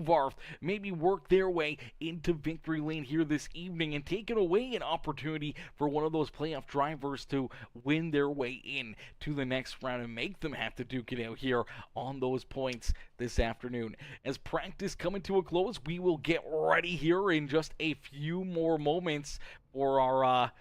Tovarth maybe work their way into victory lane here this evening and taking away an opportunity for one of those playoff drivers to win their way in to the next round and make them have to duke it out here on those points this afternoon. As practice coming to a close, we will get ready here in just a few more moments for our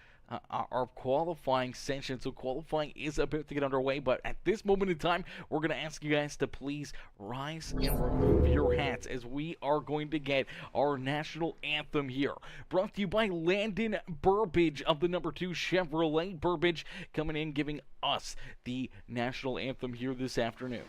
qualifying session. So qualifying is about to get underway, but at this moment in time, we're going to ask you guys to please rise and remove your hats as we are going to get our national anthem here. Brought to you by Landon Burbage of the number 2 Chevrolet. Burbage coming in, giving us the national anthem here this afternoon.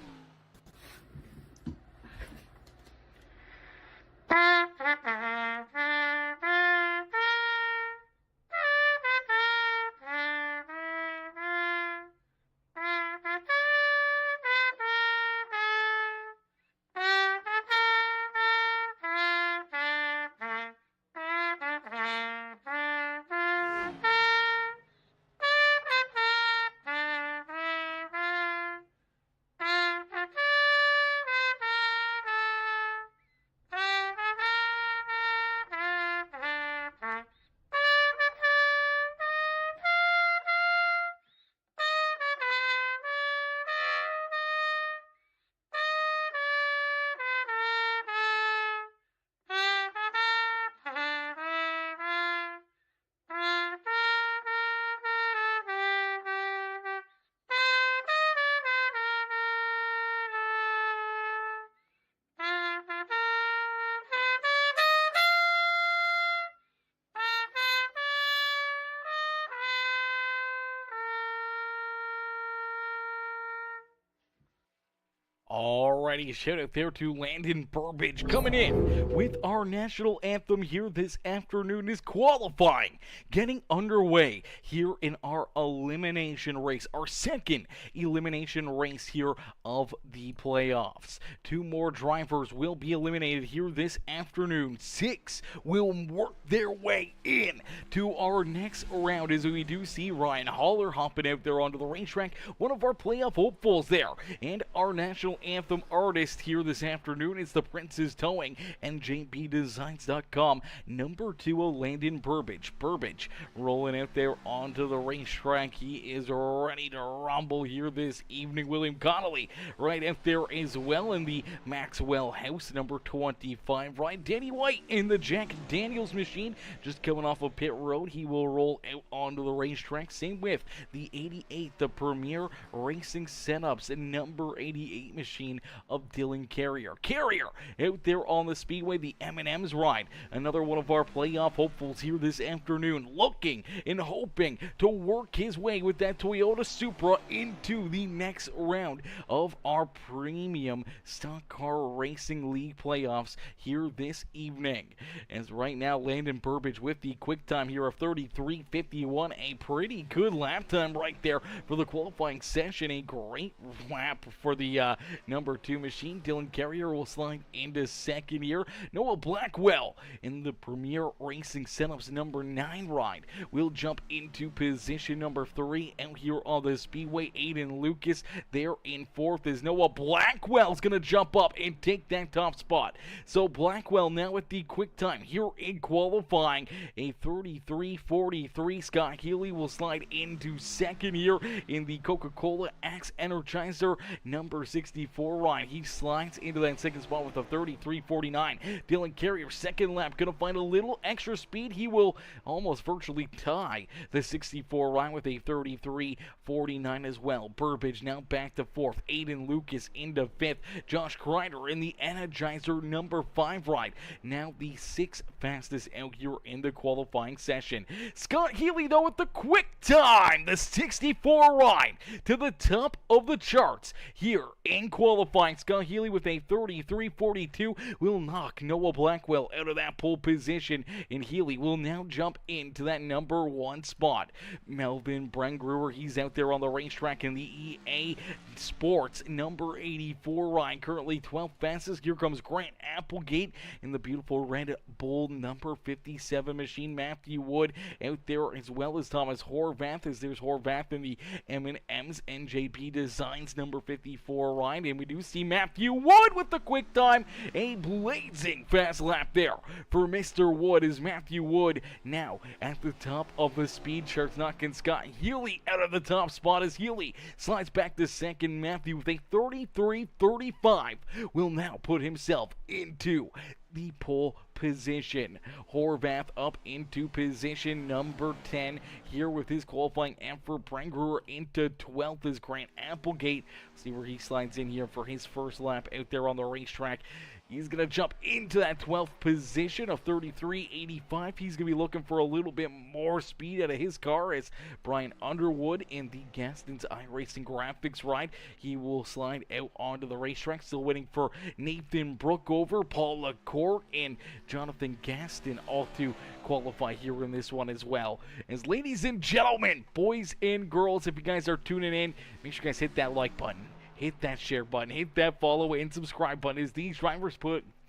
Alrighty, shout out there to Landon Burbage coming in with our national anthem here this afternoon is qualifying, getting underway here in our elimination race, our second elimination race here of the playoffs. 2 more drivers will be eliminated here this afternoon. 6 will work their way in to our next round as we do see Ryan Haller hopping out there onto the racetrack, one of our playoff hopefuls there, and our national anthem artist here this afternoon is the Prince's Towing and JBDesigns.com. Number 2, Landon Burbage. Burbage rolling out there onto the racetrack. He is ready to rumble here this evening. William Connolly right out there as well in the Maxwell House, number 25. Right, Danny White in the Jack Daniels machine, just coming off of pit road. He will roll out onto the racetrack. Same with the 88, the Premier Racing Setups, and number 88 machine of Dylan Carrier. Carrier out there on the speedway, the M&M's ride. Another one of our playoff hopefuls here this afternoon, looking and hoping to work his way with that Toyota Supra into the next round of our Premium Stock Car Racing League playoffs here this evening. As right now, Landon Burbage with the quick time here of 33.51, a pretty good lap time right there for the qualifying session. A great lap for the number 2 machine. Dylan Carrier will slide into second here. Noah Blackwell in the Premier Racing Setups number 9 ride will jump into position number 3 out here on the speedway. Aiden Lucas there in 4th as Noah Blackwell's going to jump up and take that top spot. So Blackwell now with the quick time here in qualifying, a 33.43. Scott Healy will slide into second here in the Coca-Cola Axe Energizer number 64 ride. He slides into that second spot with a 33.49. Dylan Carrier, second lap, going to find a little extra speed. He will almost virtually tie the 64 ride with a 33.49 as well. Burbage now back to 4th. Aiden Lucas into 5th. Josh Kreider in the Energizer number 5 ride. Now the 6th fastest out here in the qualifying session. Scott Healy, though, with the quick time, the 64 ride to the top of the charts here in qualifying. Scott Healy with a 33.42 will knock Noah Blackwell out of that pole position, and Healy will now jump into that number 1 spot. Melvin Brengruer, he's out there on the racetrack in the EA Sports number 84 ride, currently 12th fastest. Here comes Grant Applegate in the beautiful Red Bull number 57 machine. Matthew Wood out there as well as Thomas Horvath, as there's Horvath in the M&M's NJP Designs number 54 ride, and we do see Matthew Wood with the quick time. A blazing fast lap there for Mr. Wood, as Matthew Wood now at the top of the speed charts, knocking Scott Healy out of the top spot as Healy slides back to second. Matthew with a 33-35 will now put himself into the pole position. Horvath up into position number 10 here with his qualifying effort. Brangruer into 12th as Grant Applegate. See where he slides in here for his first lap out there on the racetrack. He's going to jump into that 12th position of 33.85. He's going to be looking for a little bit more speed out of his car as Brian Underwood in the Gaston's iRacing Graphics ride. He will slide out onto the racetrack. Still waiting for Nathan Brookover, Paul LaCourte, and Jonathan Gaston all to qualify here in this one as well. As ladies and gentlemen, boys and girls, if you guys are tuning in, make sure you guys hit that like button. Hit that share button, hit that follow and subscribe button, as these drivers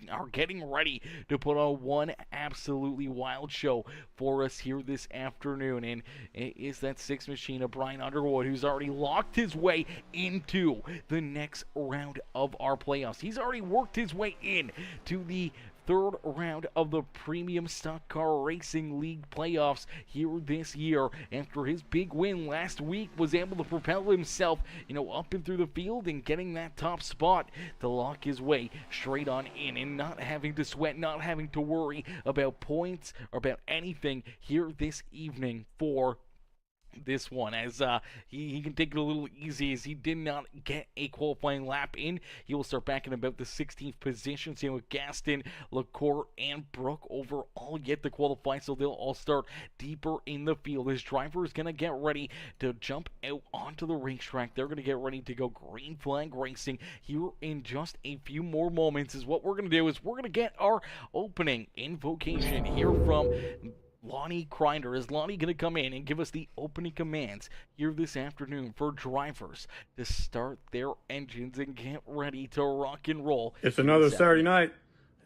are getting ready to put on one absolutely wild show for us here this afternoon. And it is that 6 machine of Brian Underwood, who's already locked his way into the next round of our playoffs. He's already worked his way in to the third round of the Premium Stock Car Racing League playoffs here this year. After his big win last week, was able to propel himself, up and through the field and getting that top spot to lock his way straight on in, and not having to sweat, not having to worry about points or about anything here this evening for this one, as he can take it a little easy, as he did not get a qualifying lap in. He will start back in about the 16th position, same with Gaston, LaCourte, and Brooke over all yet to qualify, so they'll all start deeper in the field. This driver is going to get ready to jump out onto the racetrack. They're going to get ready to go green flag racing here in just a few more moments. Is what we're going to do is we're going to get our opening invocation here from Lonnie Crinder. Is Lonnie going to come in and give us the opening commands here this afternoon for drivers to start their engines and get ready to rock and roll? It's another Saturday night,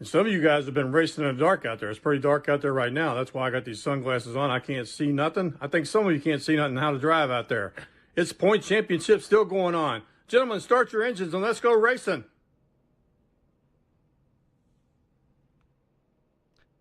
and some of you guys have been racing in the dark out there. It's pretty dark out there right now. That's why I got these sunglasses on. I can't see nothing. I think some of you can't see nothing how to drive out there. It's point championship still going on. Gentlemen, start your engines and let's go racing.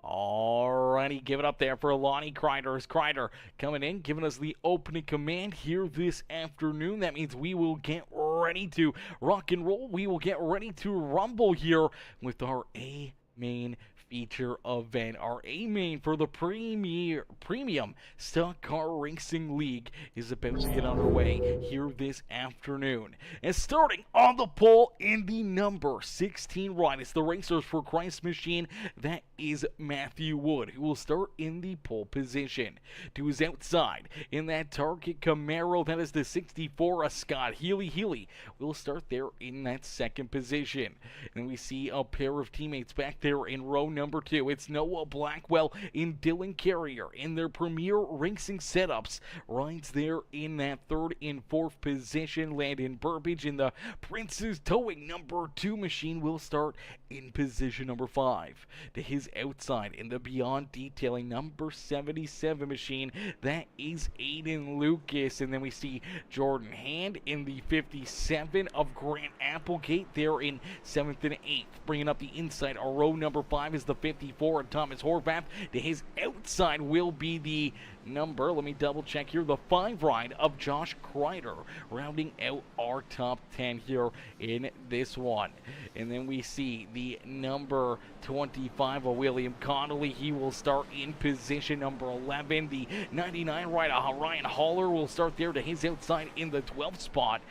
Alrighty, give it up there for Lonnie Crider. As Crider coming in, giving us the opening command here this afternoon. That means we will get ready to rock and roll. We will get ready to rumble here with our A-main feature event. Our A-main for the Premium Stock Car Racing League is about to get underway here this afternoon. And starting on the pole in the number 16 ride, it's the Racers for Christ machine. That is Matthew Wood, who will start in the pole position. To his outside, in that Target Camaro, that is the 64, Scott Healy. Healy will start there in that second position. And we see a pair of teammates back there in row number 2. It's Noah Blackwell and Dylan Carrier in their Premier Racing setups. Rides there in that third and fourth position. Landon Burbage in the Prince's Towing number 2 machine will start in position number 5. To his outside, in the Beyond Detailing number 77 machine, that is Aiden Lucas. And then we see Jordan Hand in the 57 of Grant Applegate there in 7th and 8th. Bringing up the inside, our row number 5 is the 54 and Thomas Horvath. To his outside will be the number, let me double check here, the 5 ride of Josh Kreider, rounding out our top 10 here in this one. And then we see the number 25 of William Connolly. He will start in position number 11. The 99 ride of Ryan Haller will start there to his outside in the 12th spot.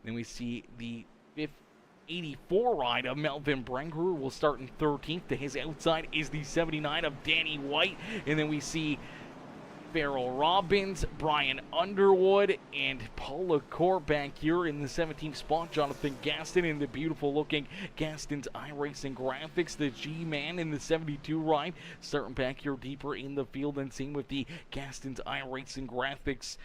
Then we see the 84 ride of Melvin Brangruer will start in 13th. To his outside is the 79 of Danny White. And then we see Farrell Robbins, Brian Underwood, and Paul LaCourte back here in the 17th spot. Jonathan Gaston in the beautiful looking Gaston's iRacing Graphics. The G-Man in the 72 ride starting back here deeper in the field, and same with the Gaston's iRacing Graphics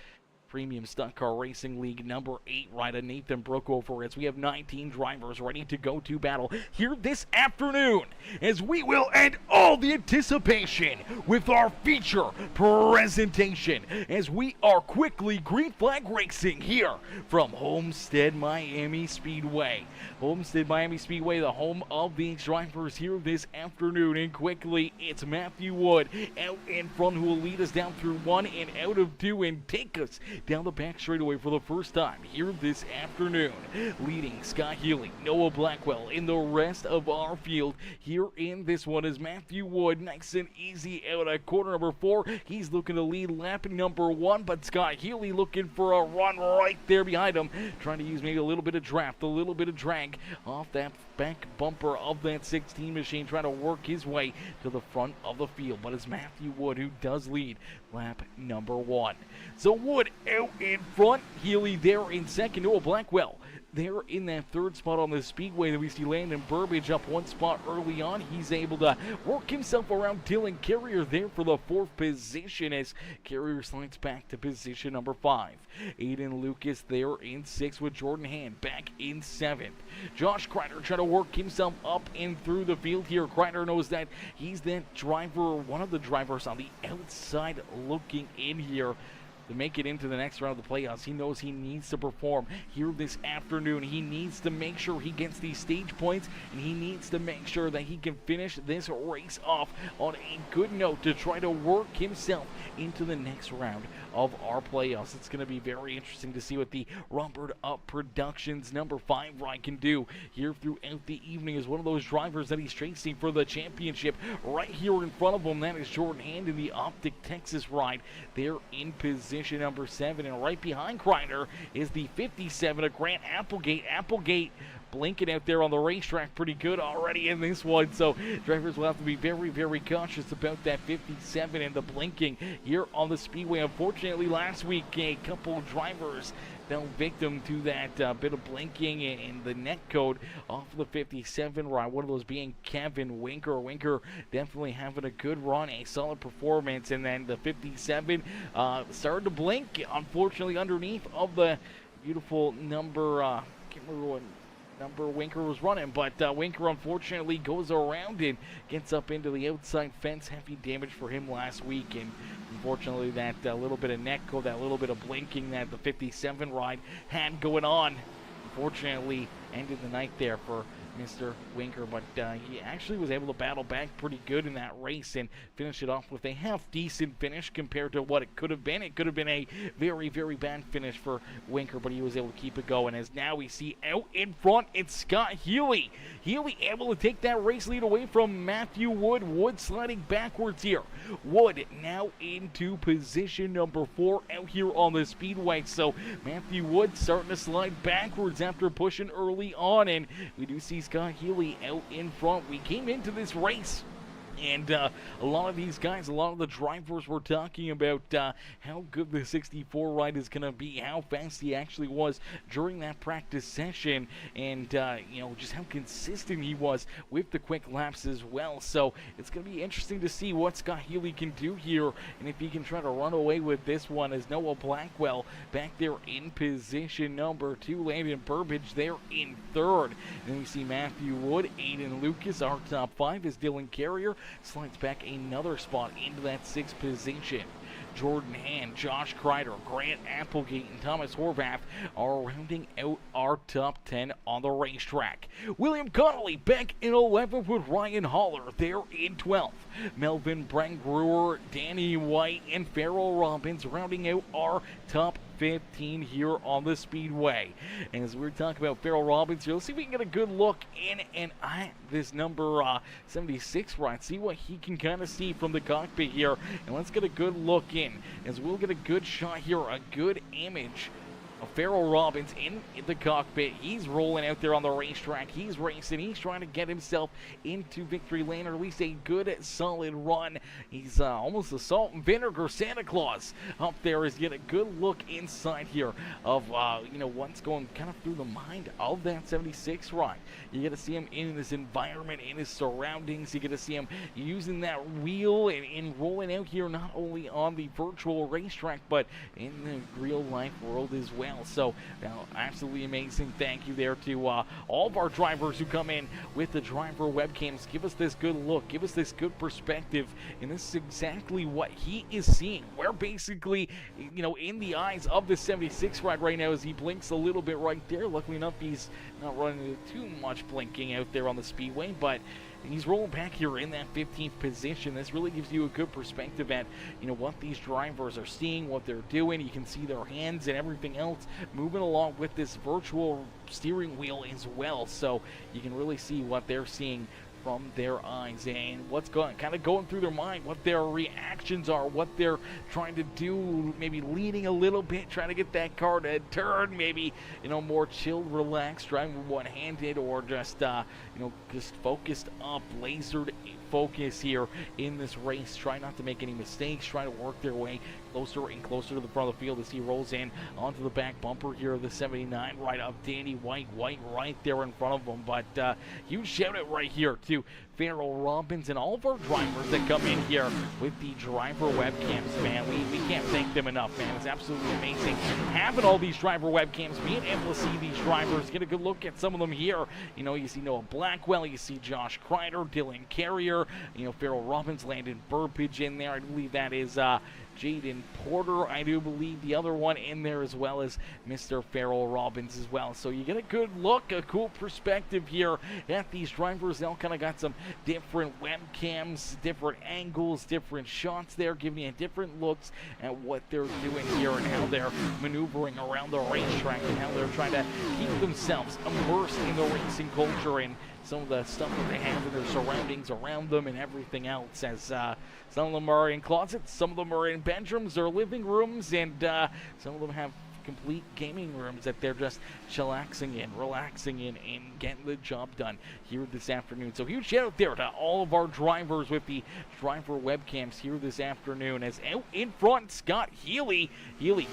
Premium Stunt Car Racing League number 8 rider Nathan Brookover, as we have 19 drivers ready to go to battle here this afternoon, as we will end all the anticipation with our feature presentation as we are quickly green flag racing here from Homestead Miami Speedway. Homestead Miami Speedway, the home of these drivers here this afternoon, and quickly it's Matthew Wood out in front who will lead us down through 1 and out of 2 and take us down the back straightaway for the first time here this afternoon. Leading Scott Healy, Noah Blackwell in the rest of our field here in this one is Matthew Wood, nice and easy out at corner number 4. He's looking to lead lap number 1, but Scott Healy looking for a run right there behind him, trying to use maybe a little bit of draft, a little bit of drag off that back bumper of that 16 machine, trying to work his way to the front of the field. But it's Matthew Wood who does lead lap number 1. So Wood out in front, Healy there in second, Noah Blackwell there in that third spot on the speedway. That we see Landon Burbage up 1 spot early on. He's able to work himself around Dylan Carrier there for the 4th position as Carrier slides back to position number 5. Aiden Lucas there in 6th with Jordan Hand back in 7th. Josh Kreider trying to work himself up and through the field here. Kreider knows that he's that driver, one of the drivers on the outside looking in here to make it into the next round of the playoffs. He knows he needs to perform here this afternoon. He needs to make sure he gets these stage points, and he needs to make sure that he can finish this race off on a good note to try to work himself into the next round of our playoffs. It's going to be very interesting to see what the Rumbered Up Productions number 5 ride can do here throughout the evening, as one of those drivers that he's chasing for the championship right here in front of him. That is Jordan Hand in the Optic Texas ride. They're in position number 7, and right behind Kreider is the 57 of Grant Applegate. Applegate blinking out there on the racetrack pretty good already in this one, so drivers will have to be very, very cautious about that 57 and the blinking here on the speedway. Unfortunately, last week a couple drivers fell victim to that bit of blinking and the net code off the 57 ride, one of those being Kevin Winker. Winker definitely having a good run, a solid performance, and then the 57 started to blink, unfortunately, underneath of the beautiful number, can't remember what number Winker was running, but Winker unfortunately goes around and gets up into the outside fence. Heavy damage for him last week, and unfortunately that little bit of neck code, that little bit of blinking that the 57 ride had going on, unfortunately ended the night there for Mr. Winker, but he actually was able to battle back pretty good in that race and finish it off with a half-decent finish compared to what it could have been. It could have been a very, very bad finish for Winker, but he was able to keep it going. As now we see out in front, it's Scott Healy. Healy able to take that race lead away from Matthew Wood. Wood sliding backwards here. Wood now into position number 4 out here on the speedway. So Matthew Wood starting to slide backwards after pushing early on, and we do see Scott Healy out in front. We came into this race and a lot of these guys, a lot of the drivers were talking about how good the 64 ride is going to be, how fast he actually was during that practice session, and just how consistent he was with the quick laps as well. So it's going to be interesting to see what Scott Healy can do here, and if he can try to run away with this one, as Noah Blackwell back there in position number 2, Landon Burbage there in 3rd. And then we see Matthew Wood, Aiden Lucas, our top 5 is Dylan Carrier, slides back another spot into that 6th position. Jordan Hand, Josh Kreider, Grant Applegate, and Thomas Horvath are rounding out our top 10 on the racetrack. William Connolly back in 11th with Ryan Haller there in 12th. Melvin Brangruer, Danny White, and Farrell Robbins rounding out our top 15 here on the speedway. And as we're talking about Farrell Robbins here, let's see if we can get a good look in and at this number 76 ride, see what he can kind of see from the cockpit here, and let's get a good look in, as we'll get a good shot here, a good image Farrell Robbins in the cockpit. He's rolling out there on the racetrack. He's racing. He's trying to get himself into victory lane, or at least a good, solid run. He's almost a salt and vinegar Santa Claus up there. Is get a good look inside here of what's going kind of through the mind of that 76 ride. You get to see him in this environment, in his surroundings. You get to see him using that wheel and rolling out here, not only on the virtual racetrack, but in the real life world as well. So, absolutely amazing. Thank you there to all of our drivers who come in with the driver webcams. Give us this good look. Give us this good perspective. And this is exactly what he is seeing. We're basically, in the eyes of the 76 ride right now as he blinks a little bit right there. Luckily enough, he's not running into too much blinking out there on the speedway, but he's rolling back here in that 15th position. This really gives you a good perspective at, what these drivers are seeing, what they're doing. You can see their hands and everything else moving along with this virtual steering wheel as well. So you can really see what they're seeing from their eyes and what's going through their mind, what their reactions are, what they're trying to do, maybe leaning a little bit, trying to get that car to turn, maybe, more chilled, relaxed, driving with one-handed, or just focused up, lasered focus here in this race, trying not to make any mistakes, trying to work their way closer and closer to the front of the field as he rolls in onto the back bumper here of the 79 right up Danny White right there in front of him. But huge shout out right here to Farrell Robbins and all of our drivers that come in here with the driver webcams, man. We can't thank them enough, man. It's absolutely amazing having all these driver webcams, being able to see these drivers, get a good look at some of them here. You see Noah Blackwell, you see Josh Kreider, Dylan Carrier, Farrell Robbins, Landon Burbage in there. I believe that is Jaden Porter, I do believe the other one in there, as well as Mr. Farrell Robbins as well. So you get a good look, a cool perspective here at these drivers. They all kind of got some different webcams, different angles, different shots there, giving you different looks at what they're doing here and how they're maneuvering around the racetrack and how they're trying to keep themselves immersed in the racing culture and some of the stuff that they have in their surroundings around them and everything else, as some of them are in closets, some of them are in bedrooms or living rooms, and some of them have complete gaming rooms that they're just chillaxing in, relaxing in, and getting the job done here this afternoon. So huge shout out there to all of our drivers with the driver webcams here this afternoon. As out in front, Scott Healy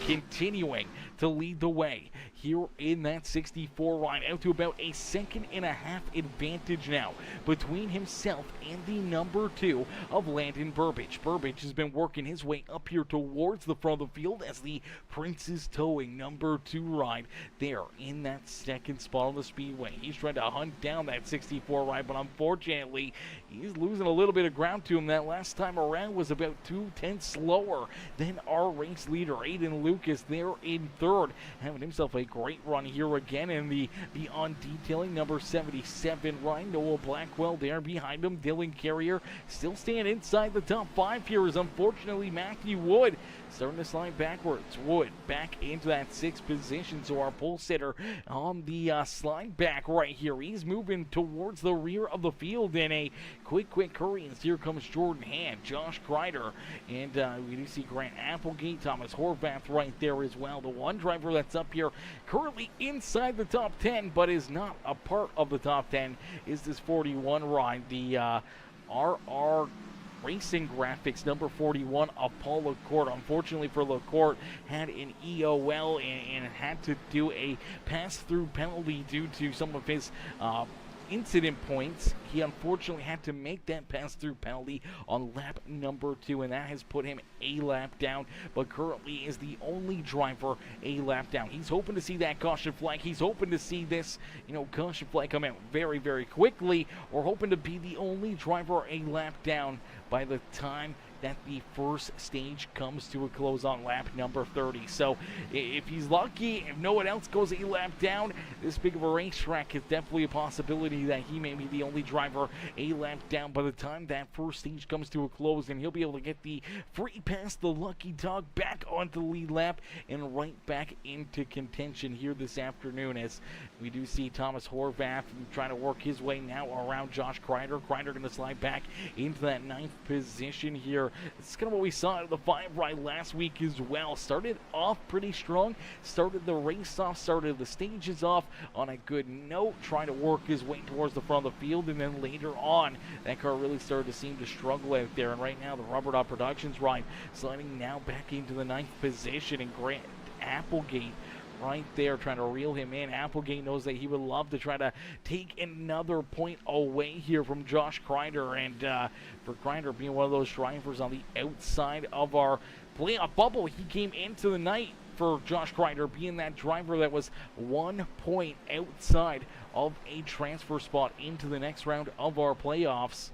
continuing to lead the way here in that 64 ride, out to about a 2.5 advantage now between himself and the number 2 of Landon Burbage. Burbage has been working his way up here towards the front of the field as the Prince is towing number 2 ride there in that second spot on the speedway. He's trying to hunt down that 64 ride, but unfortunately he's losing a little bit of ground to him. That last time around was about 2/10 slower than our race leader Aiden Lucas there in third, having himself a great run here again in the Beyond Detailing number 77 ride. Noah Blackwell there behind him. Dylan Carrier still staying inside the top 5 here, is unfortunately Matthew Wood starting to slide backwards. Wood back into that 6th position, so our pole sitter on the slide back right here. He's moving towards the rear of the field in a quick hurry, and here comes Jordan Hand, Josh Kreider, and we do see Grant Applegate, Thomas Horvath right there as well. The one driver that's up here currently inside the top 10 but is not a part of the top 10 is this 41 ride, the RR Racing Graphics number 41 of Paul LaCourte. Unfortunately for LaCourte, had an EOL and had to do a pass-through penalty due to some of his incident points. He unfortunately had to make that pass-through penalty on lap number 2, and that has put him a lap down, but currently is the only driver a lap down. He's hoping to see that caution flag. He's hoping to see this, caution flag come out very, very quickly, or hoping to be the only driver a lap down by the time that the first stage comes to a close on lap number 30. So if he's lucky, if no one else goes a lap down, this big of a racetrack is definitely a possibility that he may be the only driver driver a lap down by the time that first stage comes to a close, and he'll be able to get the free pass, the lucky dog, back onto the lead lap and right back into contention here this afternoon, as we do see Thomas Horvath trying to work his way now around Josh Kreider. Kreider going to slide back into that 9th position here. It's kind of what we saw at the 5 ride last week as well. Started off pretty strong, started the race off, started the stages off on a good note, trying to work his way towards the front of the field, and then later on that car really started to seem to struggle out there. And right now the Rubber Dog Productions ride sliding now back into the 9th position, and Grant Applegate right there trying to reel him in. Applegate knows that he would love to try to take another point away here from Josh Kreider, and for Kreider being one of those drivers on the outside of our playoff bubble, he came into the night for Josh Kreider being that driver that was 1 point outside of a transfer spot into the next round of our playoffs.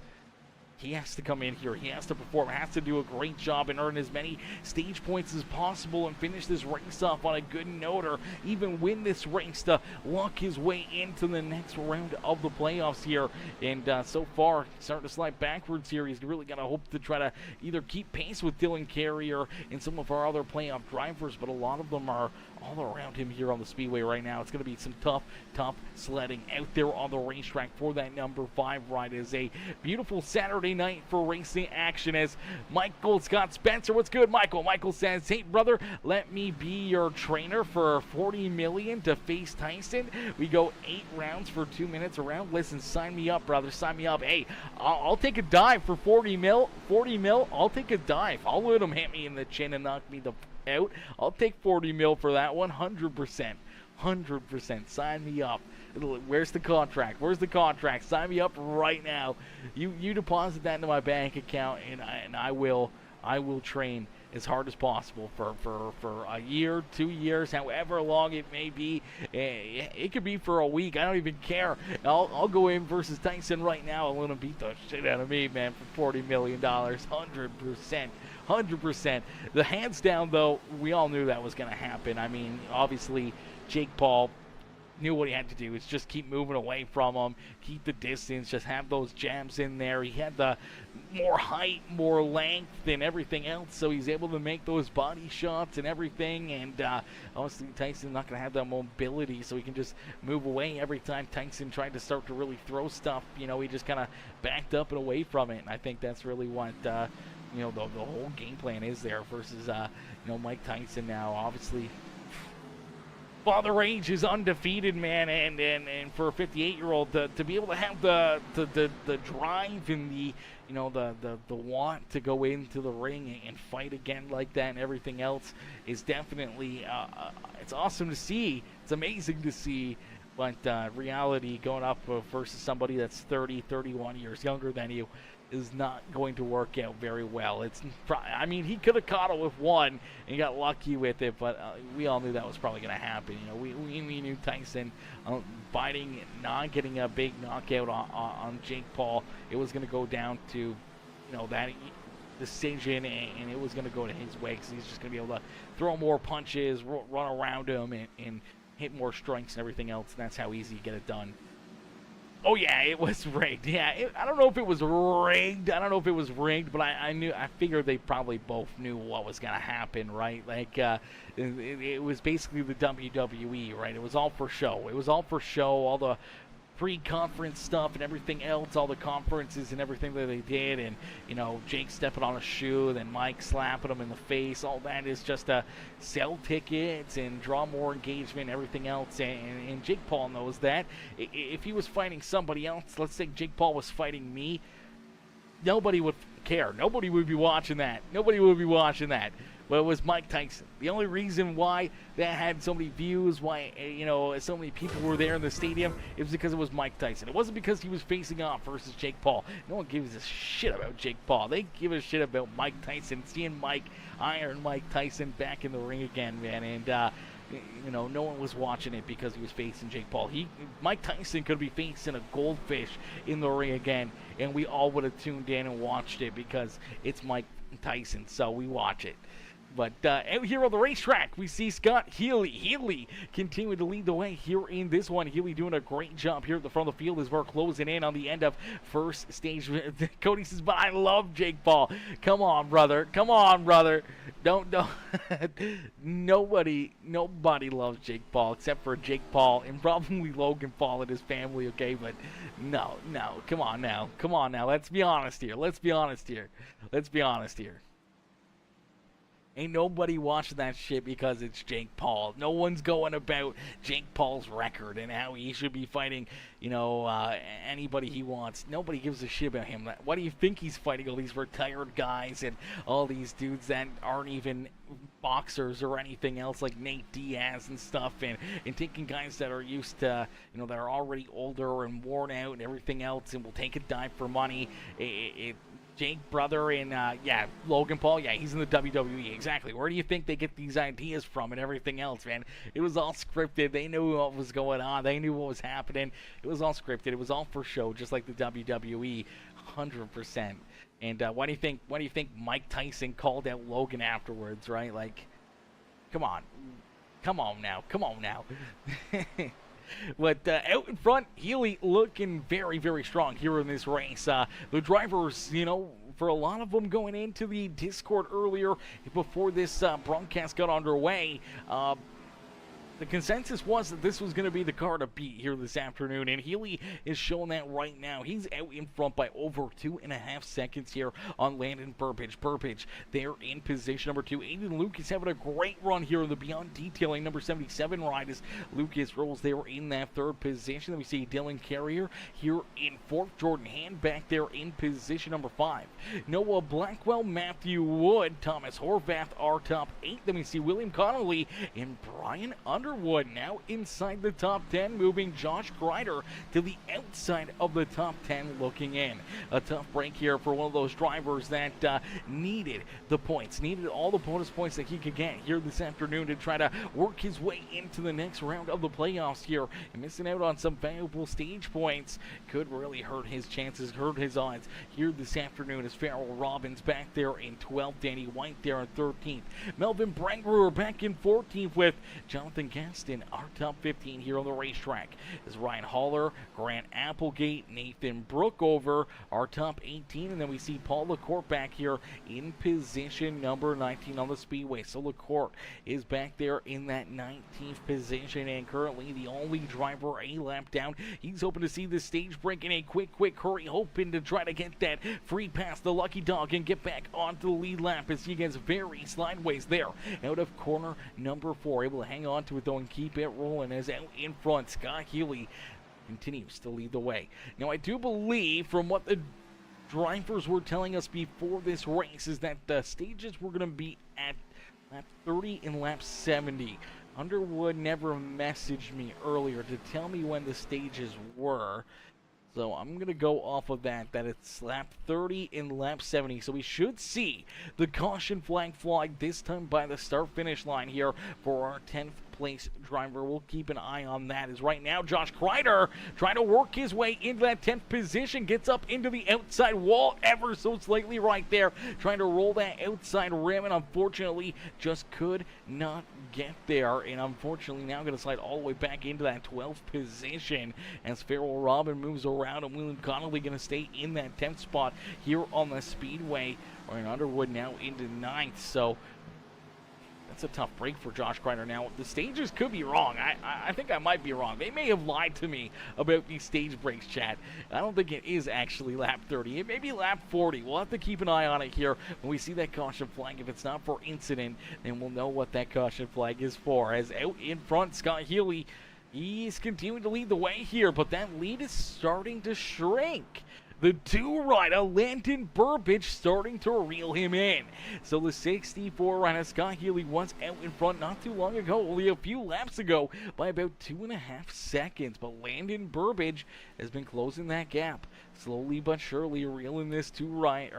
He has to come in here. He has to perform, has to do a great job and earn as many stage points as possible and finish this race off on a good note, or even win this race to lock his way into the next round of the playoffs here. And so far, starting to slide backwards here. He's really got to hope to try to either keep pace with Dylan Carrier and some of our other playoff drivers, but a lot of them are all around him here on the speedway right now. It's going to be some tough sledding out there on the racetrack for that number 5 ride. It is a beautiful Saturday night for racing action, as Michael Scott Spencer, what's good, Michael? Michael says, hey brother, let me be your trainer for $40 million to face Tyson. We go 8 rounds for 2 minutes around. Listen, sign me up, brother, sign me up. Hey, I'll take a dive for 40 mil. I'll take a dive. I'll let him hit me in the chin and knock me the out. I'll take 40 mil for that one. 100%. Sign me up. Where's the contract? Sign me up right now. You deposit that into my bank account, and I will train as hard as possible for a year, 2 years, however long it may be. It could be for a week. I don't even care. I'll go in versus Tyson right now and let him beat the shit out of me, man, for $40 million. 100%. The hands down, though, we all knew that was going to happen. I mean, obviously, Jake Paul knew what he had to do. Is just keep moving away from him, keep the distance, just have those jams in there. He had the more height, more length, and everything else, so he's able to make those body shots and everything. And obviously, Tyson's not going to have that mobility, so he can just move away every time Tyson tried to start to really throw stuff. You know, he just kind of backed up and away from it. And I think that's really what the whole game plan is there versus Mike Tyson now. Obviously, Father Age is undefeated, man, and for a 58-year-old to be able to have the drive and the want to go into the ring and fight again like that and everything else is definitely it's awesome to see. It's amazing to see. But reality, going up versus somebody that's 30, 31 years younger than you is not going to work out very well. I mean, he could have caught it with one and got lucky with it, but we all knew that was probably going to happen. We knew Tyson biting, not getting a big knockout on Jake Paul. It was going to go down to that decision, and it was going to go to his way, because he's just going to be able to throw more punches, run around him, and hit more strikes and everything else, and that's how easy you get it done. Oh yeah, it was rigged. Yeah, I don't know if it was rigged. But I figured they probably both knew what was gonna happen, right? Like, it was basically the WWE, right? It was all for show. All the pre-conference stuff and everything else, all the conferences and everything that they did, and Jake stepping on a shoe, then Mike slapping him in the face, all that is just to sell tickets and draw more engagement and everything else. And Jake Paul knows that. If he was fighting somebody else, let's say Jake Paul was fighting me, nobody would care. Nobody would be watching that. But it was Mike Tyson. The only reason why that had so many views, why so many people were there in the stadium, it was because it was Mike Tyson. It wasn't because he was facing off versus Jake Paul. No one gives a shit about Jake Paul. They give a shit about Mike Tyson. Seeing Iron Mike Tyson back in the ring again, man. And no one was watching it because he was facing Jake Paul. Mike Tyson could be facing a goldfish in the ring again, and we all would have tuned in and watched it because it's Mike Tyson. So we watch it. But out here on the racetrack, we see Scott Healy. Healy continuing to lead the way here in this one. Healy doing a great job here at the front of the field as we're closing in on the end of first stage. Cody says, but I love Jake Paul. Come on, brother. Come on, brother. Don't. Nobody loves Jake Paul except for Jake Paul and probably Logan Paul and his family, okay? But no. Come on now. Let's be honest here. Ain't nobody watching that shit because it's Jake Paul. No one's going about Jake Paul's record and how he should be fighting, anybody he wants. Nobody gives a shit about him. Why do you think he's fighting all these retired guys and all these dudes that aren't even boxers or anything else like Nate Diaz and stuff, and taking guys that are used to, that are already older and worn out and everything else and will take a dive for money. Jake, brother, and Logan Paul, he's in the WWE, exactly. Where do you think they get these ideas from and everything else, man? It was all scripted. They knew what was going on. They knew what was happening. It was all scripted. It was all for show, just like the WWE, 100%. And why do you think Mike Tyson called out Logan afterwards, right? Like, come on now. But out in front, Healy looking very, very strong here in this race. The drivers, for a lot of them going into the Discord earlier before this broadcast got underway, the consensus was that this was going to be the car to beat here this afternoon, and Healy is showing that right now. He's out in front by over 2.5 seconds here on Landon Burbage. Burbage there in position number 2. Aiden Lucas having a great run here in the Beyond Detailing number 77 ride as Lucas rolls there in that 3rd position. Then we see Dylan Carrier here in 4th. Jordan Hand back there in position number 5. Noah Blackwell, Matthew Wood, Thomas Horvath are top 8. Then we see William Connolly and Brian Underwood now inside the top 10, moving Josh Kreider to the outside of the top 10 looking in. A tough break here for one of those drivers that needed the points, needed all the bonus points that he could get here this afternoon to try to work his way into the next round of the playoffs here. And missing out on some valuable stage points could really hurt his chances, hurt his odds here this afternoon as Farrell Robbins back there in 12th, Danny White there in 13th. Melvin Brangruer back in 14th with Jonathan Gaston, our top 15 here on the racetrack. Is Ryan Haller, Grant Applegate, Nathan Brookover, our top 18, and then we see Paul LaCourte back here in position number 19 on the speedway. So LaCourte is back there in that 19th position and currently the only driver a lap down. He's hoping to see this stage break in a quick hurry, hoping to try to get that free pass the lucky dog and get back onto the lead lap as he gets very sideways there out of corner number 4, able to hang on to it though and keep it rolling as out in front Scott Healy continues to lead the way. Now I do believe from what the drivers were telling us before this race is that the stages were going to be at lap 30 and lap 70. Underwood never messaged me earlier to tell me when the stages were. So I'm going to go off of that it's lap 30 and lap 70. So we should see the caution flag fly this time by the start-finish line here for our 10th place driver. We'll keep an eye on that as right now Josh Kreider trying to work his way into that 10th position, gets up into the outside wall ever so slightly right there, trying to roll that outside rim and unfortunately just could not get there, and unfortunately now going to slide all the way back into that 12th position as Farrell Robin moves around and William Connolly going to stay in that 10th spot here on the speedway. Ryan Underwood now into 9th, so that's a tough break for Josh Kreider. Now, the stages could be wrong. I think I might be wrong. They may have lied to me about these stage breaks, chat. I don't think it is actually lap 30. It may be lap 40. We'll have to keep an eye on it here when we see that caution flag. If it's not for incident, then we'll know what that caution flag is for. As out in front, Scott Healy, he's continuing to lead the way here, but that lead is starting to shrink. The 2-rider, Landon Burbage, starting to reel him in. So the 64-rider, Scott Healy, was out in front not too long ago, only a few laps ago, by about 2.5 seconds. But Landon Burbage has been closing that gap. slowly but surely reeling this two right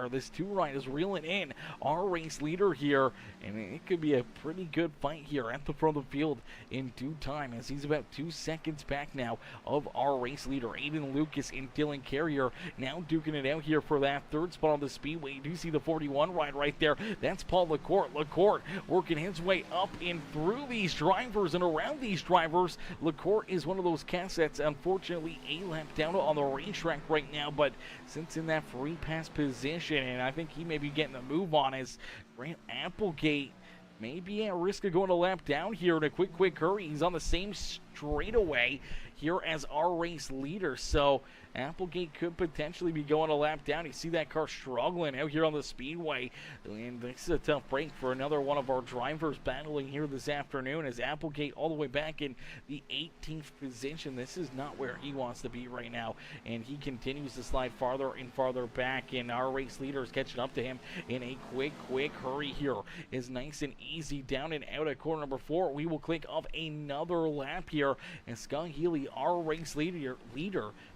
is reeling in our race leader here, and it could be a pretty good fight here at the front of the field in due time, as he's about 2 seconds back now of our race leader Aiden Lucas and Dylan Carrier now duking it out here for that third spot on the speedway. You do see the 41 ride right there. That's Paul Lacourt working his way up and through these drivers and around these drivers. Lacourt is one of those cats that's unfortunately a lap down on the racetrack right now, but since in that free pass position, and I think he may be getting a move on, as Grant Applegate may be at risk of going a lap down here in a quick hurry. He's on the same straightaway here as our race leader, so Applegate could potentially be going a lap down. You see that car struggling out here on the speedway, and this is a tough break for another one of our drivers battling here this afternoon, as Applegate all the way back in the 18th position. This is not where he wants to be right now, and he continues to slide farther and farther back, and our race leader is catching up to him in a quick hurry here. Is nice and easy down and out at corner number 4. We will click off another lap here, and Scott Healy, our race leader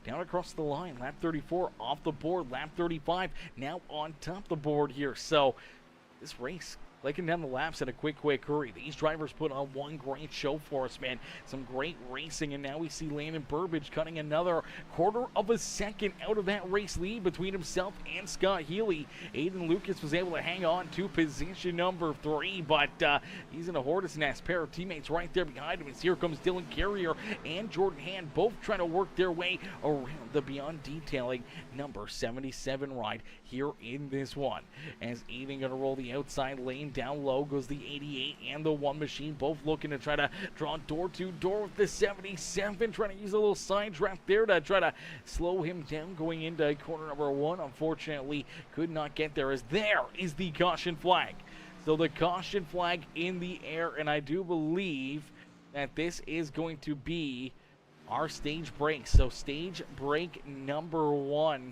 down across the line. Lap 34 off the board. Lap 35 now on top of the board here. So this race clicking down the laps in a quick hurry. These drivers put on one great show for us, man. Some great racing, and now we see Landon Burbage cutting another quarter of a second out of that race lead between himself and Scott Healy. Aiden Lucas was able to hang on to position number 3, but he's in a hornet's nest. Pair of teammates right there behind him, as here comes Dylan Carrier and Jordan Hand, both trying to work their way around the Beyond Detailing number 77 ride here in this one. As Aiden going to roll the outside lane. Down low goes the 88 and the 1 machine, both looking to try to draw door to door with the 77, trying to use a little side draft there to try to slow him down going into corner number 1. Unfortunately, could not get there, as there is the caution flag. So the caution flag in the air, and I do believe that this is going to be our stage break. So stage break number 1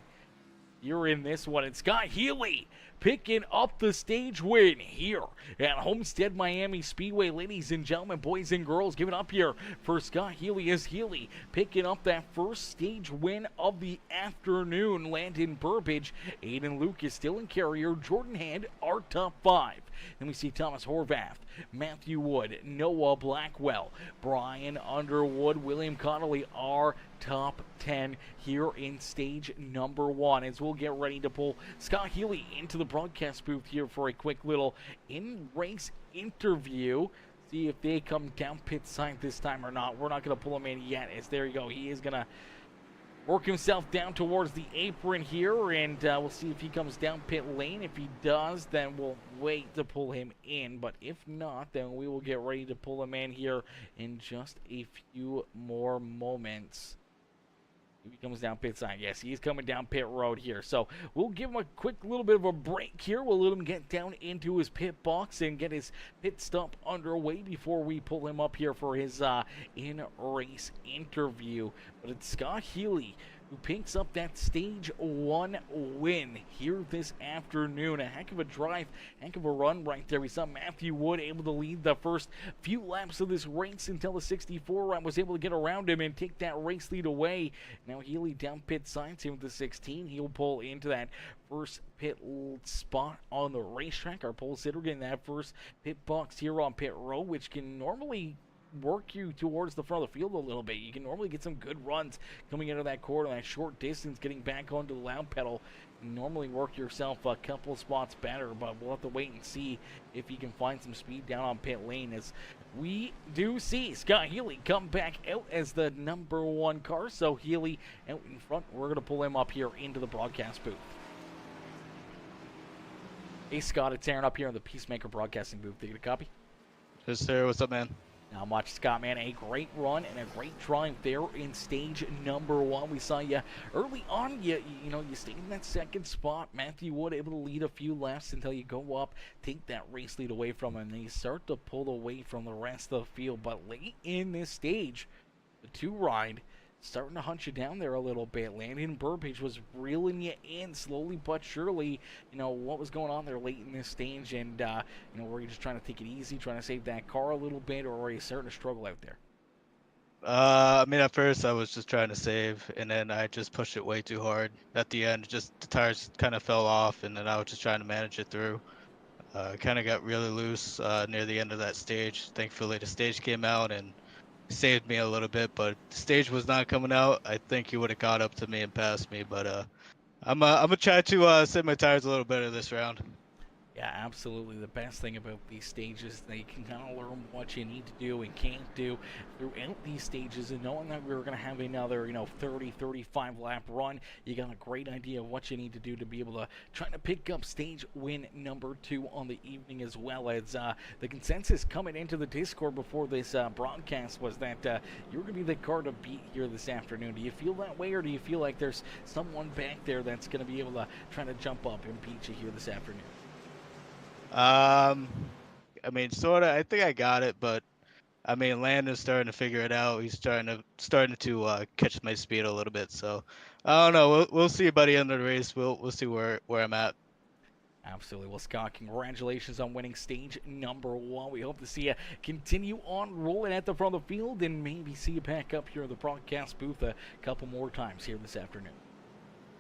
here in this one. It's Scott Healy picking up the stage win here at Homestead Miami Speedway. Ladies and gentlemen, boys and girls, give it up here for Scott Healy, as Healy picking up that first stage win of the afternoon. Landon Burbage, Aiden Lucas, Dylan Carrier, Jordan Hand, our top 5. Then we see Thomas Horvath, Matthew Wood, Noah Blackwell, Brian Underwood, William Connolly, our top 10 here in stage number 1, as we'll get ready to pull Scott Healy into the broadcast booth here for a quick little in-race interview. See if they come down pit side this time or not. We're not going to pull him in yet, as there you go. He is going to work himself down towards the apron here, and we'll see if he comes down pit lane. If he does, then we'll wait to pull him in, but if not, then we will get ready to pull him in here in just a few more moments. If he comes down pit side, yes, he's coming down pit road here. So we'll give him a quick little bit of a break here. We'll let him get down into his pit box and get his pit stop underway before we pull him up here for his in-race interview. But it's Scott Healy who picks up that stage 1 win here this afternoon. A heck of a drive, heck of a run right there. We saw Matthew Wood able to lead the first few laps of this race until the 64 run was able to get around him and take that race lead away. Now Healy down pit side, same with the 16. He'll pull into that first pit spot on the racetrack. Our pole sitter getting that first pit box here on pit road, which can normally work you towards the front of the field a little bit. You can normally get some good runs coming out of that corner, that short distance, getting back onto the loud pedal. You normally work yourself a couple spots better, but we'll have to wait and see if you can find some speed down on pit lane, as we do see Scott Healy come back out as the number 1 car. So Healy out in front. We're going to pull him up here into the broadcast booth. Hey Scott, it's Aaron up here in the Peacemaker broadcasting booth. Did you get a copy? Yes, sir. What's up, man? Now watch Scott, man, a great run and a great drive there in stage number 1. We saw you early on. You stayed in that second spot. Matthew Wood able to lead a few laps until you go up, take that race lead away from him, and then you start to pull away from the rest of the field. But late in this stage, the 2 ride starting to hunt you down there a little bit. Landon Burbage was reeling you in slowly but surely. What was going on there late in this stage, and were you just trying to take it easy, trying to save that car a little bit, or were you starting to struggle out there? I mean, at first I was just trying to save, and then I just pushed it way too hard. At the end, just the tires kind of fell off, and then I was just trying to manage it through. Kind of got really loose near the end of that stage. Thankfully, the stage came out and saved me a little bit, but the stage was not coming out. I think he would have caught up to me and passed me, but I'm gonna try to save my tires a little better this round. Yeah, absolutely. The best thing about these stages, they can kind of learn what you need to do and can't do throughout these stages. And knowing that we were going to have another, 30, 35 lap run, you got a great idea of what you need to do to be able to try to pick up stage win number 2 on the evening, as well as the consensus coming into the Discord before this broadcast was that you're going to be the car to beat here this afternoon. Do you feel that way, or do you feel like there's someone back there that's going to be able to try to jump up and beat you here this afternoon? I mean, sort of. I think I got it, but I mean, Landon's starting to figure it out. He's starting to catch my speed a little bit. So I don't know. We'll see by the end of the race. We'll see where I'm at. Absolutely. Well, Scott, congratulations on winning stage number 1. We hope to see you continue on rolling at the front of the field and maybe see you back up here in the broadcast booth a couple more times here this afternoon.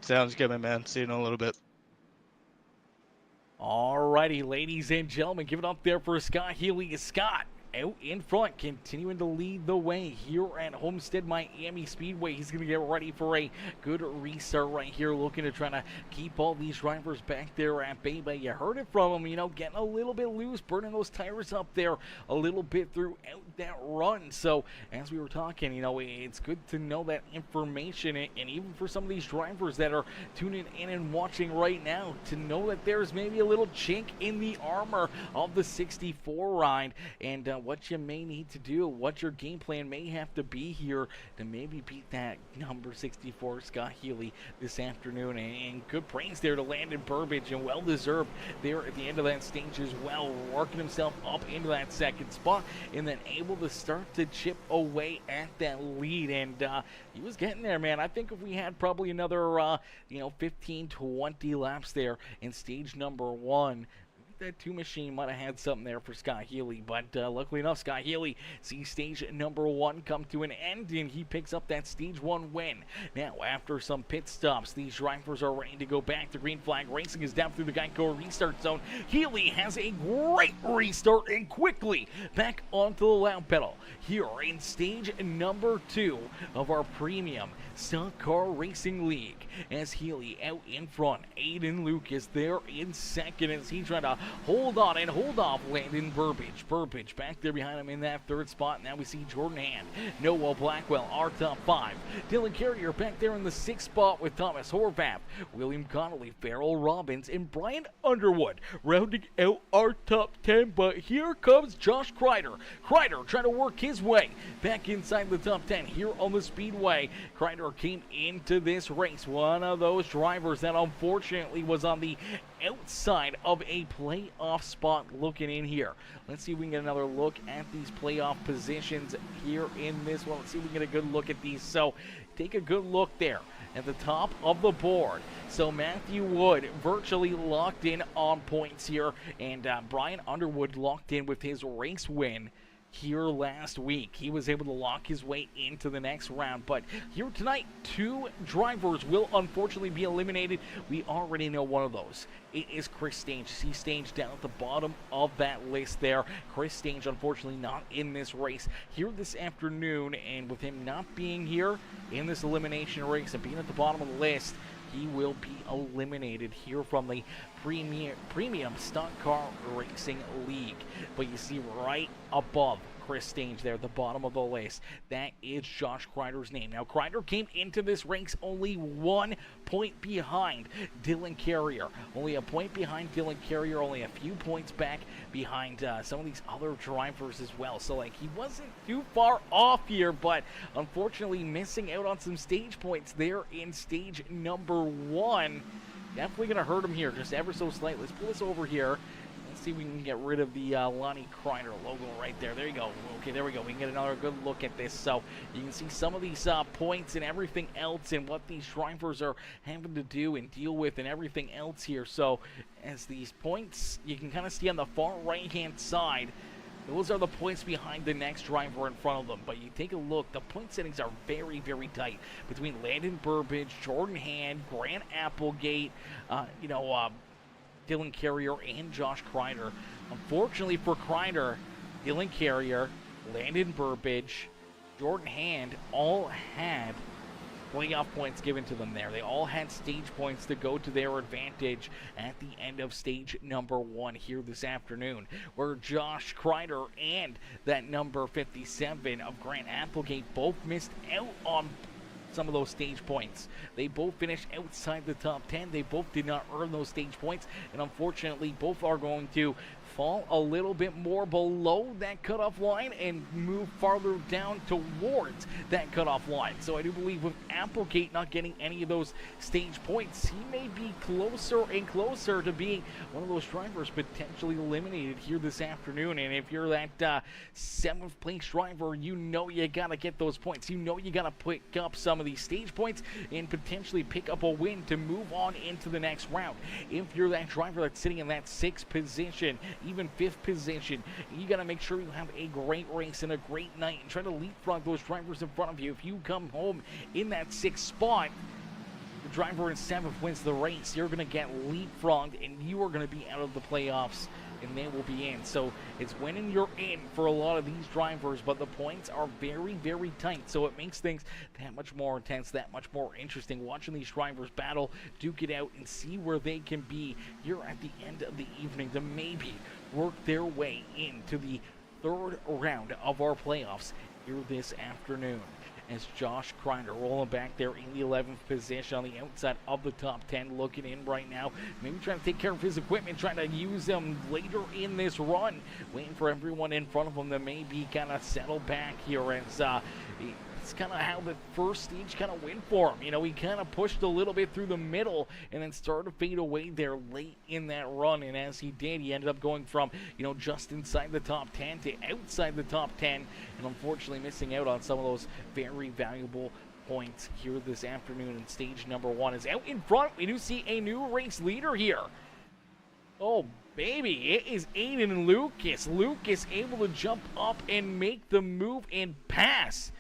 Sounds good, my man. See you in a little bit. Alrighty, ladies and gentlemen, give it up there for Scott Healy. Scott out in front, continuing to lead the way here at Homestead Miami Speedway. He's going to get ready for a good restart right here, looking to try to keep all these drivers back there at bay. But you heard it from him, getting a little bit loose, burning those tires up there a little bit throughout that run. So as we were talking, it's good to know that information, and even for some of these drivers that are tuning in and watching right now, to know that there's maybe a little chink in the armor of the 64 ride, and what you may need to do, what your game plan may have to be here to maybe beat that number 64 Scott Healy this afternoon. And good praise there to Landon Burbage, and well deserved there at the end of that stage as well, working himself up into that second spot and then able to start to chip away at that lead. And he was getting there, man. I think if we had probably another 15 20 laps there in stage number 1, that 2 machine might have had something there for Scott Healy, but luckily enough, Scott Healy sees stage number 1 come to an end, and he picks up that stage 1 win. Now, after some pit stops, these drivers are ready to go back. The green flag racing is down through the Geico restart zone. Healy has a great restart and quickly back onto the loud pedal here in stage number 2 of our premium stock car racing league, as Healy out in front. Aiden Lucas there in second as he tried to hold on and hold off Landon Burbage. Burbage back there behind him in that 3rd spot. Now we see Jordan Hand, Noah Blackwell, our top 5. Dylan Carrier back there in the 6th spot with Thomas Horvath, William Connolly, Farrell Robbins, and Brian Underwood rounding out our top 10. But here comes Josh Kreider. Kreider trying to work his way back inside the top 10 here on the Speedway. Kreider came into this race, one of those drivers that unfortunately was on the outside of a playoff spot looking in here. Let's see if we can get another look at these playoff positions here in this one. Let's see if we can get a good look at these. So take a good look there at the top of the board. So Matthew Wood virtually locked in on points here, and Brian Underwood locked in with his race win here last week. He was able to lock his way into the next round. But here tonight, 2 drivers will unfortunately be eliminated. We already know one of those. It is Chris Stange. He's Stange down at the bottom of that list there. Chris Stange, unfortunately, not in this race here this afternoon. And with him not being here in this elimination race and being at the bottom of the list, he will be eliminated here from the Premium Stock Car Racing League. But you see right above Chris Stange there, the bottom of the list, that is Josh Kreider's name. Now, Kreider came into this race only 1 point behind Dylan Carrier. Only a point behind Dylan Carrier, only a few points back behind some of these other drivers as well. So, he wasn't too far off here, but unfortunately missing out on some stage points there in stage number 1. Definitely going to hurt him here, just ever so slightly. Let's pull this over here. Let's see if we can get rid of the Lonnie Kreider logo right there. There you go. Okay, there we go. We can get another good look at this. So you can see some of these points and everything else and what these drivers are having to do and deal with and everything else here. So as these points, you can kind of see on the far right-hand side, Those are the points behind the next driver in front of them. But you take a look, the point settings are very, very tight between Landon Burbage, Jordan Hand, Grant Applegate, Dylan Carrier, and Josh Kreider. Unfortunately for Kreider, Dylan Carrier, Landon Burbage, Jordan Hand all had playoff points given to them there. They all had stage points to go to their advantage at the end of stage number 1 here this afternoon, where Josh Kreider and that number 57 of Grant Applegate both missed out on some of those stage points. They both finished outside the top 10. They both did not earn those stage points, and unfortunately both are going to fall a little bit more below that cutoff line and move farther down towards that cutoff line. So I do believe with Applegate not getting any of those stage points, he may be closer and closer to being one of those drivers potentially eliminated here this afternoon. And if you're that 7th place driver, you know you got to get those points. You know you got to pick up some of these stage points and potentially pick up a win to move on into the next round. If you're that driver that's sitting in that 6th position, even 5th position, you got to make sure you have a great race and a great night and try to leapfrog those drivers in front of you. If you come home in that 6th spot, the driver in 7th wins the race, you're going to get leapfrogged and you are going to be out of the playoffs and they will be in. So it's winning you're in for a lot of these drivers, but the points are very, very tight. So it makes things that much more intense, that much more interesting. Watching these drivers battle, duke it out, and see where they can be here at the end of the evening to maybe work their way into the 3rd round of our playoffs here this afternoon. As Josh Kreider rolling back there in the 11th position on the outside of the top 10, looking in right now, maybe trying to take care of his equipment, trying to use them later in this run, waiting for everyone in front of him to maybe kind of settle back here as it's kind of how the first stage kind of went for him. You know, he kind of pushed a little bit through the middle and then started to fade away there late in that run. And as he did, he ended up going from, just inside the top 10 to outside the top 10. And unfortunately missing out on some of those very valuable points here this afternoon. And stage number 1 is out in front. We do see a new race leader here. Oh, baby, it is Aiden Lucas. Lucas able to jump up and make the move and pass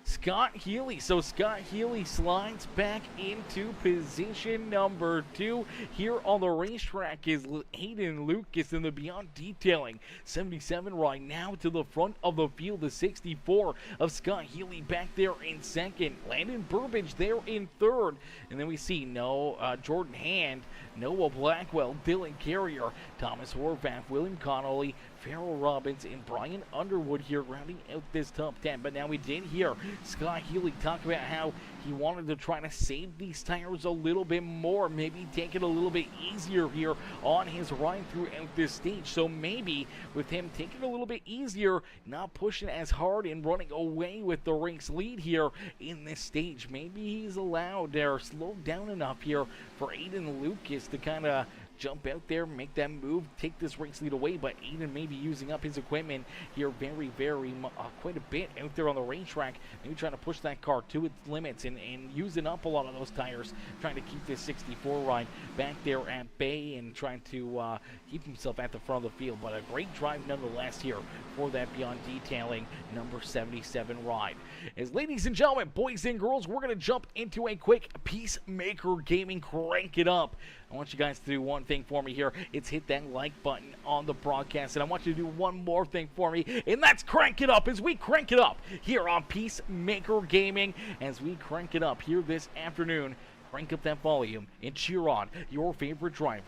Scott Healy. So Scott Healy slides back into position number 2 here on the racetrack is Hayden Lucas in the Beyond Detailing 77 right now to the front of the field. The 64 of Scott Healy back there in 2nd. Landon Burbage there in 3rd. And then we see Jordan Hand, Noah Blackwell, Dylan Carrier, Thomas Horvath, William Connolly, Farrell Robbins, and Brian Underwood here rounding out this top 10. But now we did hear Scott Healy talk about how he wanted to try to save these tires a little bit more, maybe take it a little bit easier here on his ride throughout this stage. So maybe with him taking it a little bit easier, not pushing as hard and running away with the race lead here in this stage, maybe he's allowed or slowed down enough here for Aiden Lucas to kind of jump out there, make that move, take this race lead away. But Aiden may be using up his equipment here quite a bit out there on the racetrack, maybe trying to push that car to its limits and using up a lot of those tires, trying to keep this 64 ride back there at bay and trying to keep himself at the front of the field. But a great drive nonetheless here for that Beyond Detailing number 77 ride. As ladies and gentlemen, boys and girls, we're going to jump into a quick Peacemaker Gaming Crank It Up. I want you guys to do one thing for me here. It's hit that like button on the broadcast. And I want you to do one more thing for me, and that's crank it up as we crank it up here on Peacemaker Gaming. As we crank it up here this afternoon, crank up that volume and cheer on your favorite driver.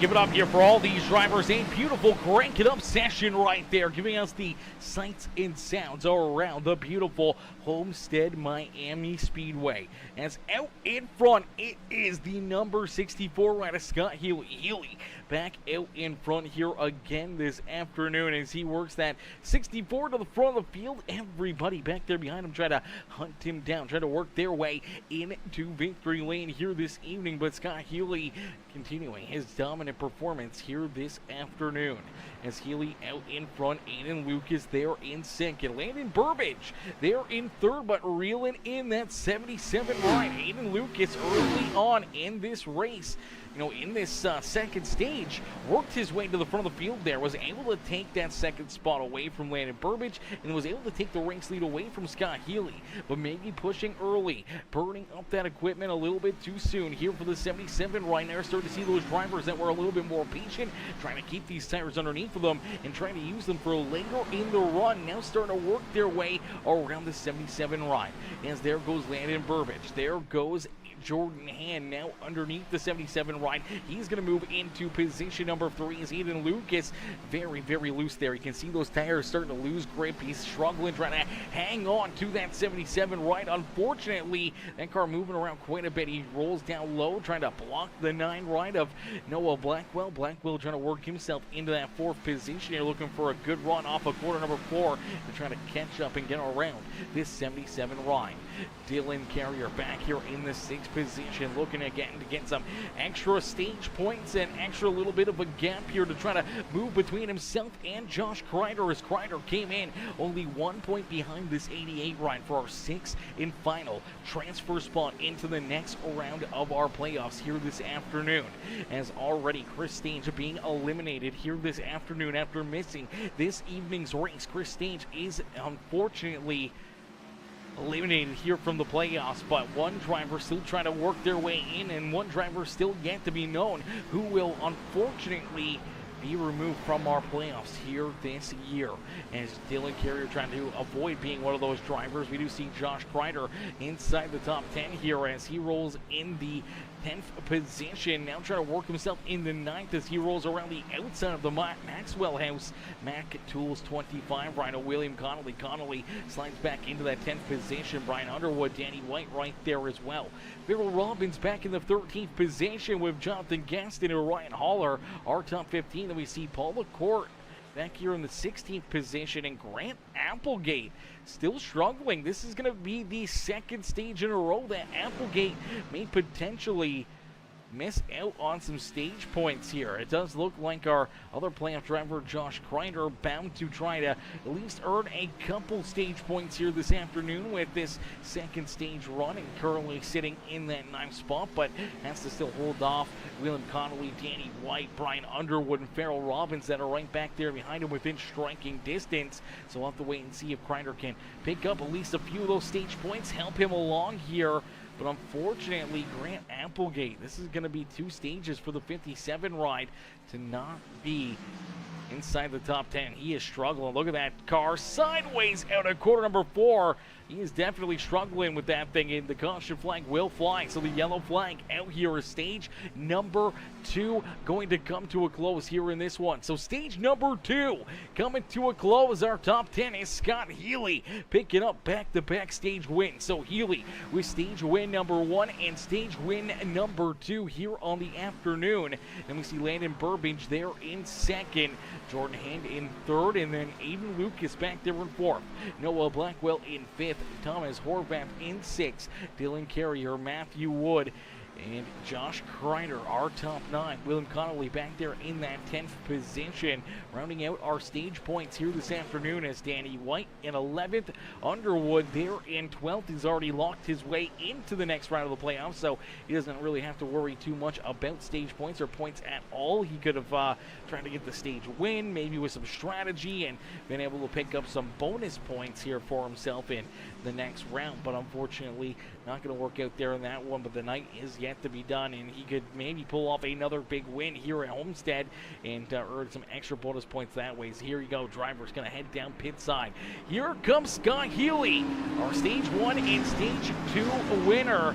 give it up here for all these drivers. A beautiful crank it up session right there, giving us the sights and sounds around the beautiful Homestead Miami Speedway. As out in front, it is the number 64 rider, Scott Healy. Healy back out in front here again this afternoon as he works that 64 to the front of the field. Everybody back there behind him try to hunt him down, try to work their way into victory lane here this evening. But Scott Healy continuing his dominant performance here this afternoon. As Healy out in front, Aiden Lucas there in second. Landon Burbage there in third, but reeling in that 77 ride. Aiden Lucas early on in this race, in this second stage, worked his way to the front of the field there, was able to take that second spot away from Landon Burbage, and was able to take the race lead away from Scott Healy, but maybe pushing early, burning up that equipment a little bit too soon here for the 77 right now. Starting to see those drivers that were a little bit more patient, trying to keep these tires underneath of them and trying to use them for later in the run, now starting to work their way around the 77 ride. As there goes Landon Burbage, there goes Jordan Hand now underneath the 77 ride. He's going to move into position number 3 as Aiden Lucas very, very loose there. You can see those tires starting to lose grip. He's struggling, trying to hang on to that 77 ride. Unfortunately, that car moving around quite a bit. He rolls down low, trying to block the 9 ride of Noah Blackwell. Blackwell trying to work himself into that 4th position here, looking for a good run off of quarter number 4 to try to catch up and get around this 77 ride. Dylan Carrier back here in the 6th position, looking again to get some extra stage points and extra little bit of a gap here to try to move between himself and Josh Kreider, as Kreider came in only 1 point behind this 88 ride for our 6th and final transfer spot into the next round of our playoffs here this afternoon. As already Chris Stage being eliminated here this afternoon after missing this evening's race. Chris Stage is unfortunately eliminated here from the playoffs, but one driver still trying to work their way in, and one driver still yet to be known who will unfortunately be removed from our playoffs here this year. As Dylan Carrier trying to avoid being one of those drivers, we do see Josh Kreider inside the top 10 here as he rolls in the 10th position, now trying to work himself in the 9th as he rolls around the outside of the Maxwell house. Mac Tools 25, Rhino William Connolly slides back into that 10th position. Brian Underwood, Danny White right there as well. Farrell Robbins back in the 13th position with Jonathan Gaston and Ryan Haller. Our top 15, then we see Paul LaCourte back here in the 16th position, and Grant Applegate still struggling. This is going to be the 2nd stage in a row that Applegate may potentially miss out on some stage points here. It does look like our other playoff driver, Josh Kreider, bound to try to at least earn a couple stage points here this afternoon with this 2nd stage run, and currently sitting in that 9th spot, but has to still hold off William Connolly, Danny White, Brian Underwood, and Farrell Robbins that are right back there behind him within striking distance. So we'll have to wait and see if Kreider can pick up at least a few of those stage points, help him along here. But unfortunately, Grant Applegate, this is going to be 2 stages for the 57 ride to not be inside the top 10. He is struggling. Look at that car sideways out of quarter number 4. He is definitely struggling with that thing, and the caution flag will fly. So the yellow flag out here is stage number 2 going to come to a close here in this one. So stage number 2 coming to a close. Our top 10 is Scott Healy picking up back-to-back stage wins. So Healy with stage win number 1 and stage win number 2 here on the afternoon. And we see Landon Burbage there in 2nd, Jordan Hand in 3rd, and then Aiden Lucas back there in 4th. Noah Blackwell in 5th, Thomas Horvath in 6th, Dylan Carrier, Matthew Wood, and Josh Kreider, our top 9. William Connolly back there in that 10th position. Rounding out our stage points here this afternoon as Danny White in 11th. Underwood there in 12th. He's already locked his way into the next round of the playoffs, so he doesn't really have to worry too much about stage points or points at all. He could have tried to get the stage win, maybe with some strategy, and been able to pick up some bonus points here for himself in the next round, but unfortunately not going to work out there in that one. But the night is yet to be done, and he could maybe pull off another big win here at Homestead and earn some extra bonus points that way. So here you go, driver's going to head down pit side. Here comes Scott Healy, our stage 1 and stage 2 winner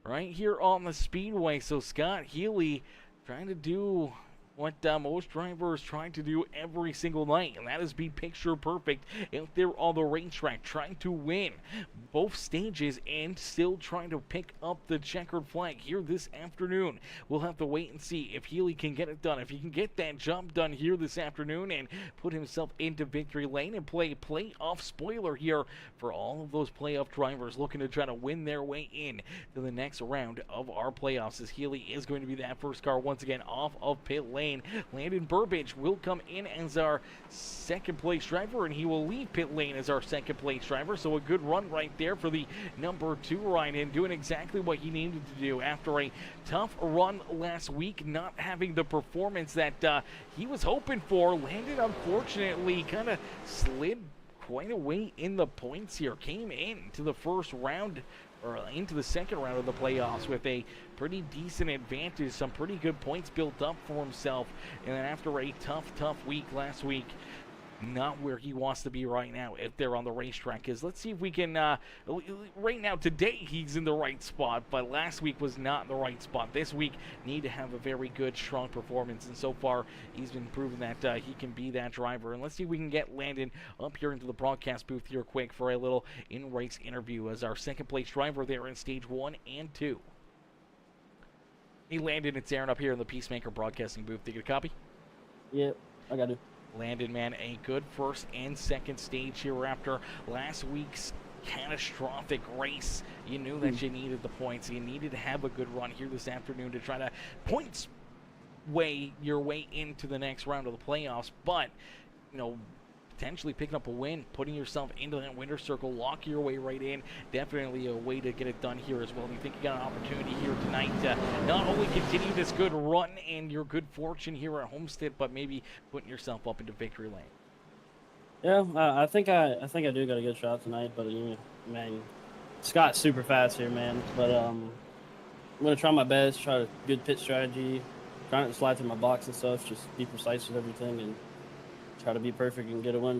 right here on the speedway. So Scott Healy trying to do what most drivers try to do every single night, and that is be picture perfect out there on the racetrack, trying to win both stages and still trying to pick up the checkered flag here this afternoon. We'll have to wait and see if Healy can get it done, if he can get that job done here this afternoon and put himself into victory lane and play playoff spoiler here for all of those playoff drivers looking to try to win their way in to the next round of our playoffs, as Healy is going to be that first car once again off of pit lane. Landon Burbage will come in as our second place driver, and he will leave pit lane as our second place driver. So a good run right there for the number 2 Ryan, doing exactly what he needed to do after a tough run last week, not having the performance that he was hoping for. Landon, unfortunately, kind of slid quite a way in the points here. Came in to the first round, or into the second round of the playoffs with a pretty decent advantage, some pretty good points built up for himself, and then after a tough week last week, not where he wants to be right now if they're on the racetrack. Because let's see if we can, right now, today, he's in the right spot, but last week was not in the right spot. This week, need to have a very good, strong performance, and so far, he's been proving that he can be that driver. And let's see if we can get Landon up here into the broadcast booth here quick for a little in-race interview as our second place driver there in stage 1 and 2. Hey, Landon, it's Aaron up here in the Peacemaker broadcasting booth. Did you get a copy? Yep, I got it. Landon, man, a good first and second stage here after last week's catastrophic race. You knew that you needed the points. You needed to have a good run here this afternoon to try to points your way into the next round of the playoffs. But, you know, potentially picking up a win, putting yourself into that winner's circle, lock your way right in. Definitely a way to get it done here as well. Do you think you got an opportunity here tonight to not only continue this good run and your good fortune here at Homestead, but maybe putting yourself up into victory lane? Yeah, I think I do got a good shot tonight, but man, Scott's super fast here, man. But I'm gonna try my best, try a good pit strategy, trying to slide through my box and stuff, just be precise with everything and try to be perfect and get a win.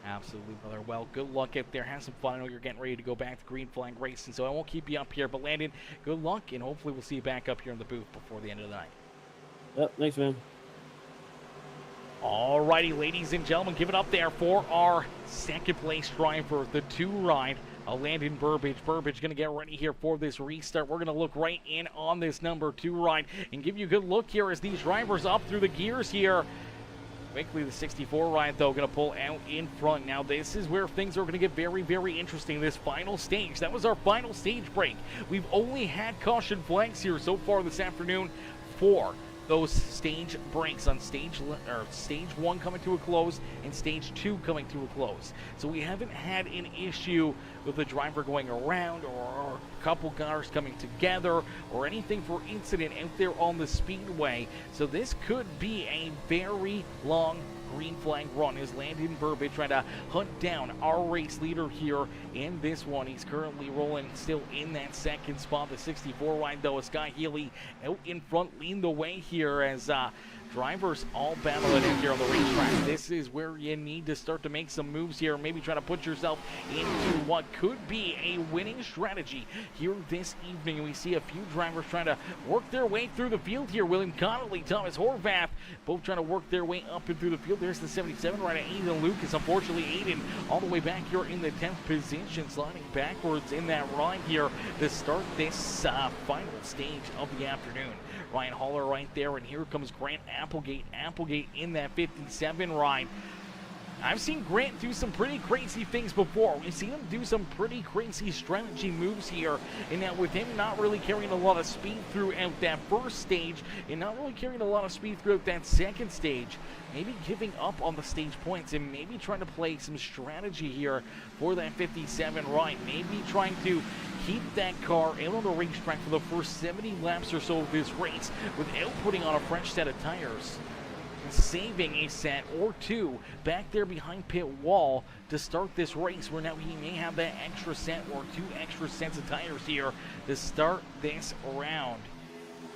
Absolutely, brother. Well, good luck out there. Have some fun. I know you're getting ready to go back to green flag racing, so I won't keep you up here. But Landon, good luck, and hopefully we'll see you back up here in the booth before the end of the night. Yep, thanks, man. Alrighty, ladies and gentlemen, give it up there for our second place driver, the 2 ride, Landon Burbage. Burbage going to get ready here for this restart. We're going to look right in on this number 2 ride and give you a good look here as these drivers up through the gears here. Quickly, the 64 ride, though, going to pull out in front. Now, this is where things are going to get very, very interesting. This final stage, that was our final stage break. We've only had caution flags here so far this afternoon for those stage breaks on stage 1 coming to a close and stage 2 coming to a close. So we haven't had an issue with the driver going around or a couple cars coming together or anything for incident out there on the speedway. So this could be a very long green flag run as Landon Burbage trying to hunt down our race leader here in this one. He's currently rolling still in that second spot. The 64 ride, though, is Scott Healy out in front, leading the way here as drivers all battle it in here on the racetrack. This is where you need to start to make some moves here, maybe try to put yourself into what could be a winning strategy here this evening. We see a few drivers trying to work their way through the field here. William Connolly, Thomas Horvath, both trying to work their way up and through the field. There's the 77 rider, Aiden Lucas. Unfortunately, Aiden all the way back here in the 10th position, sliding backwards in that ride here to start this final stage of the afternoon. Ryan Haller right there, and here comes Grant Applegate. Applegate in that 57 ride. I've seen Grant do some pretty crazy things before. We've seen him do some pretty crazy strategy moves here. And now with him not really carrying a lot of speed throughout that first stage and not really carrying a lot of speed throughout that second stage, maybe giving up on the stage points and maybe trying to play some strategy here for that 57 ride. Maybe trying to keep that car out on the racetrack for the first 70 laps or so of this race without putting on a fresh set of tires. Saving a set or two back there behind pit wall to start this race, where now he may have that extra set or 2 extra sets of tires here to start this round.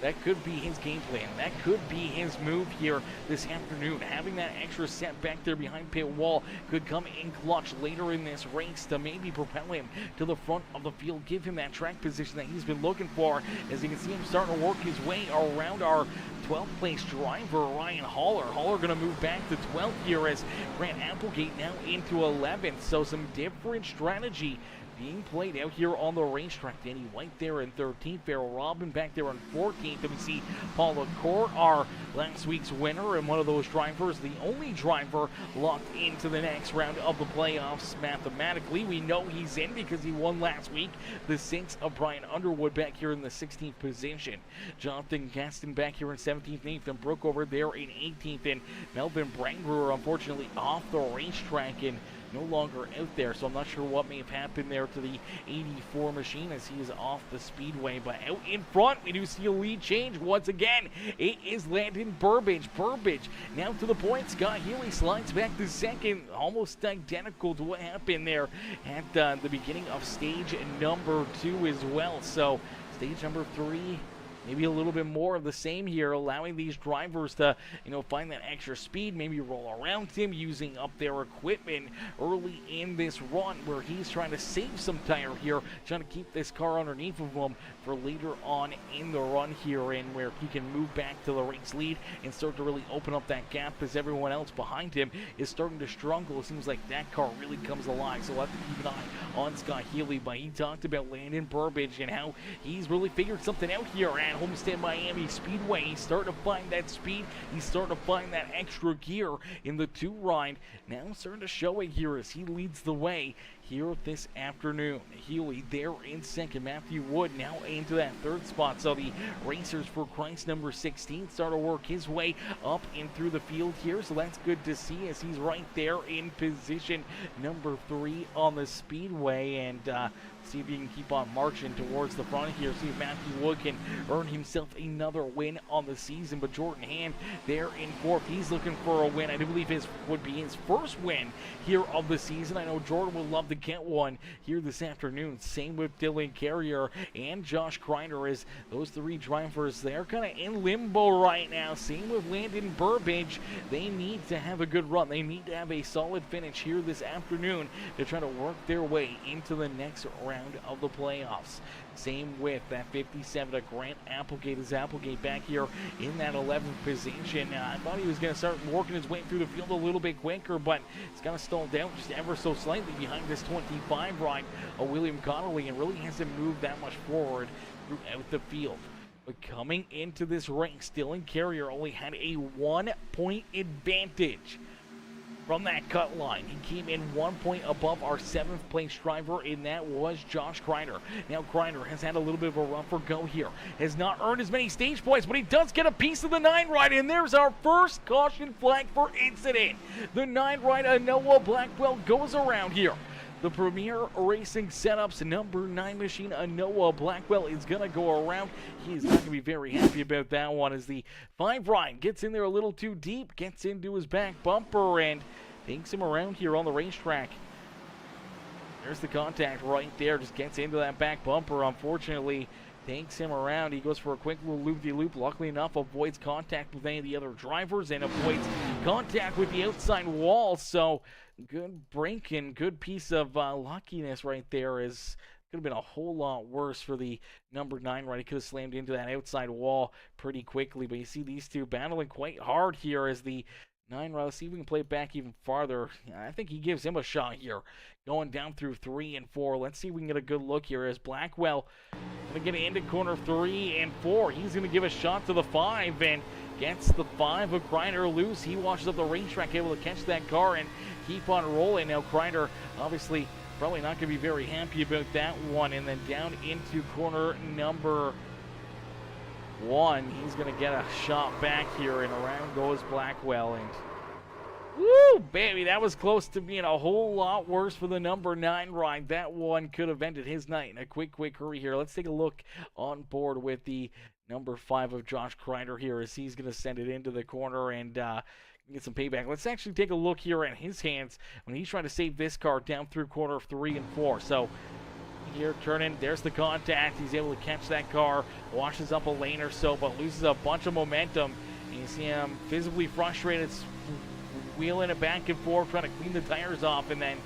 That could be his game plan. That could be his move here this afternoon. Having that extra set back there behind pit wall could come in clutch later in this race to maybe propel him to the front of the field, give him that track position that he's been looking for. As you can see him starting to work his way around our 12th place driver, Ryan Haller. Haller going to move back to 12th here as Grant Applegate now into 11th. So some different strategy being played out here on the racetrack. Danny White there in 13th, Farrell Robin back there in 14th. And we see Paul LaCour, our last week's winner, and one of those drivers, the only driver locked into the next round of the playoffs mathematically. We know he's in because he won last week. The 6th of Brian Underwood back here in the 16th position. Jonathan Gaston back here in 17th, Nathan Brook over there in 18th, and Melvin Brangruer unfortunately off the racetrack and no longer out there, so I'm not sure what may have happened there to the 84 machine as he is off the speedway. But out in front, we do see a lead change once again. It is Landon Burbage. Burbage now to the point. Scott Healy slides back to second, almost identical to what happened there at the beginning of stage number 2 as well. So stage number 3, maybe a little bit more of the same here, allowing these drivers to, find that extra speed, maybe roll around him, using up their equipment early in this run where he's trying to save some tire here, trying to keep this car underneath of him for later on in the run here, and where he can move back to the race lead and start to really open up that gap as everyone else behind him is starting to struggle. It seems like that car really comes alive, so we'll have to keep an eye on Scott Healy. But he talked about Landon Burbage and how he's really figured something out here at Homestead Miami Speedway. He's starting to find that speed. He's starting to find that extra gear in the 2 ride. Now starting to show it here as he leads the way here this afternoon. Healy there in second. Matthew Wood now into that 3rd spot. So the Racers for Christ number 16 start to work his way up and through the field here. So that's good to see as he's right there in position number 3 on the speedway. And see if he can keep on marching towards the front here. See if Matthew Wood can earn himself another win on the season. But Jordan Hand there in 4th. He's looking for a win. I do believe his would be his first win here of the season. I know Jordan would love to get one here this afternoon. Same with Dylan Carrier and Josh Kreiner, as those 3 drivers, they're kind of in limbo right now. Same with Landon Burbage. They need to have a good run. They need to have a solid finish here this afternoon to try to work their way into the next round of the playoffs. Same with that 57 to Grant Applegate. As Applegate back here in that 11th position. I thought he was going to start working his way through the field a little bit quicker, but it's kind of stalled down just ever so slightly behind this 25 ride of William Connolly, and really hasn't moved that much forward throughout the field. But coming into this race, Dylan Carrier only had a 1-point advantage from that cut line. He came in 1 point above our 7th place driver, and that was Josh Kreiner. Now Kreiner has had a little bit of a rougher go here. Has not earned as many stage points, but he does get a piece of the 9 ride, and there's our first caution flag for incident. The 9 ride of Noah Blackwell goes around here. The Premier Racing Setups number 9 machine, Noah Blackwell, is going to go around. He is not going to be very happy about that one, as the 5 ride gets in there a little too deep, gets into his back bumper, and takes him around here on the racetrack. There's the contact right there, just gets into that back bumper. Unfortunately, takes him around. He goes for a quick little loop-de-loop. Luckily enough, avoids contact with any of the other drivers and avoids contact with the outside wall. So good break and good piece of luckiness right there. Is could have been a whole lot worse for the number 9 ride. He could have slammed into that outside wall pretty quickly. But you see these two battling quite hard here as the 9 ride. Let's see if we can play it back even farther. I think he gives him a shot here, going down through 3 and 4. Let's see if we can get a good look here as Blackwell going to get into corner 3 and 4. He's going to give a shot to the 5 and gets the 5 of Kreiner loose. He washes up the racetrack, able to catch that car and keep on rolling. Now Kreiner obviously probably not going to be very happy about that one. And then down into corner number 1, he's going to get a shot back here, and around goes Blackwell. And woo, baby, that was close to being a whole lot worse for the number 9 ride. That one could have ended his night in a quick hurry here. Let's take a look on board with the number 5 of Josh Kreiner here, as he's going to send it into the corner and get some payback. Let's actually take a look here at his hands when he's trying to save this car down through corner 3 and 4. So here, turning. There's the contact. He's able to catch that car, washes up a lane or so, but loses a bunch of momentum. And you see him visibly frustrated, wheeling it back and forth, trying to clean the tires off, and then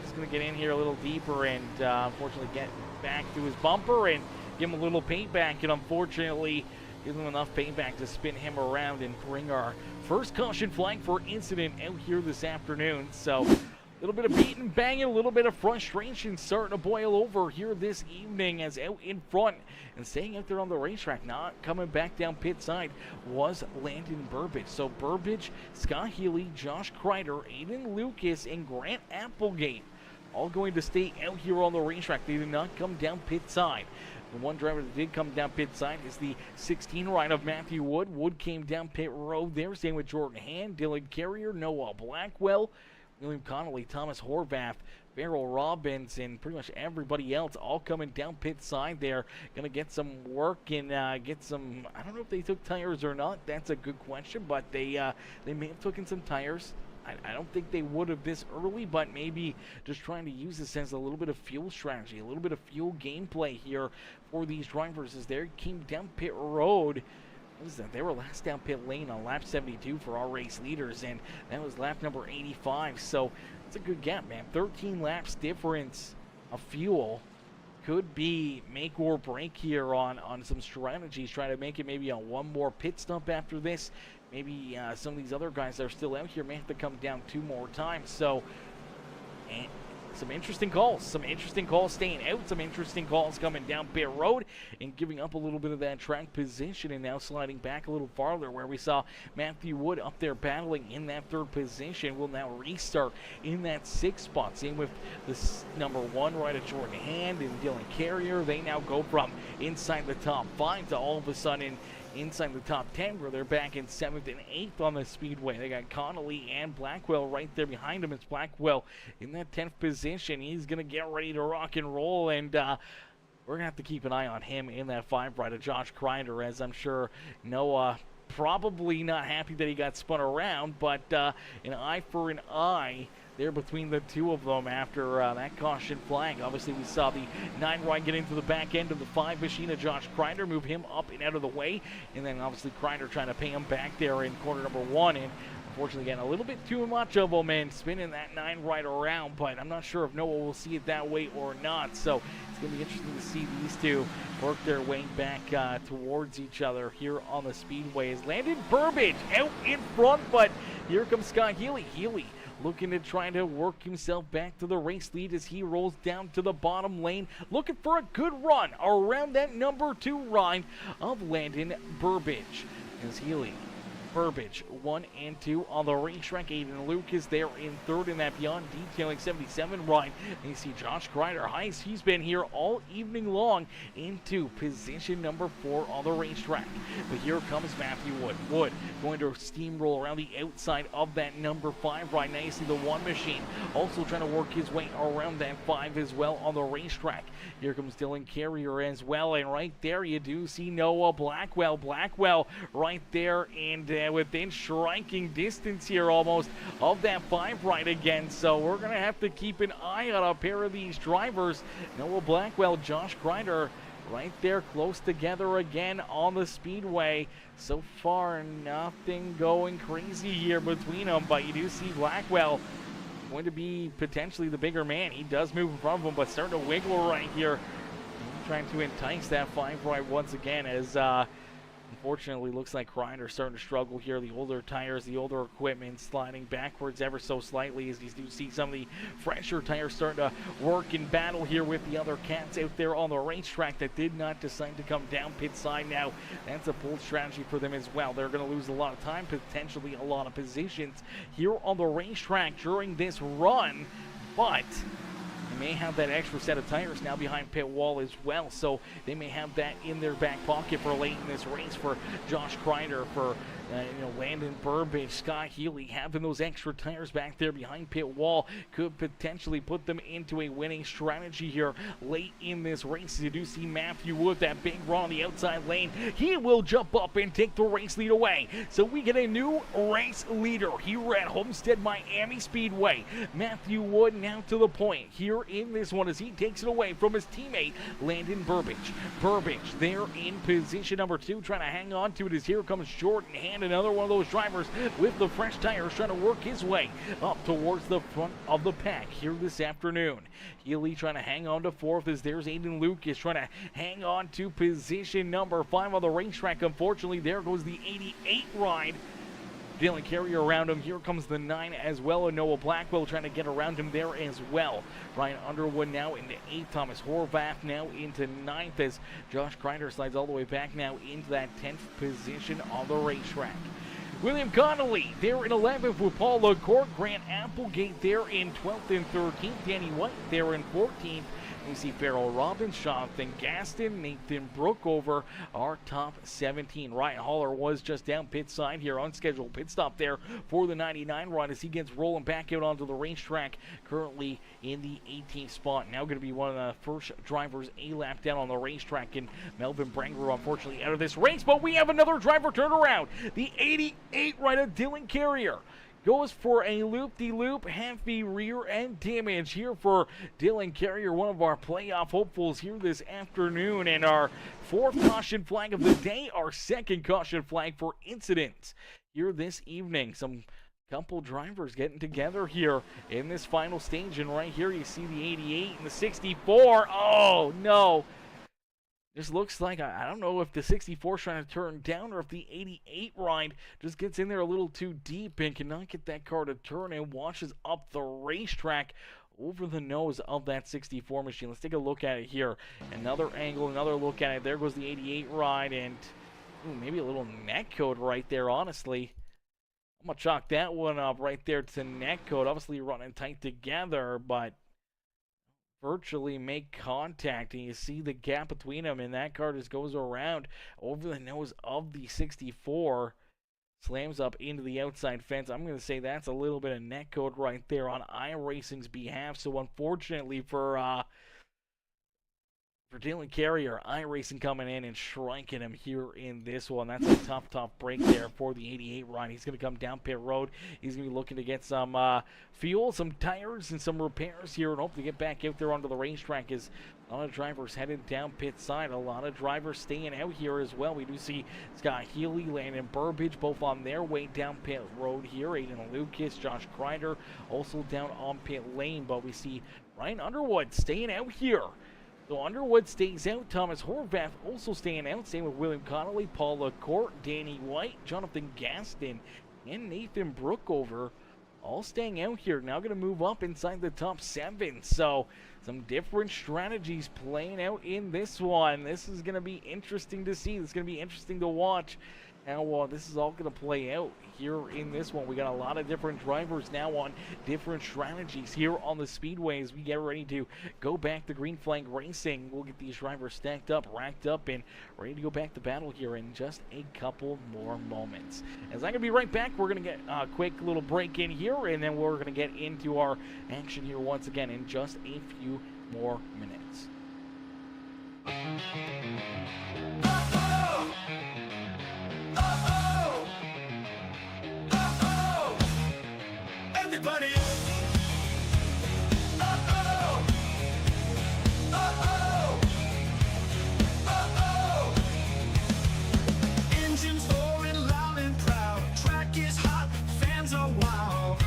just going to get in here a little deeper and unfortunately get back to his bumper and give him a little paint back, and unfortunately give him enough payback to spin him around and bring our first caution flag for incident out here this afternoon. So a little bit of beating and banging, a little bit of frustration starting to boil over here this evening, as out in front and staying out there on the racetrack, not coming back down pit side, was Landon Burbage. So Burbage, Scott Healy, Josh Kreider, Aiden Lucas, and Grant Applegate all going to stay out here on the racetrack. They did not come down pit side. The one driver that did come down pit side is the 16 ride of Matthew Wood. Wood came down pit road there, staying with Jordan Hand, Dylan Carrier, Noah Blackwell, William Connolly, Thomas Horvath, Farrell Robbins, and pretty much everybody else all coming down pit side there. Going to get some work and get some, I don't know if they took tires or not. That's a good question, but they may have taken some tires. I don't think they would have this early, but maybe just trying to use this as a little bit of fuel strategy, a little bit of fuel gameplay here for these drivers as they came down pit road. What is that? They were last down pit lane on lap 72 for our race leaders, and that was lap number 85. So it's a good gap, man. 13 laps difference of fuel could be make or break here on some strategies. Try to make it maybe on one more pit stop after this. Maybe some of these other guys that are still out here may have to come down 2 more times. So, and some interesting calls staying out, some interesting calls coming down pit road and giving up a little bit of that track position, and now sliding back a little farther, where we saw Matthew Wood up there battling in that 3rd position. Will now restart in that 6th spot. Same with this number 1 right at Jordan Hand and Dylan Carrier. They now go from inside the top 5 to all of a sudden inside the top 10, where they're back in 7th and 8th on the speedway. They got Connolly and Blackwell right there behind him. It's Blackwell in that 10th position. He's going to get ready to rock and roll, and we're going to have to keep an eye on him in that 5 ride of Josh Kreider, as I'm sure Noah probably not happy that he got spun around, but an eye for an eye there between the two of them after that caution flag. Obviously, we saw the 9 ride get into the back end of the 5 machine of Josh Kreider, move him up and out of the way, and then obviously Kreider trying to pay him back there in corner number 1, and unfortunately getting a little bit too much of him and spinning that 9 ride around, but I'm not sure if Noah will see it that way or not. So it's going to be interesting to see these two work their way back towards each other here on the speedway. As Landon Burbage out in front, but here comes Scott Healy. Healy looking to try to work himself back to the race lead as he rolls down to the bottom lane, looking for a good run around that number 2 ride of Landon Burbage. As Healy, Burbage 1 and 2 on the racetrack. Aiden Lucas there in 3rd in that Beyond Detailing 77 ride. And you see Josh Kreider, highest he's been here all evening long, into position number 4 on the racetrack. But here comes Matthew Wood. Wood going to steamroll around the outside of that number 5 ride. Now you see the 1 machine also trying to work his way around that 5 as well on the racetrack. Here comes Dylan Carrier as well, and right there you do see Noah Blackwell. Blackwell right there, and within striking distance here almost of that 5 ride again. So we're going to have to keep an eye on a pair of these drivers. Noah Blackwell, Josh Kreider right there close together again on the speedway. So far nothing going crazy here between them, but you do see Blackwell going to be potentially the bigger man. He does move in front of him, but starting to wiggle right here, trying to entice that 5 ride once again, as unfortunately looks like Kreider starting to struggle here. The older tires, the older equipment sliding backwards ever so slightly, as you do see some of the fresher tires starting to work in battle here with the other cats out there on the racetrack that did not decide to come down pit side. Now that's a bold strategy for them as well. They're going to lose a lot of time, potentially a lot of positions here on the racetrack during this run, but they may have that extra set of tires now behind pit wall as well, so they may have that in their back pocket for late in this race for Josh Kreider, for Landon Burbage, Scott Healy. Having those extra tires back there behind pit wall could potentially put them into a winning strategy here late in this race. You do see Matthew Wood, that big run on the outside lane. He will jump up and take the race lead away. So we get a new race leader here at Homestead Miami Speedway. Matthew Wood now to the point here in this one as he takes it away from his teammate, Landon Burbage. Burbage there in position number 2, trying to hang on to it as here comes Jordan Hand, another one of those drivers with the fresh tires trying to work his way up towards the front of the pack here this afternoon. Healy trying to hang on to 4th as there's Aiden Lucas trying to hang on to position number 5 on the racetrack. Unfortunately, there goes the 88 ride. Dylan Carrier around him. Here comes the 9 as well, and Noah Blackwell trying to get around him there as well. Ryan Underwood now into 8th. Thomas Horvath now into 9th as Josh Kreider slides all the way back now into that 10th position on the racetrack. William Connolly there in 11th with Paul LaCourte. Grant Applegate there in 12th and 13th. Danny White there in 14th. We see Farrell Robbins, Jonathan Gaston, Nathan Brookover, our top 17. Ryan Haller was just down pit side here, unscheduled pit stop there for the 99 run as he gets rolling back out onto the racetrack, currently in the 18th spot. Now going to be one of the first drivers a lap down on the racetrack, and Melvin Branger unfortunately out of this race, but we have another driver turnaround. The 88 rider Dylan Carrier goes for a loop-de-loop, heavy rear end damage here for Dylan Carrier, one of our playoff hopefuls here this afternoon. And our 4th caution flag of the day, our 2nd caution flag for incidents here this evening. Some couple drivers getting together here in this final stage. And right here you see the 88 and the 64. Oh, no. This looks like, I don't know if the 64 is trying to turn down or if the 88 ride just gets in there a little too deep and cannot get that car to turn and washes up the racetrack over the nose of that 64 machine. Let's take a look at it here. Another angle, another look at it. There goes the 88 ride, and maybe a little neck code right there, honestly. I'm going to chalk that one up right there to neck code. Obviously running tight together, but virtually make contact, and you see the gap between them, and that car just goes around over the nose of the 64, slams up into the outside fence. I'm going to say that's a little bit of net code right there on iRacing's behalf. So unfortunately for Dylan Carrier, iRacing coming in and striking him here in this one. That's a tough break there for the 88 ride. He's going to come down pit road. He's going to be looking to get some fuel, some tires, and some repairs here, and hope to get back out there onto the racetrack as a lot of drivers headed down pit side. A lot of drivers staying out here as well. We do see Scott Healy, Landon Burbage, both on their way down pit road here. Aiden Lucas, Josh Kreider also down on pit lane, but we see Ryan Underwood staying out here. So Underwood stays out. Thomas Horvath also staying out. Same with William Connolly, Paul LaCourte, Danny White, Jonathan Gaston, and Nathan Brookover all staying out here. Now going to move up inside the top 7. So some different strategies playing out in this one. This is going to be interesting to see. This is going to be interesting to watch how this is all going to play out here in this one. We got a lot of different drivers now on different strategies here on the speedway as we get ready to go back to Green Flag Racing. We'll get these drivers stacked up, racked up, and ready to go back to battle here in just a couple more moments. As I'm going to be right back, we're going to get a quick little break in here, and then we're going to get into our action here once again in just a few more minutes. Everybody, engines roaring loud and proud. Track is hot, fans are wild.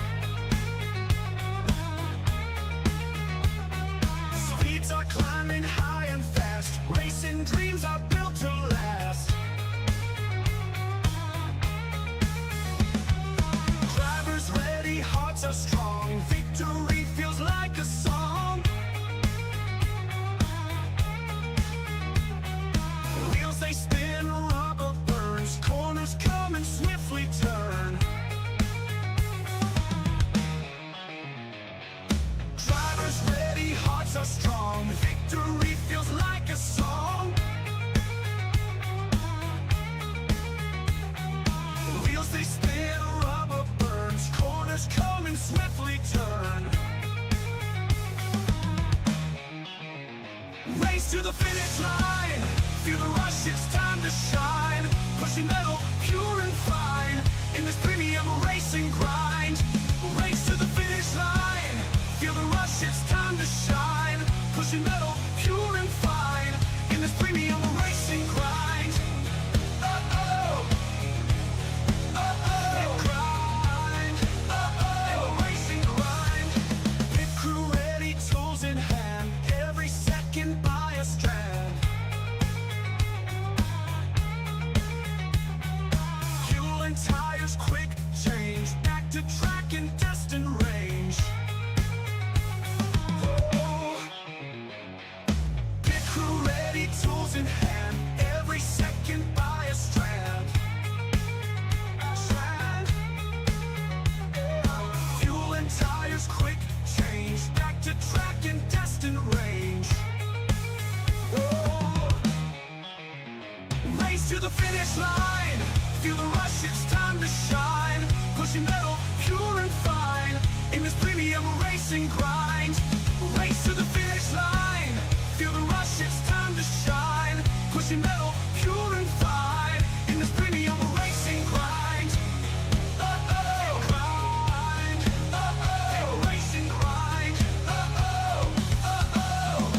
Speeds are climbing high and fast. Racing dreams are built to last. Drivers ready, hearts are strong. Victory feels like a song. Wheels they spin, rubber burns. Corners come and swiftly turn. Drivers ready, hearts are strong. Victory feels like a song. Wheels they spin, rubber burns. Corners come and swiftly turn. Race to the finish line. Feel the rush, it's time to shine. Pushing metal, pure and fine. In this premium racing grind. Race to the finish line. Feel the rush, it's time to shine. in this premium racing grind. Race to the finish line, feel the rush, it's time to shine. Pushing metal, pure and fine, in this premium racing grind. Oh-oh, grind. Oh-oh, racing grind. Oh-oh, oh-oh.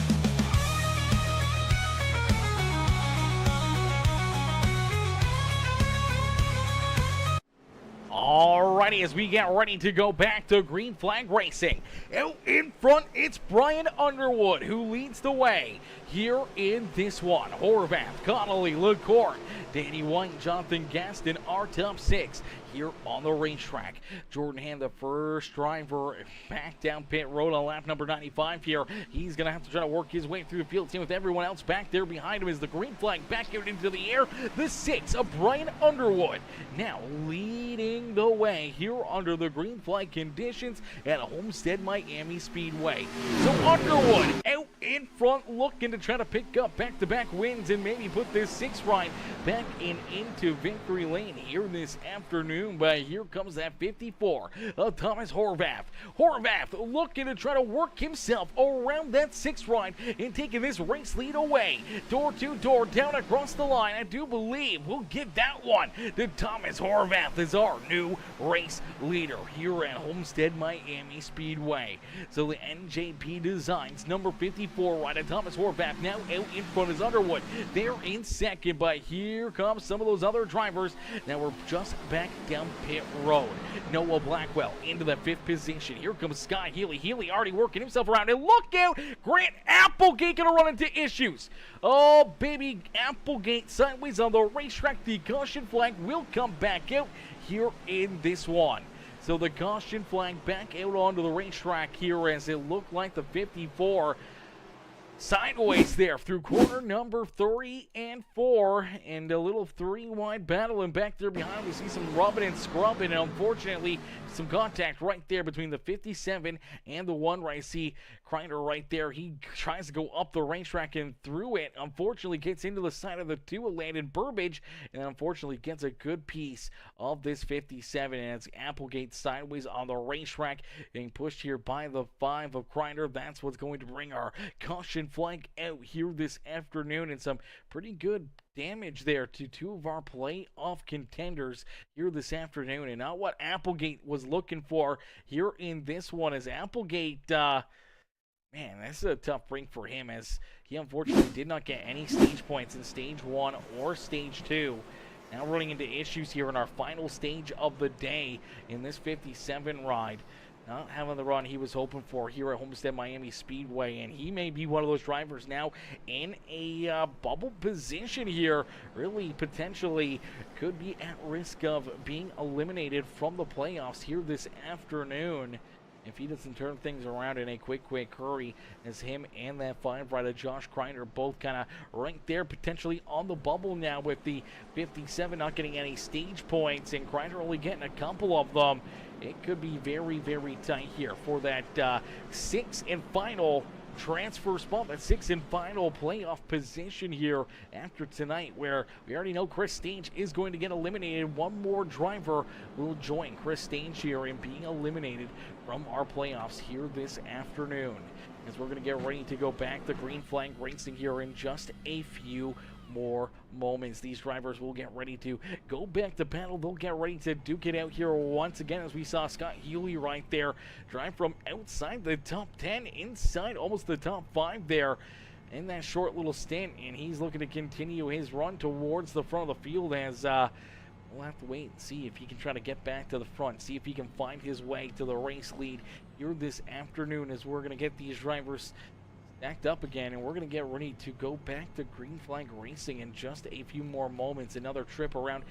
Alrighty, as we get ready to go back to green flag racing. Out in front, it's Brian Underwood who leads the way here in this one. Horvath, Connolly, LeCourt, Danny White, Jonathan Gaston are top 6 here on the racetrack. Jordan Hand, the first driver back down pit road on lap number 95 here. He's going to have to try to work his way through the field team with everyone else back there behind him as the green flag back out into the air. The 6 of Brian Underwood now leading the way here under the green flag conditions at Homestead Miami Speedway. So Underwood out in front looking to try to pick up back-to-back wins and maybe put this 6th ride back into victory lane here this afternoon. But here comes that 54 of Thomas Horvath. Horvath looking to try to work himself around that 6th ride and taking this race lead away. Door to door down across the line. I do believe we'll give that one to Thomas Horvath as our new race leader here at Homestead Miami Speedway. So the NJP Designs number 54 ride of Thomas Horvath now out in front is Underwood. They're in second, but here comes some of those other drivers that were just back down pit road. Noah Blackwell into the 5th position. Here comes Sky Healy. Healy already working himself around. And look out! Grant Applegate gonna run into issues. Oh, baby, Applegate sideways on the racetrack. The caution flag will come back out here in this one. So the caution flag back out onto the racetrack here as it looked like the 54 sideways there through corner number 3 and 4, and a little 3-wide battle, and back there behind we see some rubbing and scrubbing, and unfortunately some contact right there between the 57 and the 1 where I see Kreiner right there. He tries to go up the racetrack and through it, unfortunately gets into the side of the 2 of Landon Burbage, and unfortunately gets a good piece of this 57, and it's Applegate sideways on the racetrack, being pushed here by the 5 of Kreiner. That's what's going to bring our caution flag out here this afternoon, and some pretty good damage there to 2 of our playoff contenders here this afternoon, and not what Applegate was looking for here in this one. As Applegate, man, that's a tough break for him, as he unfortunately did not get any stage points in stage 1 or stage 2. Now running into issues here in our final stage of the day in this 57 ride. Not having the run he was hoping for here at Homestead Miami Speedway, and he may be one of those drivers now in a bubble position here. Really, potentially, could be at risk of being eliminated from the playoffs here this afternoon if he doesn't turn things around in a quick hurry, as him and that 5 rider Josh Kreiner both kind of right there potentially on the bubble now, with the 57 not getting any stage points and Kreiner only getting a couple of them. It could be very tight here for that 6th and final transfer spot, that 6th and final playoff position here after tonight, where we already know Chris Stage is going to get eliminated. One more driver will join Chris Stage here in being eliminated from our playoffs here this afternoon, as we're going to get ready to go back to green flag racing here in just a few more moments. These drivers will get ready to go back to battle. They'll get ready to duke it out here once again, as we saw Scott Healy right there drive from outside the top 10 inside almost the top 5 there in that short little stint, and he's looking to continue his run towards the front of the field, as we'll have to wait and see if he can try to get back to the front, see if he can find his way to the race lead here this afternoon, as we're going to get these drivers stacked up again, and we're going to get ready to go back to green flag racing in just a few more moments. Another trip around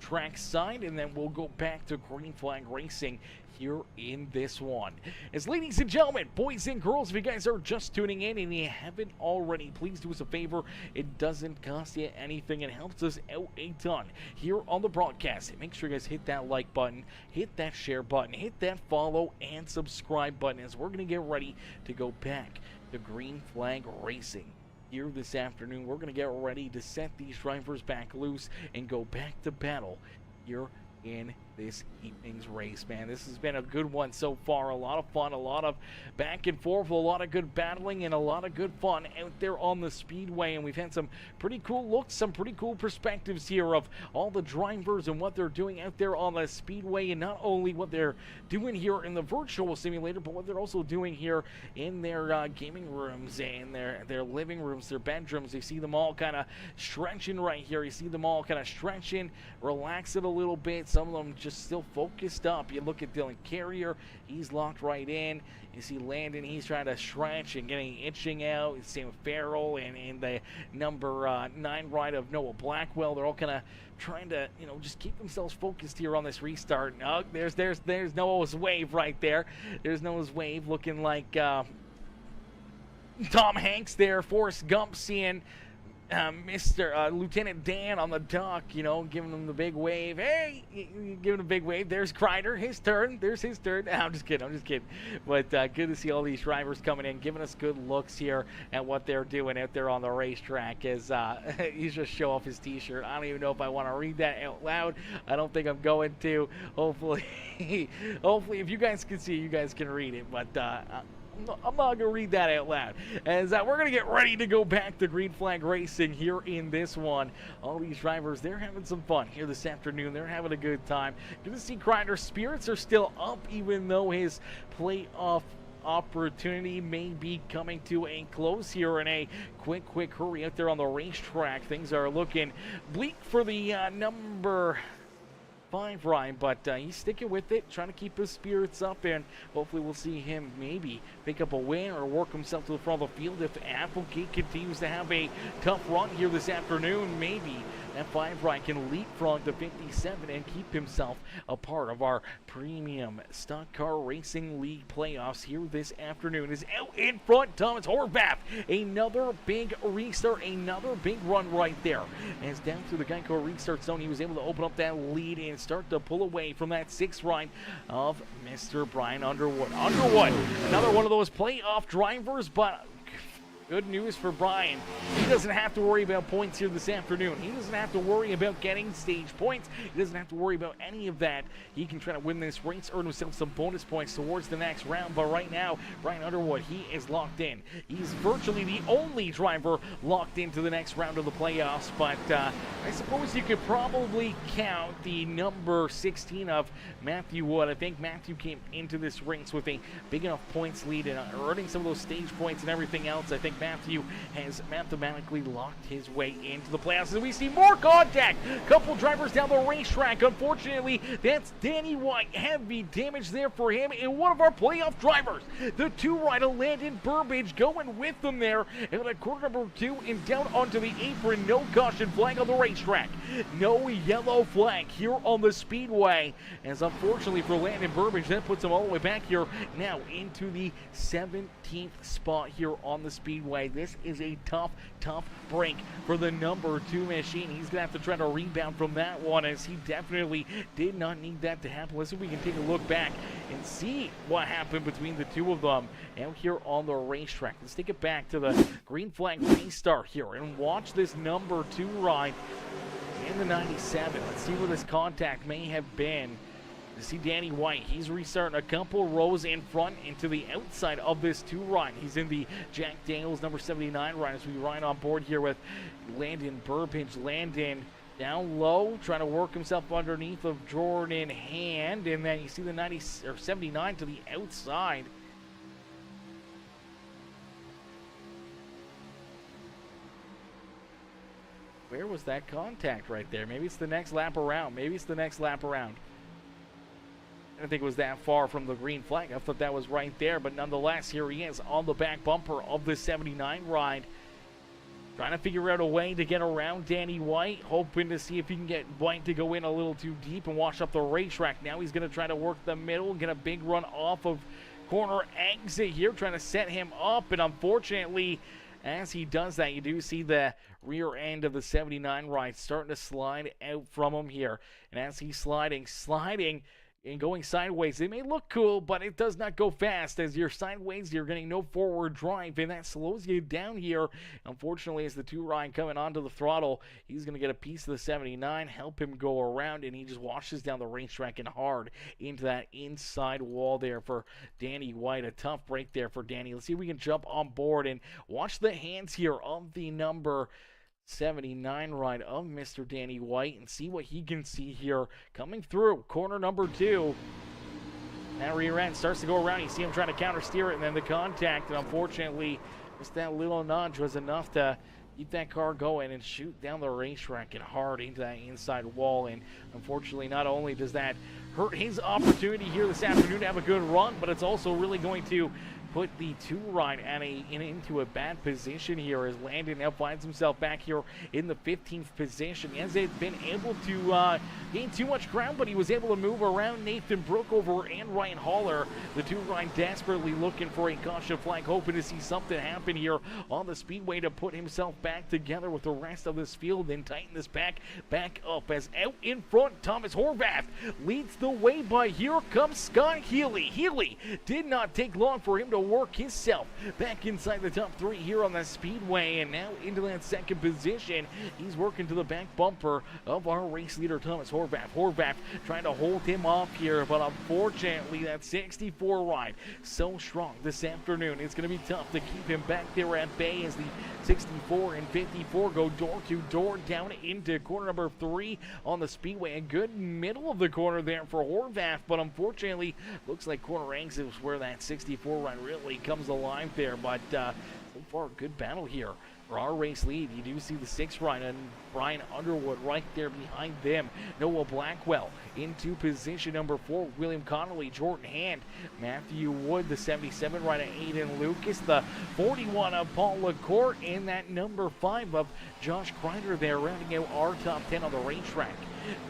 track side, and then we'll go back to green flag racing here in this one. As ladies and gentlemen, boys and girls, if you guys are just tuning in and you haven't already, please do us a favor. It doesn't cost you anything. It helps us out a ton here on the broadcast. Make sure you guys hit that like button, hit that share button, hit that follow and subscribe button, as we're going to get ready to go back to green flag racing here this afternoon. We're going to get ready to set these drivers back loose and go back to battle here in this evening's race, man. This has been a good one so far. A lot of fun, a lot of back and forth, a lot of good battling, and a lot of good fun out there on the speedway. And we've had some pretty cool looks, some pretty cool perspectives here of all the drivers and what they're doing out there on the speedway, and not only what they're doing here in the virtual simulator, but what they're also doing here in their gaming rooms and their living rooms, their bedrooms. You see them all kind of stretching right here. You see them all kind of stretching, relaxing a little bit. Some of them just still focused up. You look at Dylan Carrier, he's locked right in. You see Landon, he's trying to stretch and getting itching out. Same with Farrell and the number 9 ride of Noah Blackwell. They're all kind of trying to, just keep themselves focused here on this restart. Oh, there's Noah's wave right there. There's Noah's wave looking like Tom Hanks there. Forrest Gump seeing Mr. Lieutenant Dan on the dock, giving him the big wave. Hey, giving a big wave. There's Kreider, his turn. There's his turn. I'm just kidding. But good to see all these drivers coming in, giving us good looks here at what they're doing out there on the racetrack. As he's just show off his T-shirt. I don't even know if I want to read that out loud. I don't think I'm going to. Hopefully, if you guys can see, you guys can read it. But I'm not going to read that out loud. As we're going to get ready to go back to green flag racing here in this one. All these drivers, they're having some fun here this afternoon. They're having a good time. Good to see Kreider's spirits are still up, even though his playoff opportunity may be coming to a close here in a quick hurry out there on the racetrack. Things are looking bleak for the number 5 Ryan, but he's sticking with it, trying to keep his spirits up, and hopefully we'll see him maybe pick up a win or work himself to the front of the field if Applegate continues to have a tough run here this afternoon. Maybe that 5 Ryan can leapfrog to 57 and keep himself a part of our premium Stock Car Racing League playoffs here this afternoon. Is out in front, Thomas Horvath. Another big restart, another big run right there. As down through the Geico restart zone, he was able to open up that lead and start to pull away from that 6th ride of Mr. Brian Underwood. Underwood, another one of those playoff drivers, but good news for Brian. He doesn't have to worry about points here this afternoon. He doesn't have to worry about getting stage points. He doesn't have to worry about any of that. He can try to win this race, earn himself some bonus points towards the next round. But right now, Brian Underwood, he is locked in. He's virtually the only driver locked into the next round of the playoffs. But I suppose you could probably count the number 16 of Matthew Wood. I think Matthew came into this race with a big enough points lead and earning some of those stage points and everything else. I think Matthew has mathematically locked his way into the playoffs. And we see more contact. Couple drivers down the racetrack. Unfortunately, that's Danny White. Heavy damage there for him and one of our playoff drivers. The 2 rider Landon Burbage going with them there. And at corner number 2 and down onto the apron. No caution flag on the racetrack. No yellow flag here on the speedway. As unfortunately for Landon Burbage, that puts him all the way back here now into the 17th spot here on the speedway. This is a tough break for the number 2 machine. He's going to have to try to rebound from that one, as he definitely did not need that to happen. Let's see if we can take a look back and see what happened between the two of them out here on the racetrack. Let's take it back to the green flag restart here and watch this number 2 ride in the 97. Let's see where this contact may have been. To see Danny White, he's restarting a couple rows in front into the outside of this 2 ride. He's in the Jack Daniels number 79 ride as we ride on board here with Landon Burbage. Landon down low, trying to work himself underneath of Jordan Hand, and then you see the 79 to the outside. Where was that contact right there? Maybe it's the next lap around. I didn't think it was that far from the green flag. I thought that was right there, but nonetheless, here he is on the back bumper of the 79 ride. Trying to figure out a way to get around Danny White, hoping to see if he can get White to go in a little too deep and wash up the racetrack. Now he's going to try to work the middle, get a big run off of corner exit here, trying to set him up, and unfortunately, as he does that, you do see the rear end of the 79 ride starting to slide out from him here. And as he's sliding, and going sideways. They may look cool, but it does not go fast. As you're sideways, you're getting no forward drive, and that slows you down here. Unfortunately, as the 2 coming onto the throttle, he's going to get a piece of the 79, help him go around, and he just washes down the racetrack and hard into that inside wall there for Danny White. A tough break there for Danny. Let's see if we can jump on board and watch the hands here of the number 79 ride of Mr. Danny White and see what he can see here coming through corner number 2. That rear end starts to go around. You see him trying to counter steer it, and then the contact, and unfortunately just that little nudge was enough to keep that car going and shoot down the racetrack and hard into that inside wall. And unfortunately, not only does that hurt his opportunity here this afternoon to have a good run, but it's also really going to put the 2 into a bad position here as Landon now finds himself back here in the 15th position. He hasn't been able to gain too much ground, but he was able to move around Nathan Brookover and Ryan Haller. The 2 desperately looking for a caution flag, hoping to see something happen here on the speedway to put himself back together with the rest of this field and tighten this back up. As out in front, Thomas Horvath leads the way, but here comes Scott Healy. Healy did not take long for him to work himself back inside the top 3 here on the speedway, and now into that 2nd position. He's working to the back bumper of our race leader Thomas Horvath. Horvath trying to hold him off here, but unfortunately that 64 ride so strong this afternoon, it's going to be tough to keep him back there at bay as the 64 and 54 go door to door down into corner number 3 on the speedway. A good middle of the corner there for Horvath, but unfortunately looks like corner exit is where that 64 ride really comes alive there. But so far, good battle here for our race lead. You do see the 6 ride and Brian Underwood right there behind them. Noah Blackwell into position number 4. William Connolly, Jordan Hand, Matthew Wood, the 77 ride of Aiden Lucas, the 41 of Paul LaCourte, and that number 5 of Josh Kreider there rounding out our top 10 on the racetrack.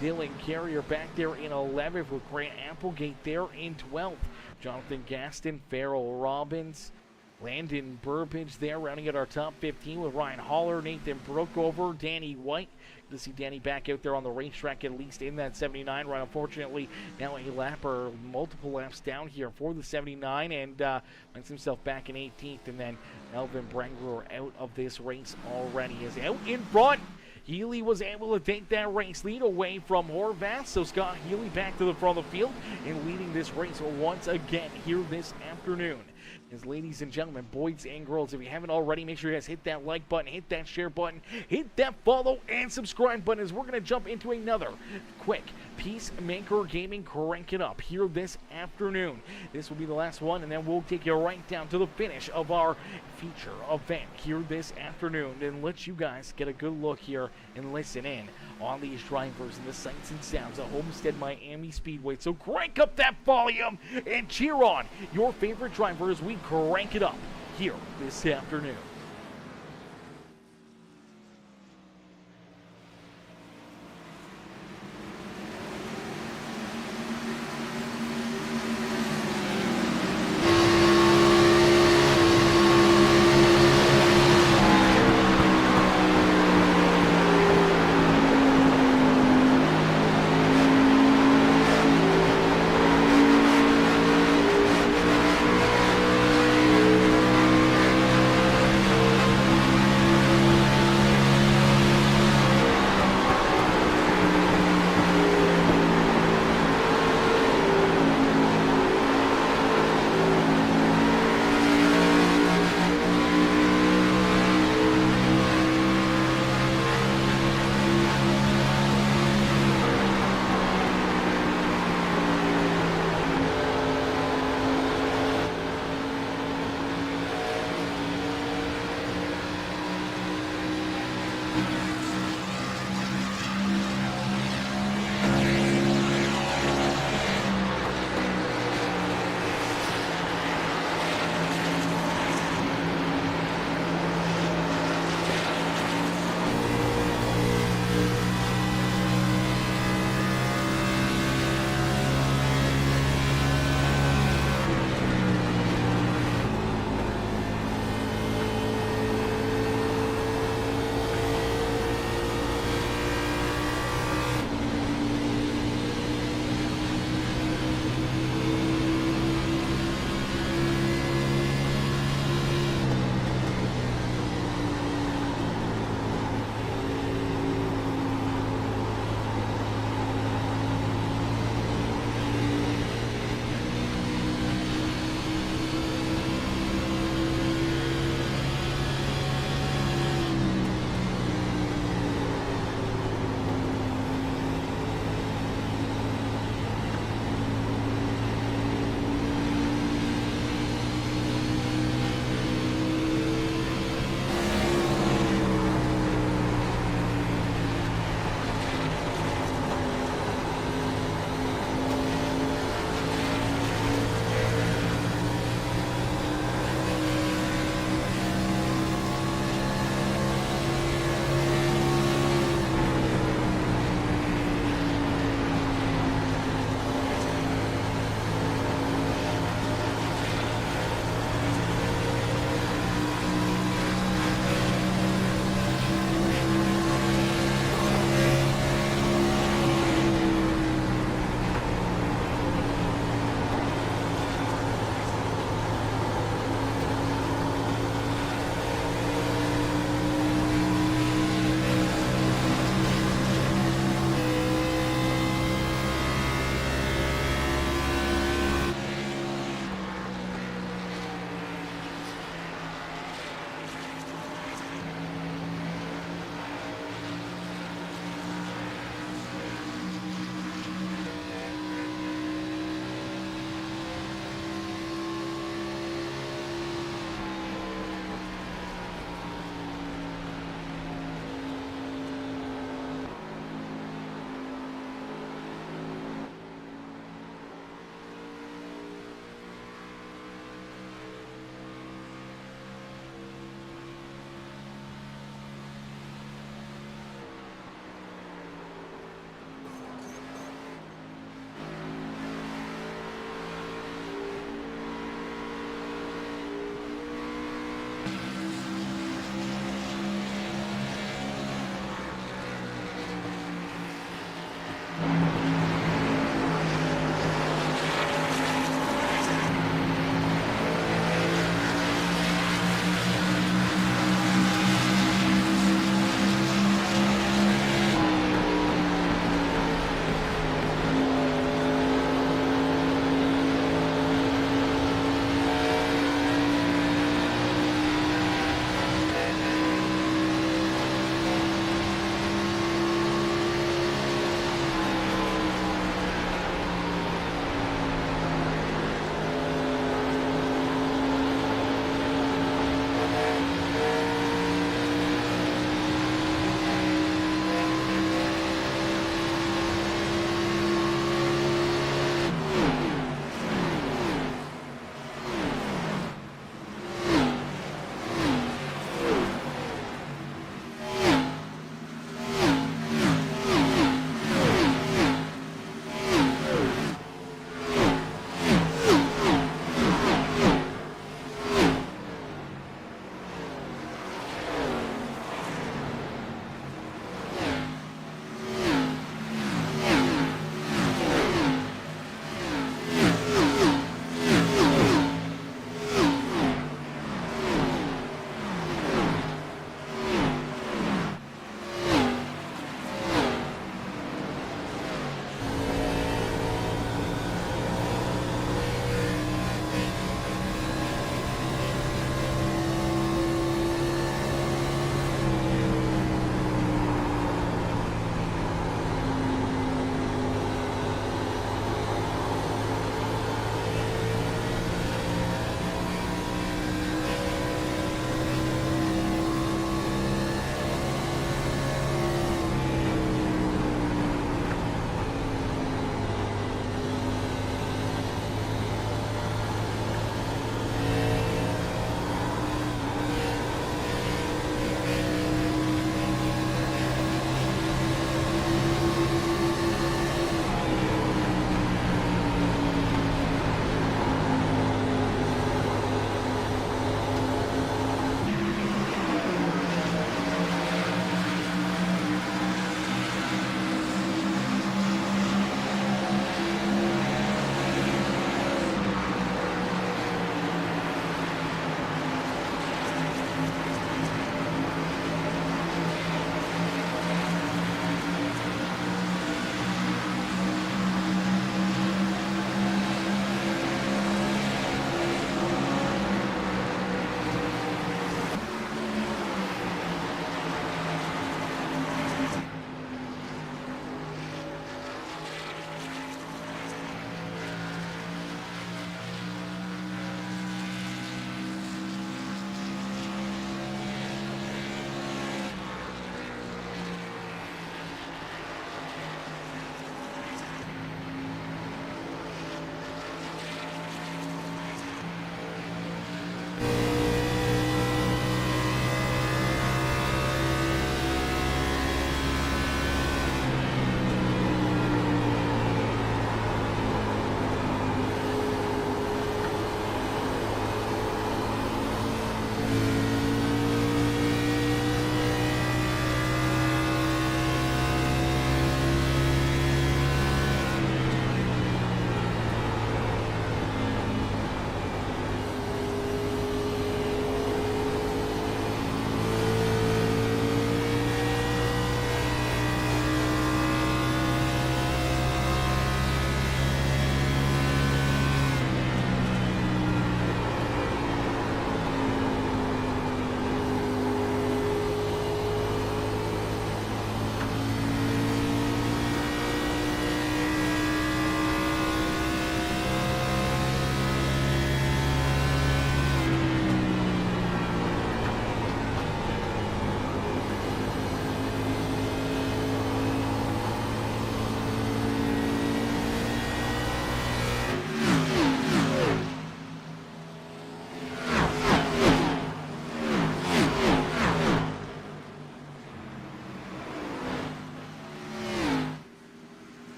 Dylan Carrier back there in 11th with Grant Applegate there in 12th. Jonathan Gaston, Farrell Robbins, Landon Burbage there rounding out our top 15 with Ryan Haller, Nathan Brookover, Danny White. Good to see Danny back out there on the racetrack, at least in that 79 ride. Unfortunately, now a lap or multiple laps down here for the 79, and finds himself back in 18th. And then Melvin Brangler out of this race already. Is out in front. Healy was able to take that race lead away from Horvath, so Scott Healy back to the front of the field and leading this race once again here this afternoon. As ladies and gentlemen, boys and girls, if you haven't already, make sure you guys hit that like button, hit that share button, hit that follow and subscribe button, as we're going to jump into another quick Peacemaker Gaming Crank It Up here this afternoon. This will be the last one, and then we'll take you right down to the finish of our feature event here this afternoon and let you guys get a good look here and listen in on these drivers and the sights and sounds of Homestead Miami Speedway. So crank up that volume and cheer on your favorite driver as we crank it up here this afternoon.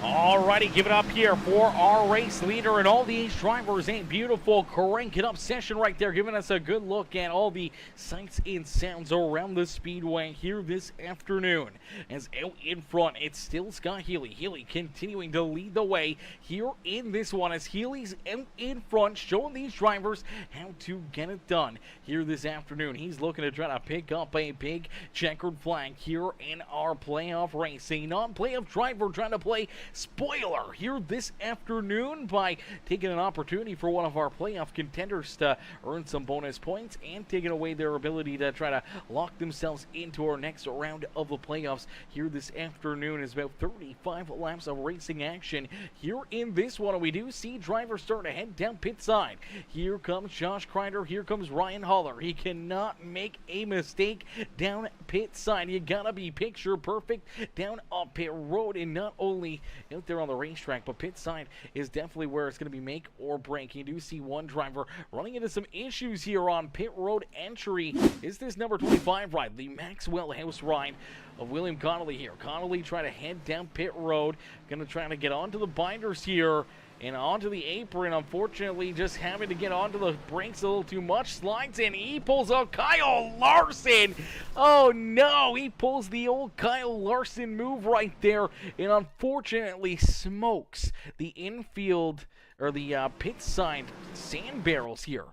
Alrighty, give it up here for our race leader and all the Ace drivers. A beautiful crank it up session right there, giving us a good look at all the sights and sounds around the speedway here this afternoon. As out in front, it's still Scott Healy. Healy continuing to lead the way here in this one as Healy's out in front, showing these drivers how to get it done here this afternoon. He's looking to try to pick up a big checkered flag here in our playoff race. A non-playoff driver trying to play spoiler here this afternoon by taking an opportunity for one of our playoff contenders to earn some bonus points and taking away their ability to try to lock themselves into our next round of the playoffs here this afternoon. Is about 35 laps of racing action here in this one. We do see drivers starting to head down pit side. Here comes Josh Kreider. Here comes Ryan Haller. He cannot make a mistake down pit side. You gotta be picture perfect down up pit road, and not only out there on the racetrack, but pit side is definitely where it's going to be make or break. You do see one driver running into some issues here on pit road entry. Is this number 25 ride, the Maxwell House ride of William Connolly here. Connolly trying to head down pit road, going to try to get onto the binders here and onto the apron. Unfortunately, just having to get onto the brakes a little too much. Slides in. He pulls a Kyle Larson. Oh, no. He pulls the old Kyle Larson move right there and unfortunately smokes the infield or the pit side sand barrels here.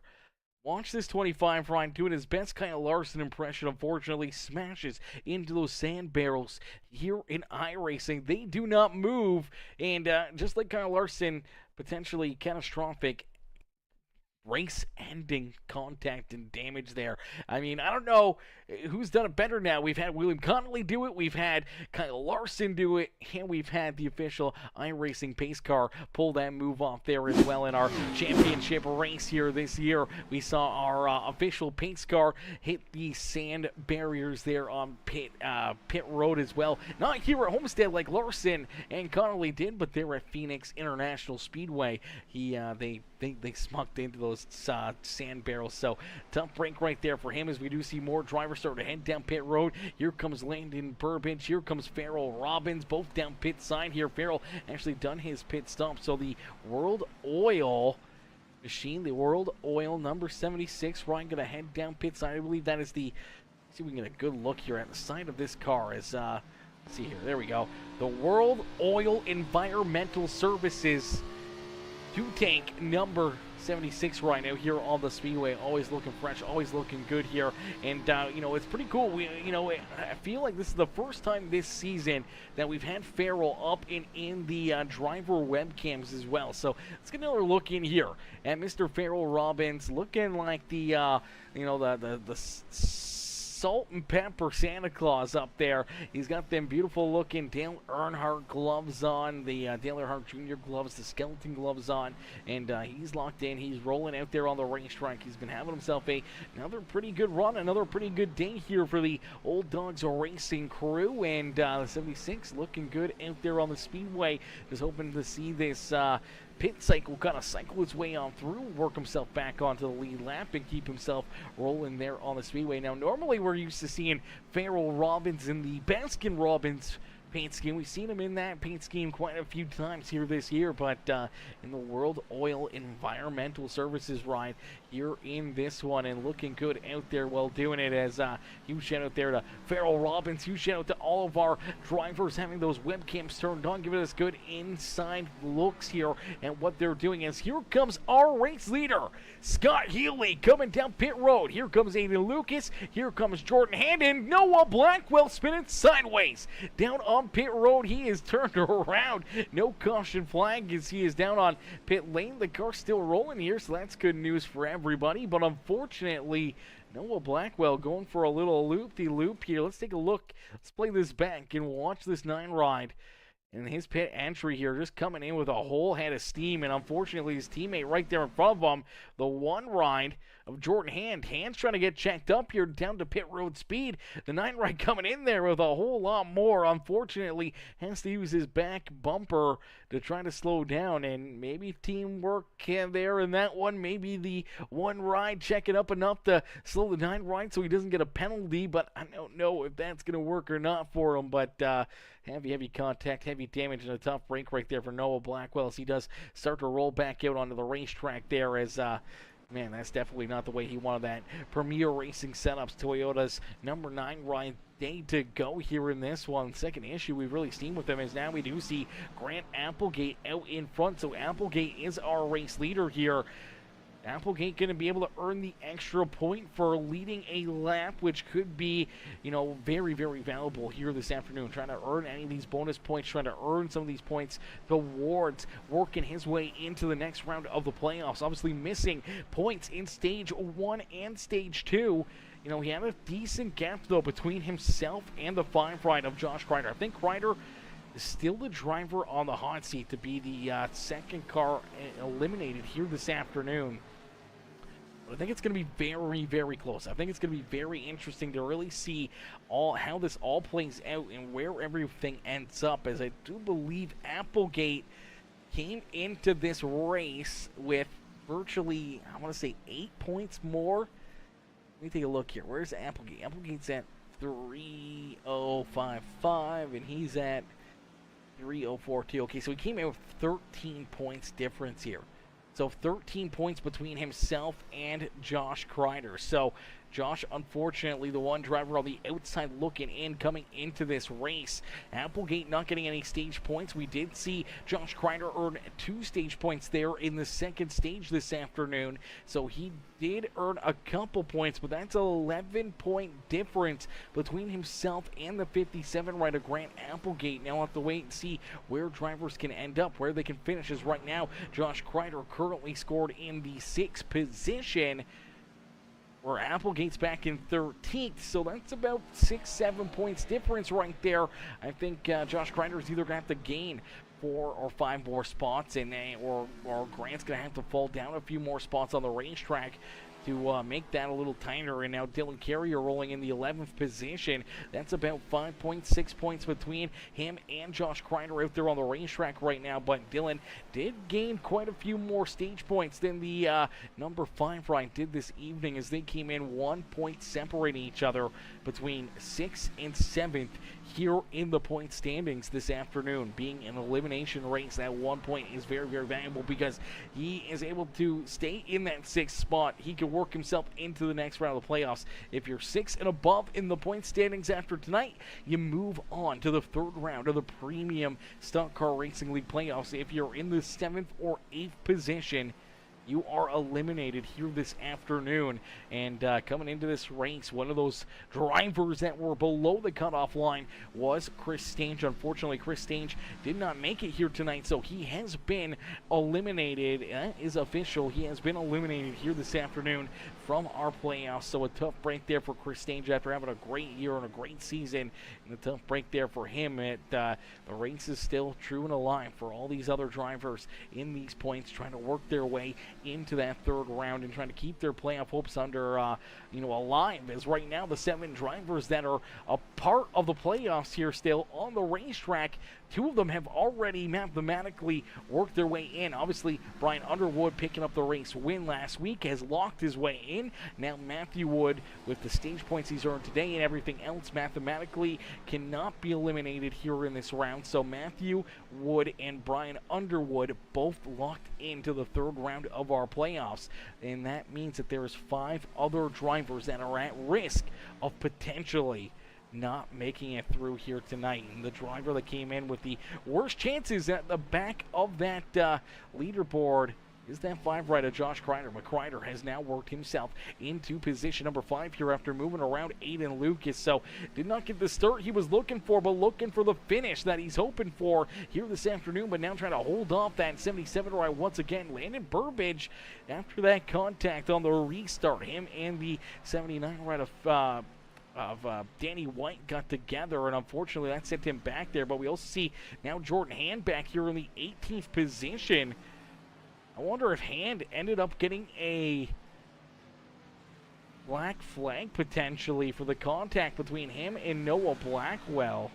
Watch this 25 ride doing his best Kyle Larson impression. Unfortunately, smashes into those sand barrels here in iRacing. They do not move, and just like Kyle Larson, potentially catastrophic race-ending contact and damage there. I mean, I don't know who's done it better now. We've had William Connolly do it, we've had Kyle Larson do it, and we've had the official iRacing pace car pull that move off there as well in our championship race here this year. We saw our official pace car hit the sand barriers there on pit road as well. Not here at Homestead like Larson and Connolly did, but they're at Phoenix International Speedway. They smucked into those sand barrels, so tough break right there for him as we do see more drivers start to head down pit road. Here comes Landon Burbage, here comes Farrell Robbins, both down pit side here. Farrell actually done his pit stop, so the World Oil machine, the World Oil number 76, Ryan gonna head down pit side. I believe that is the, see if we can get a good look here at the side of this car as let's see here, there we go, the World Oil Environmental Services 2-tank number 76 right now here on the speedway. Always looking fresh, always looking good here, and you know, it's pretty cool. I feel like this is the first time this season that we've had Farrell up in the driver webcams as well. So let's get another look in here at Mr. Farrell Robbins, looking like the salt and pepper Santa Claus up there. He's got them beautiful looking Dale Earnhardt gloves on, the Dale Earnhardt Jr. gloves, the skeleton gloves on, and he's locked in. He's rolling out there on the racetrack. He's been having himself another pretty good run, another pretty good day here for the Old Dogs Racing crew, and the 76 looking good out there on the speedway. Just hoping to see this pit cycle kind of cycle its way on through, work himself back onto the lead lap, and keep himself rolling there on the speedway. Now, normally we're used to seeing Farrell Robbins in the Baskin Robbins paint scheme. We've seen him in that paint scheme quite a few times here this year, but in the World Oil Environmental Services ride here in this one, and looking good out there while doing it. As huge shout out there to Farrell Robbins, huge shout out to all of our drivers having those webcams turned on, giving us good inside looks here and what they're doing. As here comes our race leader, Scott Healy, coming down pit road. Here comes Aiden Lucas, here comes Jordan Handon, Noah Blackwell spinning sideways down on pit road. He is turned around, no caution flag as he is down on pit lane. The car's still rolling here, so that's good news for everybody, but unfortunately Noah Blackwell going for a little loop-de-loop here. Let's take a look, let's play this back and watch this 9 ride. And his pit entry here, just coming in with a whole head of steam, and unfortunately his teammate right there in front of him, the 1 ride of Jordan Hand's trying to get checked up here down to pit road speed. The 9 ride coming in there with a whole lot more. Unfortunately, has to use his back bumper to try to slow down, and maybe teamwork there in that one. Maybe the 1 ride checking up enough to slow the 9 ride so he doesn't get a penalty, but I don't know if that's going to work or not for him. But heavy contact, heavy damage, and a tough break right there for Noah Blackwell as he does start to roll back out onto the racetrack there as man, that's definitely not the way he wanted that. Premier Racing Setups, Toyota's number 9 Ryan Day to go here in this one. Second issue we've really seen with them is now we do see Grant Applegate out in front. So Applegate is our race leader here. Applegate going to be able to earn the extra point for leading a lap, which could be, you know, very, very valuable here this afternoon. Trying to earn any of these bonus points, trying to earn some of these points towards working his way into the next round of the playoffs. Obviously missing points in Stage 1 and Stage 2. You know, he had a decent gap, though, between himself and the 5 ride of Josh Kreider. I think Kreider is still the driver on the hot seat to be the second car eliminated here this afternoon. I think it's going to be very, very close. I think it's going to be very interesting to really see how this all plays out and where everything ends up, as I do believe Applegate came into this race with virtually, I want to say, 8 points more. Let me take a look here. Where's Applegate? Applegate's at 3,055, and he's at 3,042. Okay, so he came in with 13 points difference here. So 13 points between himself and Josh Kreider. So Josh, unfortunately, the one driver on the outside looking in coming into this race. Applegate not getting any stage points. We did see Josh Kreider earn 2 stage points there in the second stage this afternoon. So he did earn a couple points, but that's an 11-point difference between himself and the 57 rider Grant Applegate. Now we'll have to wait and see where drivers can end up, where they can finish. As right now, Josh Kreider currently scored in the 6th position, where Applegate's back in 13th, so that's about 6-7 points difference right there. I think Josh Kreider is either going to have to gain 4 or 5 more spots, and or Grant's going to have to fall down a few more spots on the racetrack to make that a little tighter. And now Dylan Carrier rolling in the 11th position. That's about 5.6 points between him and Josh Kreider out there on the racetrack right now. But Dylan did gain quite a few more stage points than the number 5 ride did this evening, as they came in 1 point separating each other between 6th and 7th here in the point standings this afternoon. Being an elimination race, that 1 point is very, very valuable because he is able to stay in that 6th spot. He can work himself into the next round of the playoffs. If you're 6 and above in the point standings after tonight, you move on to the 3rd round of the Premium Stock Car Racing League playoffs. If you're in the 7th or 8th position, you are eliminated here this afternoon. And coming into this race, one of those drivers that were below the cutoff line was Chris Stange. Unfortunately, Chris Stange did not make it here tonight, so he has been eliminated. That is official. He has been eliminated here this afternoon from our playoffs. So a tough break there for Chris Stange after having a great year and a great season. And a tough break there for him. The race is still true and alive for all these other drivers in these points, trying to work their way into that 3rd round and trying to keep their playoff hopes under alive, as right now the 7 drivers that are a part of the playoffs here still on the racetrack, 2 of them have already mathematically worked their way in. Obviously, Brian Underwood picking up the race win last week has locked his way in. Now Matthew Wood, with the stage points he's earned today and everything else, mathematically cannot be eliminated here in this round. So Matthew Wood and Brian Underwood both locked into the 3rd round of our playoffs, and that means that there is 5 other drivers that are at risk of potentially not making it through here tonight. And the driver that came in with the worst chances at the back of that leaderboard is that 5 rider Josh Kreider. But Kreider has now worked himself into position number 5 here after moving around Aiden Lucas. So did not get the start he was looking for, but looking for the finish that he's hoping for here this afternoon. But now trying to hold off that 77 ride once again. Landon Burbage, after that contact on the restart, him and the 79 ride of Danny White got together, and unfortunately that sent him back there. But we also see now Jordan Hand back here in the 18th position. I wonder if Hand ended up getting a black flag potentially for the contact between him and Noah Blackwell.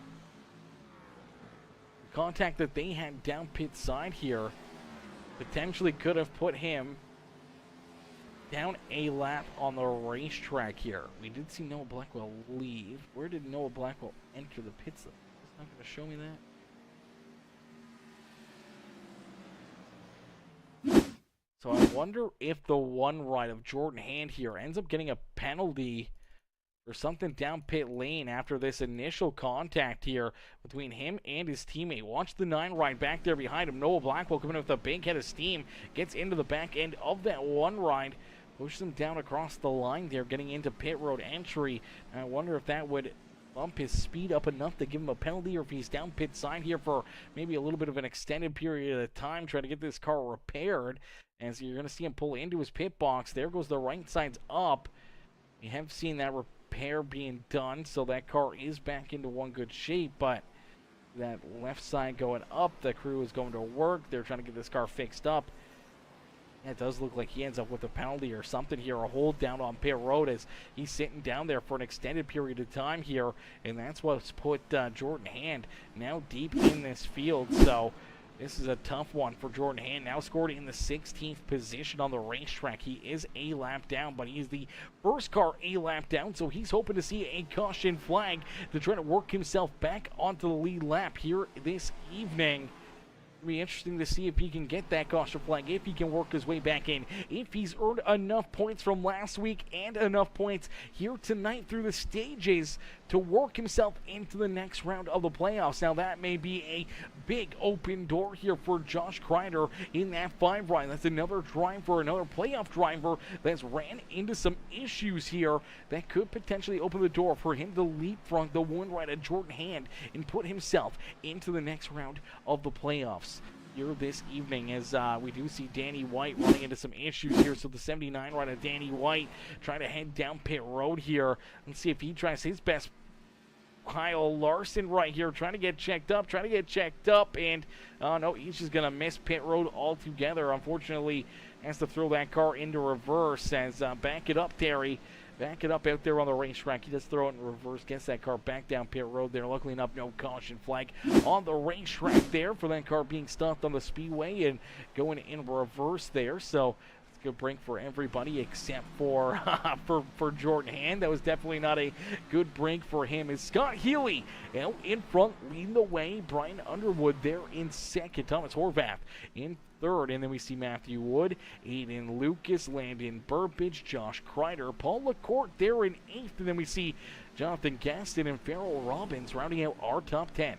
The contact that they had down pit side here potentially could have put him down a lap on the racetrack here. We did see Noah Blackwell leave. Where did Noah Blackwell enter the pits? Not going to show me that. So I wonder if the one ride of Jordan Hand here ends up getting a penalty or something down pit lane after this initial contact here between him and his teammate. Watch the 9 ride back there behind him. Noah Blackwell coming in with a big head of steam. Gets into the back end of that one ride. Pushes him down across the line there, getting into pit road entry. And I wonder if that would bump his speed up enough to give him a penalty, or if he's down pit side here for maybe a little bit of an extended period of time trying to get this car repaired. As you're going to see him pull into his pit box. There goes the right side's up. You have seen that repair being done, so that car is back into one good shape, but that left side going up, the crew is going to work. They're trying to get this car fixed up. Yeah, it does look like he ends up with a penalty or something here, a hold down on pit road as he's sitting down there for an extended period of time here, and that's what's put Jordan Hand now deep in this field. So this is a tough one for Jordan Hand, now scored in the 16th position on the racetrack. He is a lap down, but he's the first car a lap down, so he's hoping to see a caution flag to try to work himself back onto the lead lap here this evening. It'll be interesting to see if he can get that caution flag, if he can work his way back in, if he's earned enough points from last week and enough points here tonight through the stages to work himself into the next round of the playoffs. Now that may be a big open door here for Josh Kreider in that 5 ride. That's another driver, another playoff driver that's ran into some issues here that could potentially open the door for him to leapfrog the 1 ride at Jordan Hand and put himself into the next round of the playoffs here this evening, as we do see Danny White running into some issues here. So the 79 ride of Danny White trying to head down pit road here. Let's see if he tries his best. Kyle Larson right here trying to get checked up, and no, he's just going to miss pit road altogether. Unfortunately, has to throw that car into reverse as back it up, Terry. Back it up out there on the racetrack. He does throw it in reverse, gets that car back down pit road there. Luckily enough, no caution flag on the racetrack there for that car being stopped on the speedway and going in reverse there. So it's a good break for everybody except for for Jordan Hand. That was definitely not a good break for him. As Scott Healy out in front leading the way. Brian Underwood there in second. Thomas Horvath in third, and then we see Matthew Wood, Aiden Lucas, Landon Burbidge, Josh Kreider, Paul LaCourte there in 8th, and then we see Jonathan Gaston and Farrell Robbins rounding out our top 10.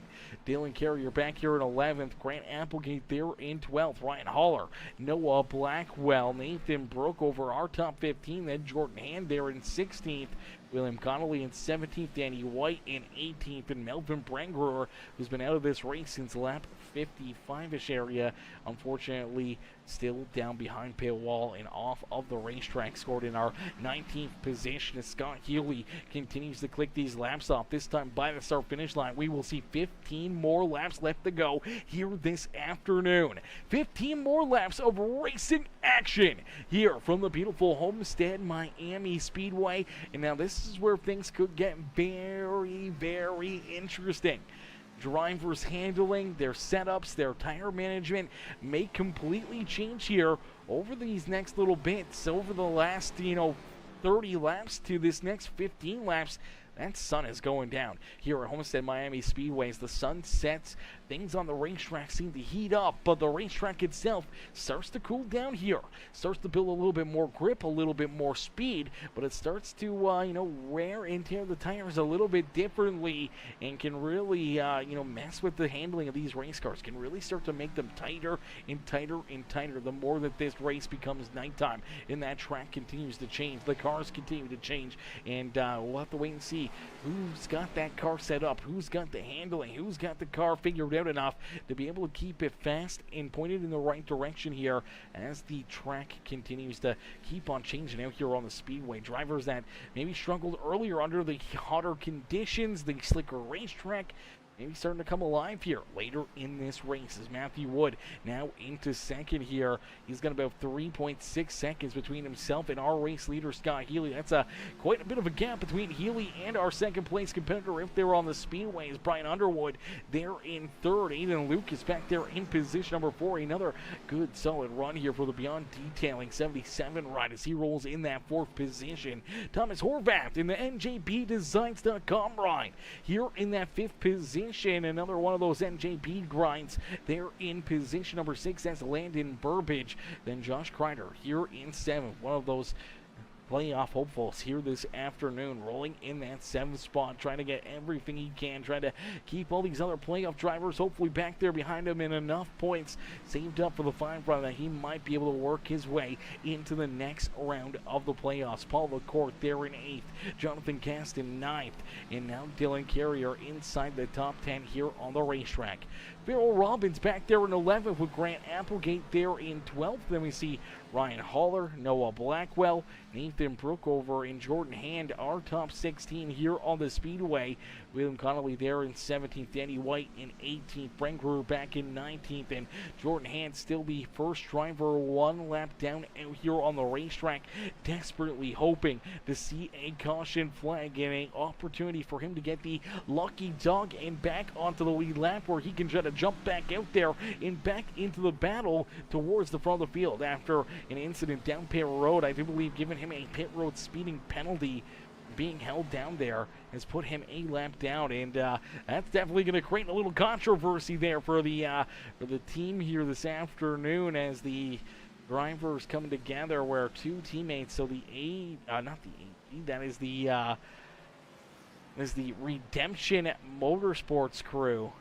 Dylan Carrier back here in 11th, Grant Applegate there in 12th, Ryan Haller, Noah Blackwell, Nathan Brooke over our top 15, then Jordan Hand there in 16th, William Connolly in 17th, Danny White in 18th, and Melvin Brangruer, who's been out of this race since lap 55-ish area, unfortunately still down behind pit wall and off of the racetrack, scored in our 19th position as Scott Healy continues to click these laps off, this time by the start finish line. We will see 15 more laps left to go here this afternoon. 15 more laps of racing action here from the beautiful Homestead Miami Speedway, and now this is where things could get very, very interesting. Drivers handling, their setups, their tire management may completely change here over these next little bits, over the last 30 laps to this next 15 laps. That sun is going down here at Homestead Miami Speedway. As the sun sets, things on the racetrack seem to heat up, but the racetrack itself starts to cool down here. Starts to build a little bit more grip, a little bit more speed, but it starts to, wear and tear the tires a little bit differently, and can really, mess with the handling of these race cars. Can really start to make them tighter and tighter and tighter the more that this race becomes nighttime, and that track continues to change. The cars continue to change, and we'll have to wait and see who's got that car set up, who's got the handling, who's got the car figured out enough to be able to keep it fast and pointed in the right direction here as the track continues to keep on changing out here on the speedway. Drivers that maybe struggled earlier under the hotter conditions, the slicker racetrack, maybe starting to come alive here later in this race as Matthew Wood now into second here. He's got about 3.6 seconds between himself and our race leader, Scott Healy. That's quite a bit of a gap between Healy and our second place competitor if they were on the speedway, as Brian Underwood there in third. Aiden Lucas back there in position number 4. Another good solid run here for the Beyond Detailing 77 ride as he rolls in that 4th position. Thomas Horvath in the NJBDesigns.com ride here in that 5th position. position. Another one of those NJB grinds. They're in position number 6. That's Landon Burbage. Then Josh Kreider here in 7th. One of those playoff hopefuls here this afternoon, rolling in that 7th spot, trying to get everything he can, trying to keep all these other playoff drivers hopefully back there behind him, and enough points saved up for the 5 run that he might be able to work his way into the next round of the playoffs. Paul LaCourte there in 8th, Jonathan Gaston 9th, and now Dylan Carrier inside the top 10 here on the racetrack. Farrell Robbins back there in 11th with Grant Applegate there in 12th. Then we see Ryan Haller, Noah Blackwell, Nathan Brookover, and Jordan Hand, our top 16 here on the Speedway. William Connolly there in 17th, Danny White in 18th, Brent Brewer back in 19th, and Jordan Hand still the first driver 1 lap down out here on the racetrack, desperately hoping to see a caution flag and an opportunity for him to get the lucky dog and back onto the lead lap where he can try to jump back out there and back into the battle towards the front of the field after an incident down pit road. I do believe giving him a pit road speeding penalty, being held down there, has put him a lap down, and that's definitely going to create a little controversy there for the team here this afternoon as the drivers coming together where 2 teammates, so the that is the Redemption Motorsports crew,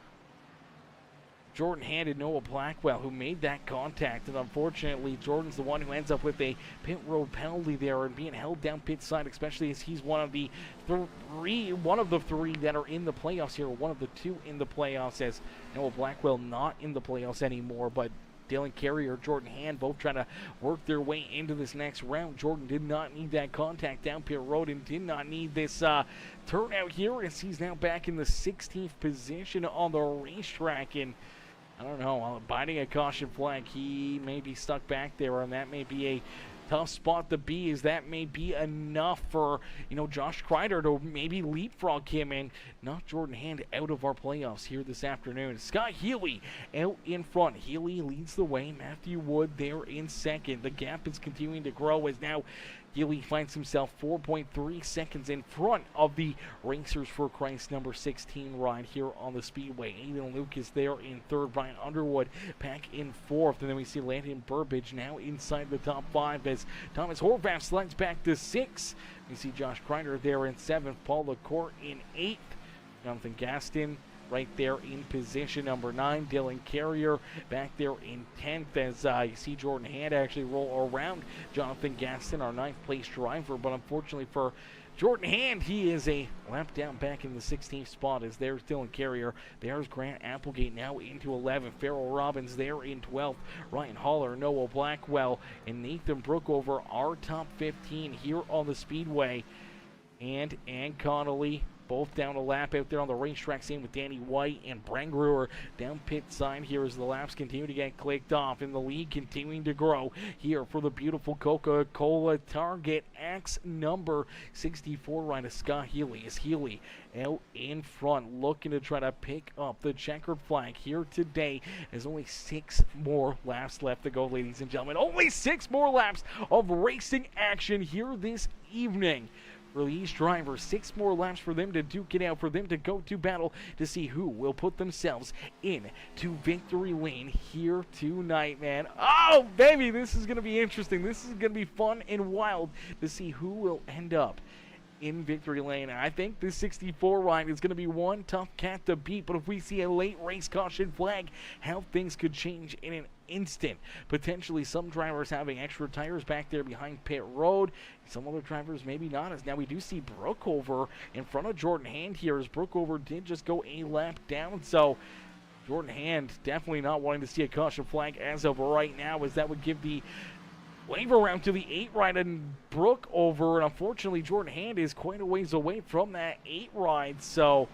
Jordan Hand and Noah Blackwell, who made that contact, and unfortunately Jordan's the one who ends up with a pit road penalty there and being held down pit side, especially as he's one of the 3 that are in the playoffs here, one of the 2 in the playoffs, as Noah Blackwell not in the playoffs anymore, but Dylan Carrier, Jordan Hand, both trying to work their way into this next round. Jordan did not need that contact down pit road and did not need this turnout here, as he's now back in the 16th position on the racetrack, and I don't know, biting a caution flag, he may be stuck back there, and that may be a tough spot to be, as that may be enough for, Josh Kreider to maybe leapfrog him and knock Jordan Hand out of our playoffs here this afternoon. Scott Healy out in front. Healy leads the way. Matthew Wood there in 2nd. The gap is continuing to grow as now Healy finds himself 4.3 seconds in front of the Racers for Christ number 16 ride here on the Speedway. Aiden Lucas there in 3rd. Brian Underwood back in 4th. And then we see Landon Burbage now inside the top 5 as Thomas Horvath slides back to 6. We see Josh Kreider there in 7th. Paul LaCourte in 8th. Jonathan Gaston right there in position number 9. Dylan Carrier back there in 10th as you see Jordan Hand actually roll around Jonathan Gaston, our 9th place driver, but unfortunately for Jordan Hand, he is a lap down back in the 16th spot as there's Dylan Carrier. There's Grant Applegate now into 11th. Farrell Robbins there in 12th. Ryan Haller, Noah Blackwell, and Nathan Brookover, our top 15 here on the Speedway. And Connolly both down a lap out there on the racetrack, same with Danny White and Brent Brewer down pit side here as the laps continue to get clicked off, and the lead continuing to grow here for the beautiful Coca-Cola Target X number 64 rider Scott Healy. Is Healy out in front looking to try to pick up the checkered flag here today. There's only 6 more laps left to go, ladies and gentlemen. Only 6 more laps of racing action here this evening for these drivers. 6 more laps for them to duke it out, for them to go to battle to see who will put themselves into victory lane here tonight, man. Oh, baby, this is going to be interesting. This is going to be fun and wild to see who will end up in victory lane. I think this 64 ride is going to be one tough cat to beat, but if we see a late race caution flag, how things could change in an instant. Potentially some drivers having extra tires back there behind pit road, some other drivers maybe not, as now we do see Brookover in front of Jordan Hand here, as Brookover did just go a lap down, so Jordan Hand definitely not wanting to see a caution flag as of right now, as that would give the wave around to the 8 ride and Brookover, and unfortunately Jordan Hand is quite a ways away from that 8 ride, so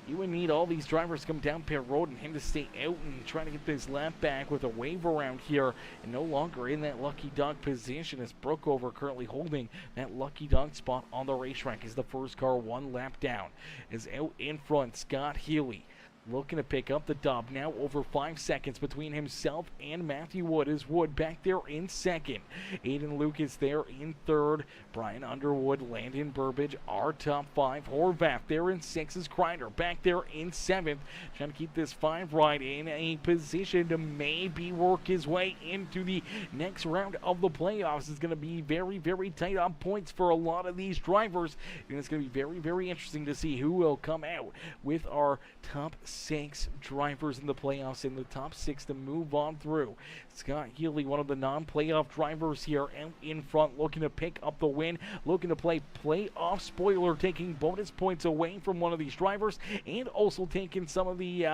you would need all these drivers to come down pit road and him to stay out and try to get this lap back with a wave around here, and no longer in that lucky dog position, as Brookover currently holding that lucky dog spot on the racetrack as the first car 1 lap down. Is out in front Scott Healy looking to pick up the dub. Now over 5 seconds between himself and Matthew Wood, as Wood back there in second. Aiden Lucas there in third. Brian Underwood, Landon Burbage, our top 5. Horvath there in 6 is Kreider back there in 7th. Trying to keep this 5 right in a position to maybe work his way into the next round of the playoffs. It's going to be very, very tight on points for a lot of these drivers. And it's going to be very, very interesting to see who will come out with our top 6 drivers in the playoffs, in the top 6 to move on through. Scott Healy, one of the non-playoff drivers here, out in front, looking to pick up the win, looking to play playoff spoiler, taking bonus points away from one of these drivers, and also taking some of the,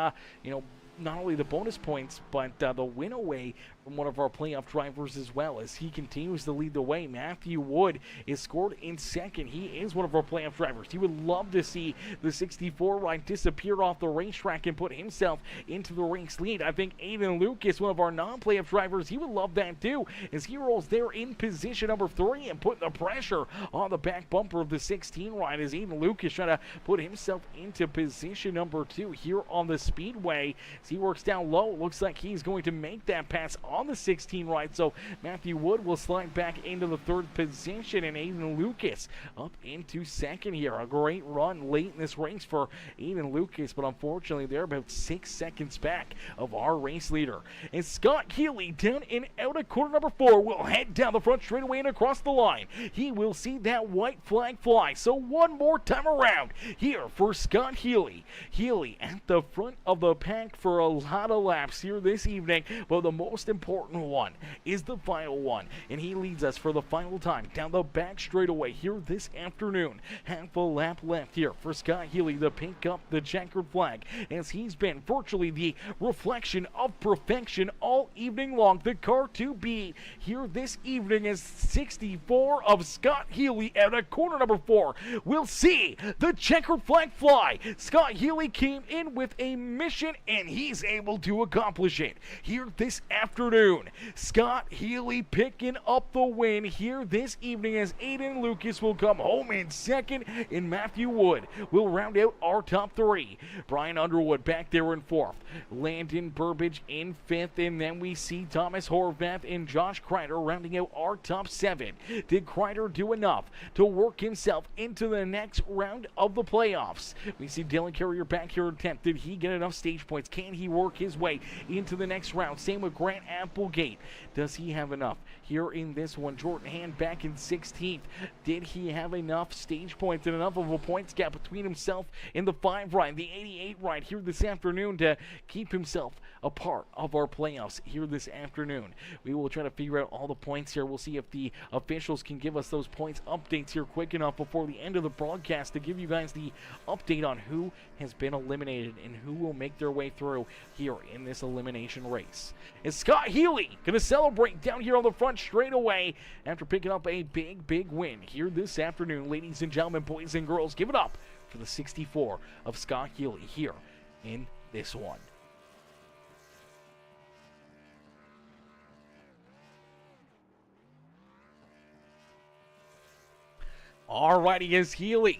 not only the bonus points, but the win away from one of our playoff drivers as well, as he continues to lead the way. Matthew Wood is scored in second. He is one of our playoff drivers. He would love to see the 64 ride disappear off the racetrack and put himself into the race lead. I think Aiden Lucas, one of our non-playoff drivers, he would love that too, as he rolls there in position number 3 and putting the pressure on the back bumper of the 16 ride, as Aiden Lucas trying to put himself into position number 2 here on the speedway. As he works down low, looks like he's going to make that pass on the 16 right, so Matthew Wood will slide back into the 3rd position, and Aiden Lucas up into 2nd here. A great run late in this race for Aiden Lucas, but unfortunately they're about 6 seconds back of our race leader. And Scott Healy down and out of corner number 4 will head down the front straightaway and across the line. He will see that white flag fly, so one more time around here for Scott Healy. Healy at the front of the pack for a lot of laps here this evening, but the most important one is the final one, and he leads us for the final time down the back straightaway here this afternoon. Half a lap left here for Scott Healy to pick up the checkered flag, as he's been virtually the reflection of perfection all evening long. The car to beat here this evening is 64 of Scott Healy out of corner number 4. We'll see the checkered flag fly. Scott Healy came in with a mission, and he's able to accomplish it here this afternoon. Scott Healy picking up the win here this evening, as Aiden Lucas will come home in 2nd, and Matthew Wood will round out our top 3. Brian Underwood back there in 4th. Landon Burbage in 5th, and then we see Thomas Horvath and Josh Kreider rounding out our top 7. Did Kreider do enough to work himself into the next round of the playoffs? We see Dylan Carrier back here in 10th. Did he get enough stage points? Can he work his way into the next round? Same with Grant Applegate. Does he have enough here in this one? Jordan Hand back in 16th. Did he have enough stage points and enough of a points gap between himself and the 5 ride, the 88 ride here this afternoon, to keep himself a part of our playoffs here this afternoon? We will try to figure out all the points here. We'll see if the officials can give us those points updates here quick enough before the end of the broadcast to give you guys the update on who has been eliminated and who will make their way through here in this elimination race. Is Scott Healy going to celebrate down here on the front straightaway after picking up a big win here this afternoon? Ladies and gentlemen, boys and girls, give it up for the 64 of Scott Healy here in this one. Alrighty, as Healy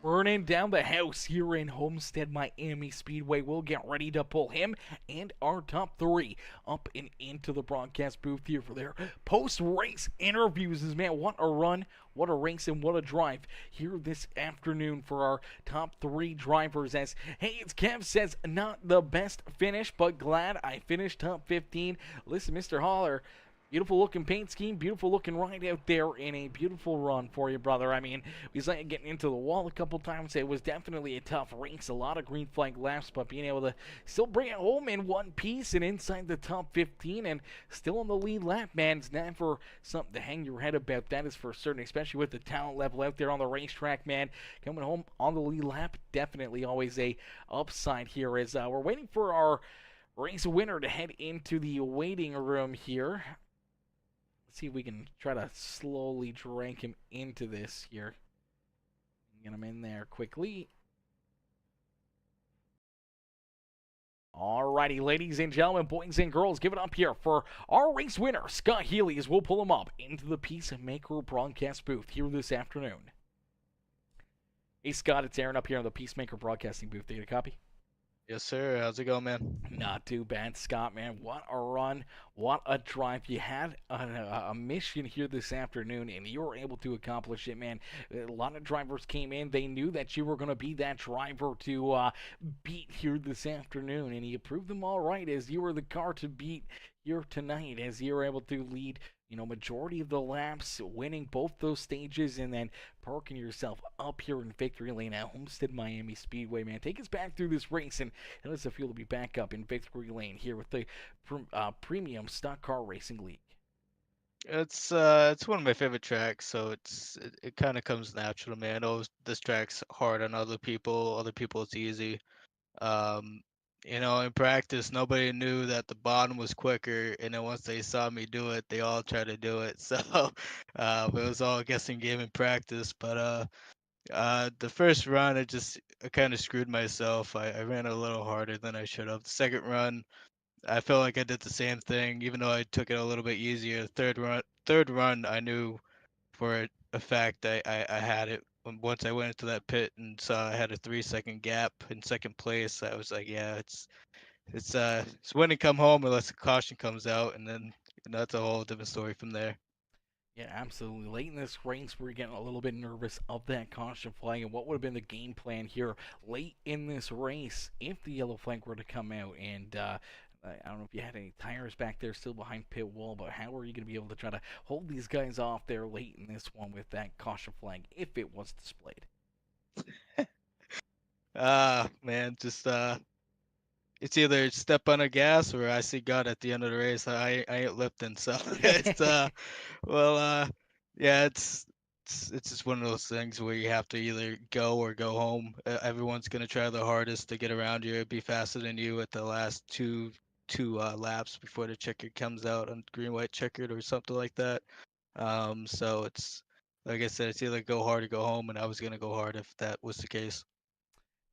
burning down the house here in Homestead, Miami Speedway. We'll get ready to pull him and our top 3 up and into the broadcast booth here for their post-race interviews. Man, what a run, what a race, and what a drive here this afternoon for our top 3 drivers. As Hayes Kev says, not the best finish, but glad I finished top 15. Listen, Mr. Holler, beautiful looking paint scheme, beautiful looking ride out there, and a beautiful run for you, brother. I mean, we saw you getting into the wall a couple times. It was definitely a tough race, a lot of green flag laps, but being able to still bring it home in one piece and inside the top 15 and still on the lead lap, man, it's not for something to hang your head about. That is for certain, especially with the talent level out there on the racetrack, man. Coming home on the lead lap, definitely always a upside here, as we're waiting for our race winner to head into the waiting room here. See if we can try to slowly drag him into this here. Get him in there quickly. Alrighty, ladies and gentlemen, boys and girls, give it up here for our race winner, Scott Healy, as we'll pull him up into the Peacemaker broadcast booth here this afternoon. Hey, Scott, it's Aaron up here in the Peacemaker broadcasting booth. Did you get a copy? Yes, sir. How's it going, man? Not too bad, Scott, man. What a run. What a drive. You had a mission here this afternoon, and you were able to accomplish it, man. A lot of drivers came in. They knew that you were going to be that driver to beat here this afternoon, and you proved them all right as you were the car to beat here tonight as you were able to lead majority of the laps, winning both those stages, and then parking yourself up here in victory lane at Homestead Miami Speedway, man. Take us back through this race, and how does it feel to be back up in victory lane here with the Premium Stock Car Racing League? It's one of my favorite tracks, so it kind of comes natural to me. I know this track's hard on other people. Other people it's easy. Um, in practice, nobody knew that the bottom was quicker, and then once they saw me do it, they all tried to do it. So it was all a guessing game in practice. But the first run, I kind of screwed myself. I ran a little harder than I should have. The second run, I felt like I did the same thing, even though I took it a little bit easier. Third run, I knew for a fact I had it. Once I went into that pit and saw I had a 3-second gap in second place, I was like, yeah, it's win and come home unless the caution comes out, and then that's a whole different story from there. Yeah, absolutely. Late in this race, we're getting a little bit nervous of that caution flag and what would have been the game plan here late in this race if the yellow flag were to come out. And I don't know if you had any tires back there still behind pit wall, but how are you going to be able to try to hold these guys off there late in this one with that caution flag if it was displayed? Man, just it's either step on a gas or I see God at the end of the race. I ain't lifting, so it's well yeah, it's just one of those things where you have to either go or go home. Everyone's gonna try their hardest to get around you, be faster than you at the last two laps before the checker comes out on green white checkered or something like that. So it's like I said, it's either go hard or go home, and I was gonna go hard if that was the case.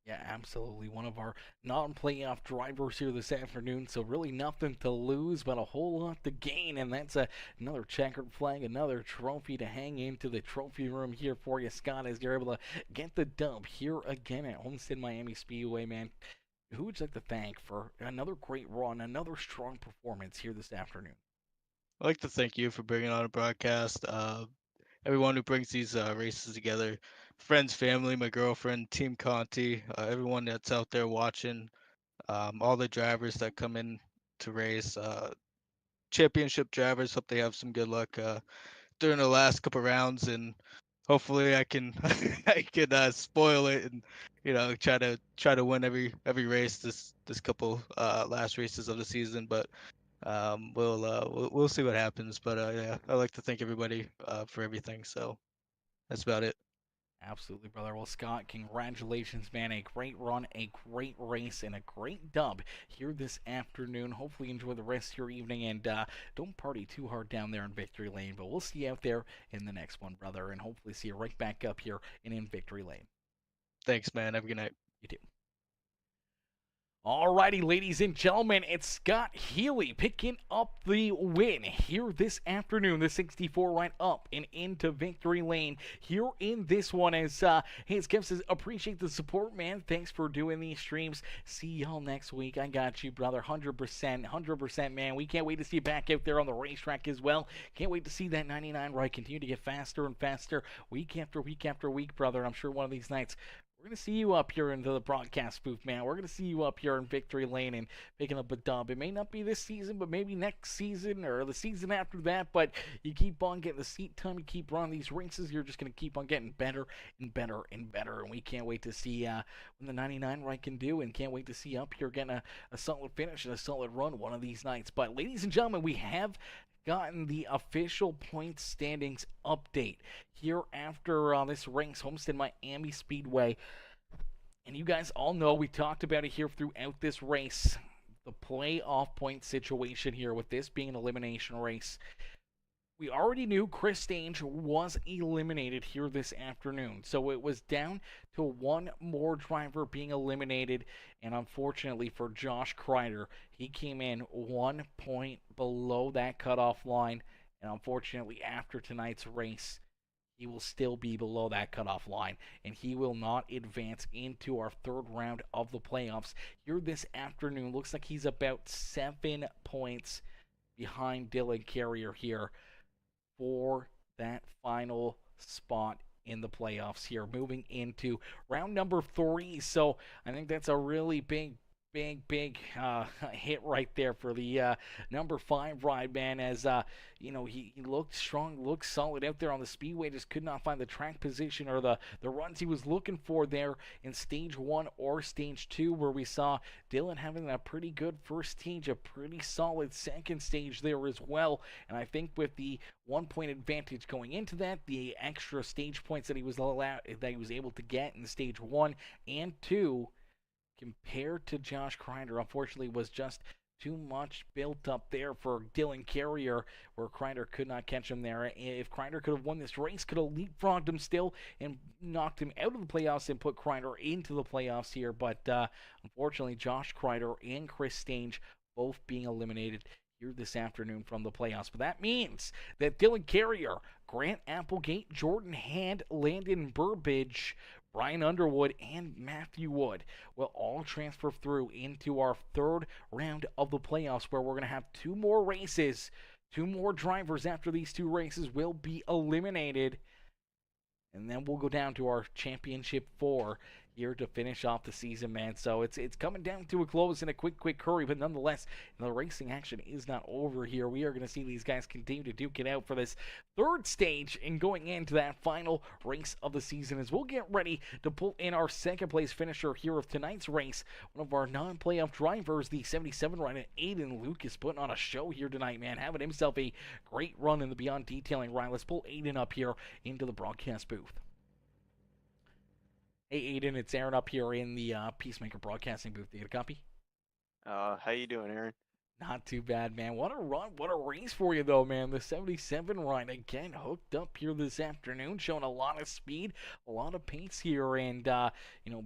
Yeah, absolutely. One of our non-playoff drivers here this afternoon, so really nothing to lose, but a whole lot to gain, and that's another checkered flag, another trophy to hang into the trophy room here for you, Scott, as you're able to get the dub here again at Homestead Miami Speedway, man. Who would you like to thank for another great run, another strong performance here this afternoon? I'd like to thank you for bringing on a broadcast. Everyone who brings these races together, friends, family, my girlfriend, Team Conti, everyone that's out there watching, all the drivers that come in to race, championship drivers. Hope they have some good luck during the last couple rounds, and hopefully I can I can spoil it and try to win every race this couple last races of the season. But we'll see what happens. But yeah, I'd like to thank everybody for everything. So that's about it. Absolutely, brother. Well, Scott, congratulations, man. A great run, a great race, and a great dub here this afternoon. Hopefully, enjoy the rest of your evening and don't party too hard down there in Victory Lane. But we'll see you out there in the next one, brother, and hopefully see you right back up here and in Victory Lane. Thanks, man. Have a good night. You too. Alrighty, ladies and gentlemen, it's Scott Healy picking up the win here this afternoon. The 64 right up and into victory lane here in this one. As hey, Skip says, appreciate the support, man. Thanks for doing these streams. See y'all next week. I got you, brother. 100%, man. We can't wait to see you back out there on the racetrack as well. Can't wait to see that 99 right continue to get faster and faster week after week after week, brother. I'm sure one of these nights we're going to see you up here into the broadcast booth, man. We're going to see you up here in victory lane and picking up a dub. It may not be this season, but maybe next season or the season after that. But you keep on getting the seat time. You keep running these races. You're just going to keep on getting better and better and better. And we can't wait to see what the 99 right can do. And can't wait to see you up here getting a solid finish and a solid run one of these nights. But ladies and gentlemen, we have gotten the official point standings update here after this race, Homestead Miami Speedway. And you guys all know we talked about it here throughout this race. The playoff point situation here with this being an elimination race. We already knew Chris Stange was eliminated here this afternoon. So it was down to one more driver being eliminated. And unfortunately for Josh Kreider, he came in 1 point below that cutoff line. And unfortunately after tonight's race, he will still be below that cutoff line, and he will not advance into our third round of the playoffs here this afternoon. Looks like he's about 7 points behind Dylan Carrier here for that final spot in the playoffs here, moving into round number 3. So I think that's a really big hit right there for the number 5 ride, man, as he looked strong, looked solid out there on the speedway, just could not find the track position or the runs he was looking for there in stage 1 or stage 2, where we saw Dylan having a pretty good first stage, a pretty solid second stage there as well. And I think with the 1 point advantage going into that, the extra stage points that he was able to get in stage 1 and 2, compared to Josh Kreider, unfortunately was just too much built up there for Dylan Carrier, where Kreider could not catch him there. If Kreider could have won this race, could have leapfrogged him still and knocked him out of the playoffs and put Kreider into the playoffs here. But unfortunately, Josh Kreider and Chris Stange both being eliminated here this afternoon from the playoffs. But that means that Dylan Carrier, Grant Applegate, Jordan Hand, Landon Burbidge, Brian Underwood, and Matthew Wood will all transfer through into our third round of the playoffs, where we're going to have 2 more races. 2 more drivers after these 2 races will be eliminated. And then we'll go down to our championship 4 here to finish off the season, man. So it's coming down to a close in a quick hurry, but nonetheless, the racing action is not over here. We are going to see these guys continue to duke it out for this third stage and going into that final race of the season, as we'll get ready to pull in our second place finisher here of tonight's race. One of our non-playoff drivers, the 77 rider Aiden Lucas, putting on a show here tonight, man, having himself a great run in the Beyond Detailing ride. Let's pull Aiden up here into the broadcast booth. Hey Aiden, it's Aaron up here in the Peacemaker Broadcasting booth. Do you get a copy? How you doing, Aaron? Not too bad, man. What a run, what a race for you, though, man. The 77 ride again hooked up here this afternoon, showing a lot of speed, a lot of pace here, and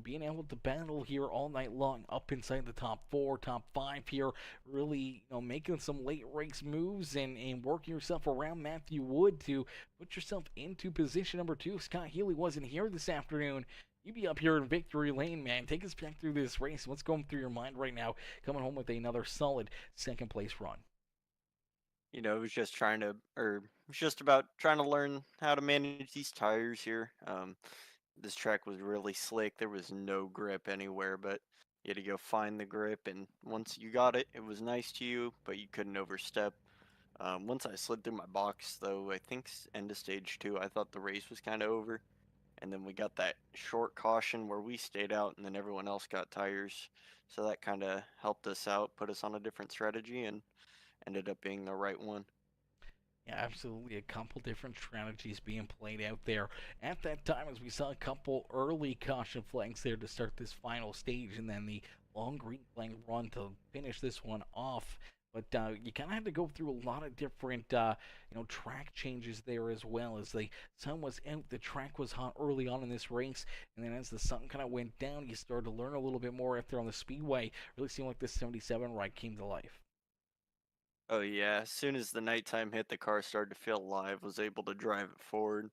being able to battle here all night long up inside the top 4, top 5 here, really making some late race moves and working yourself around Matthew Wood to put yourself into position number 2. Scott Healy wasn't here this afternoon. You be up here in victory lane, man. Take us back through this race. What's going through your mind right now, coming home with another solid second place run? It was just about trying to learn how to manage these tires here. This track was really slick. There was no grip anywhere, but you had to go find the grip, and once you got it, it was nice to you, but you couldn't overstep. Once I slid through my box, though, I think end of stage 2, I thought the race was kind of over. And then we got that short caution where we stayed out and then everyone else got tires. So that kind of helped us out, put us on a different strategy, and ended up being the right one. Yeah, absolutely. A couple different strategies being played out there at that time, as we saw a couple early caution flags there to start this final stage, and then the long green flag run to finish this one off. But you kind of had to go through a lot of different, track changes there as well. As the sun was out, the track was hot early on in this race, and then as the sun kind of went down, you started to learn a little bit more out there on the speedway. Really seemed like this 77 ride came to life. Oh yeah, as soon as the nighttime hit, the car started to feel alive, was able to drive it forward.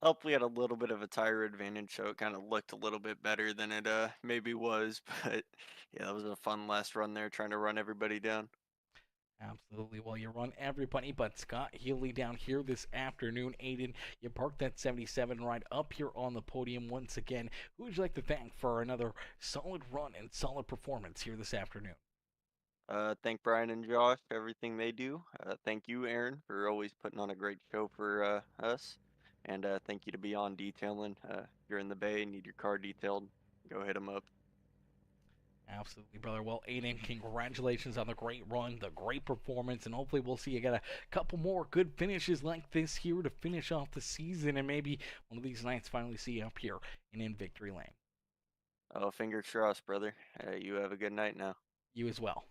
Helped we had a little bit of a tire advantage, so it kind of looked a little bit better than it maybe was. But yeah, that was a fun last run there, trying to run everybody down. Absolutely. Well, you run everybody but Scott Healy down here this afternoon. Aiden, you parked that 77 ride up here on the podium once again. Who would you like to thank for another solid run and solid performance here this afternoon? Thank Brian and Josh for everything they do. Thank you, Aaron, for always putting on a great show for us. And thank you to Beyond Detailing. If you're in the Bay, need your car detailed, go hit them up. Absolutely, brother. Well, Aiden, congratulations on the great run, the great performance, and hopefully we'll see you get a couple more good finishes like this here to finish off the season, and maybe one of these nights finally see you up here in victory lane. Oh, fingers crossed, brother. You have a good night now. You as well.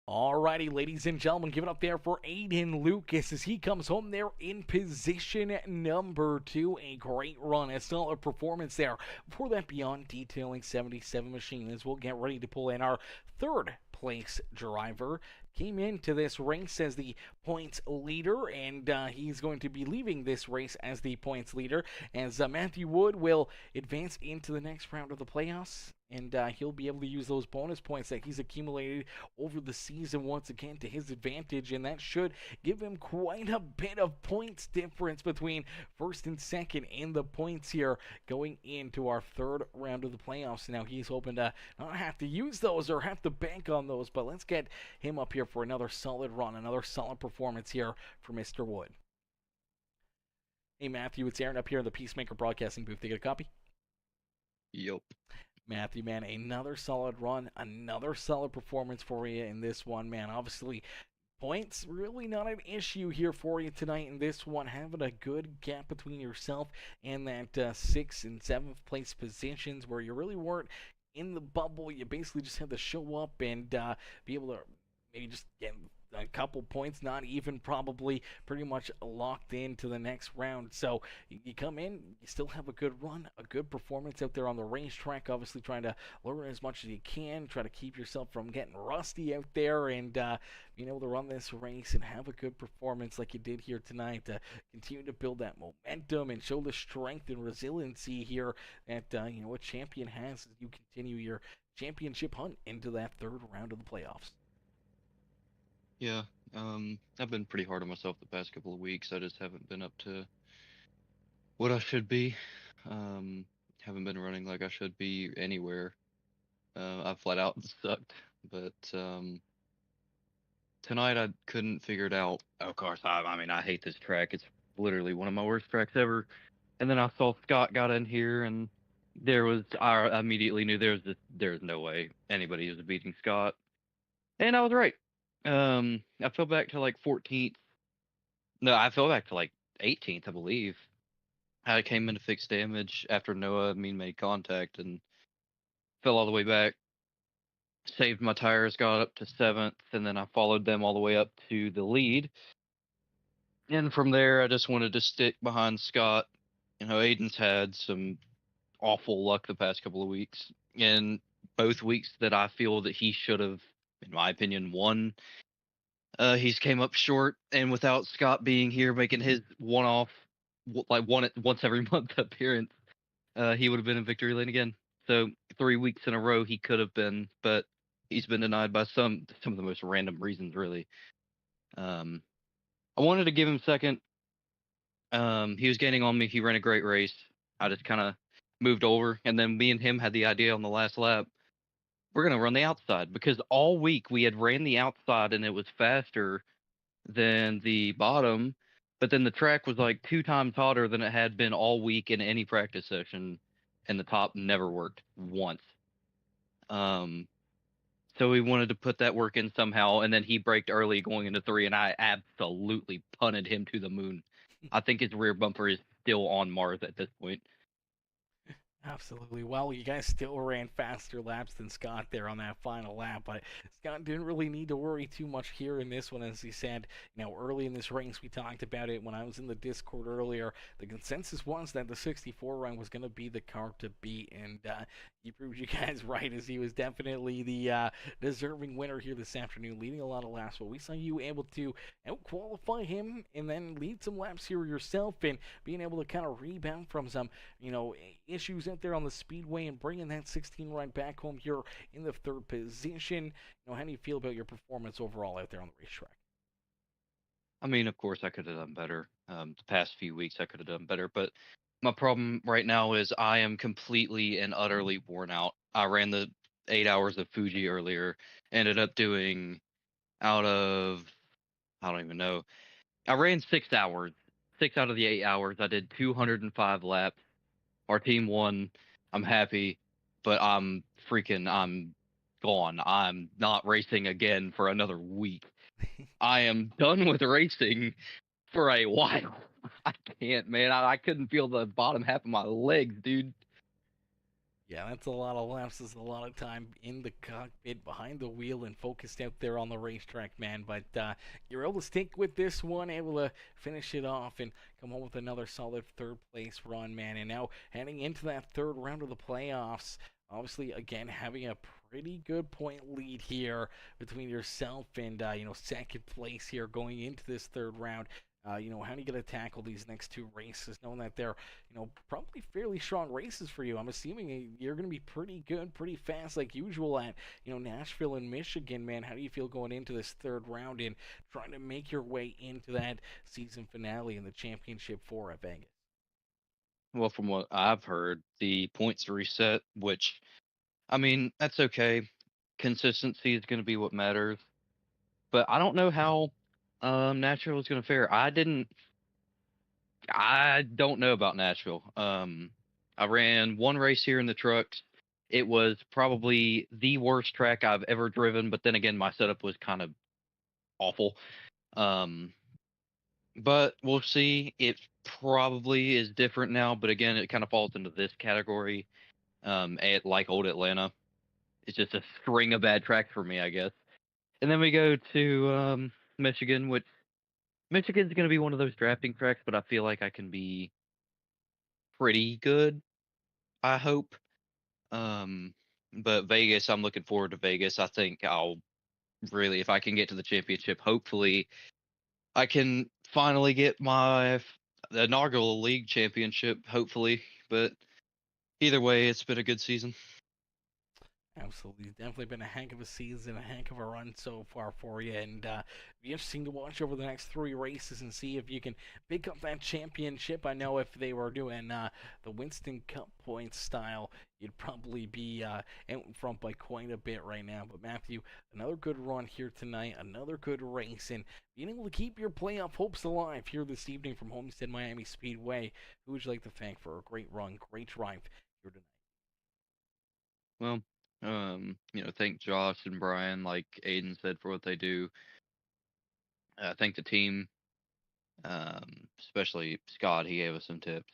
Alrighty, ladies and gentlemen, give it up there for Aiden Lucas as he comes home there in position number 2. A great run, a solid performance there for that Beyond Detailing 77 machine, as we'll get ready to pull in our third place driver, came into this race as the points leader, and he's going to be leaving this race as the points leader, as Matthew Wood will advance into the next round of the playoffs, and he'll be able to use those bonus points that he's accumulated over the season once again to his advantage, and that should give him quite a bit of points difference between first and second in the points here going into our third round of the playoffs. Now he's hoping to not have to use those or have to bank on those, but let's get him up here for another solid run, another solid performance here for Mr. Wood. Hey Matthew, it's Aaron up here in the Peacemaker Broadcasting booth. You get a copy? Yup. Matthew, man, another solid run, another solid performance for you in this one, man. Obviously, points really not an issue here for you tonight in this one. Having a good gap between yourself and that 6th and 7th place positions where you really weren't in the bubble. You basically just had to show up and be able to maybe just get a couple points, not even probably pretty much locked into the next round. So you come in, you still have a good run, a good performance out there on the racetrack, obviously trying to learn as much as you can, try to keep yourself from getting rusty out there, and being able to run this race and have a good performance like you did here tonight to continue to build that momentum and show the strength and resiliency here that a champion has as you continue your championship hunt into that third round of the playoffs. Yeah, I've been pretty hard on myself the past couple of weeks. I just haven't been up to what I should be. Haven't been running like I should be anywhere. I flat out sucked, but tonight I couldn't figure it out. Of course, I mean, I hate this track. It's literally one of my worst tracks ever. And then I saw Scott got in here, and I immediately knew there's no way anybody was beating Scott. And I was right. I fell back to like 14th. No, I fell back to like 18th, I believe. I came into fixed damage after Noah made contact and fell all the way back. Saved my tires, got up to 7th, and then I followed them all the way up to the lead. And from there, I just wanted to stick behind Scott. Aiden's had some awful luck the past couple of weeks. And both weeks that I feel that he should have, in my opinion, won, he's came up short, and without Scott being here making his one-off, like once every month appearance, he would have been in victory lane again. So 3 weeks in a row he could have been, but he's been denied by some of the most random reasons, really. I wanted to give him second. He was gaining on me. He ran a great race. I just kind of moved over, and then me and him had the idea on the last lap, we're going to run the outside, because all week we had ran the outside and it was faster than the bottom, but then the track was like 2 times hotter than it had been all week in any practice session, and the top never worked once. So we wanted to put that work in somehow, and then he braked early going into 3, and I absolutely punted him to the moon. I think his rear bumper is still on Mars at this point. Absolutely. Well, you guys still ran faster laps than Scott there on that final lap, but Scott didn't really need to worry too much here in this one, as he said. Early in this race, we talked about it when I was in the Discord earlier. The consensus was that the 64 run was going to be the car to beat, and he proved you guys right, as he was definitely the deserving winner here this afternoon, leading a lot of laps. But we saw you able to out-qualify him and then lead some laps here yourself, and being able to kind of rebound from some, issues out there on the speedway and bringing that 16 right back home here in the 3rd position. How do you feel about your performance overall out there on the racetrack? I mean, of course, I could have done better. The past few weeks, I could have done better. But my problem right now is I am completely and utterly worn out. I ran the 8 hours of Fuji earlier, ended up doing out of, I don't even know. I ran 6 hours. 6 out of the 8 hours. I did 205 laps. Our team won. I'm happy, but I'm gone. I'm not racing again for another week. I am done with racing for a while. I can't, man. I couldn't feel the bottom half of my legs, dude. Yeah, that's a lot of laps. That's a lot of time in the cockpit, behind the wheel, and focused out there on the racetrack, man. But you're able to stick with this one, able to finish it off, and come home with another solid 3rd place run, man. And now heading into that 3rd round of the playoffs, obviously, again, having a pretty good point lead here between yourself and second place here going into this third round. How do you get to tackle these next two races, knowing that they're probably fairly strong races for you? I'm assuming you're going to be pretty good, pretty fast, like usual at Nashville and Michigan, man. How do you feel going into this third round and trying to make your way into that season finale in the championship four at Vegas? Well, from what I've heard, the points reset, which I mean, that's okay. Consistency is going to be what matters. But I don't know how Nashville is going to fare. I don't know about Nashville. I ran one race here in the trucks. It was probably the worst track I've ever driven, but then again, my setup was kind of awful. Um, but we'll see. It probably is different now, but again, it kind of falls into this category. Like old Atlanta, it's just a string of bad tracks for me, I guess. And then we go to Michigan, which Michigan's going to be one of those drafting tracks, but I feel like I can be pretty good, I hope. Um, but Vegas, I'm looking forward to Vegas. I think I'll really, if I can get to the championship, hopefully I can finally get my inaugural league championship, hopefully. But either way, it's been a good season. Absolutely, definitely been a heck of a season, a heck of a run so far for you, and be interesting to watch over the next three races and see if you can pick up that championship. I know if they were doing the Winston Cup points style, you'd probably be out in front by quite a bit right now. But Matthew, another good run here tonight, another good race, and being able to keep your playoff hopes alive here this evening from Homestead Miami Speedway. Who would you like to thank for a great run, great drive here tonight? Well, thank Josh and Brian, like Aiden said, for what they do. Thank the team, especially Scott. He gave us some tips.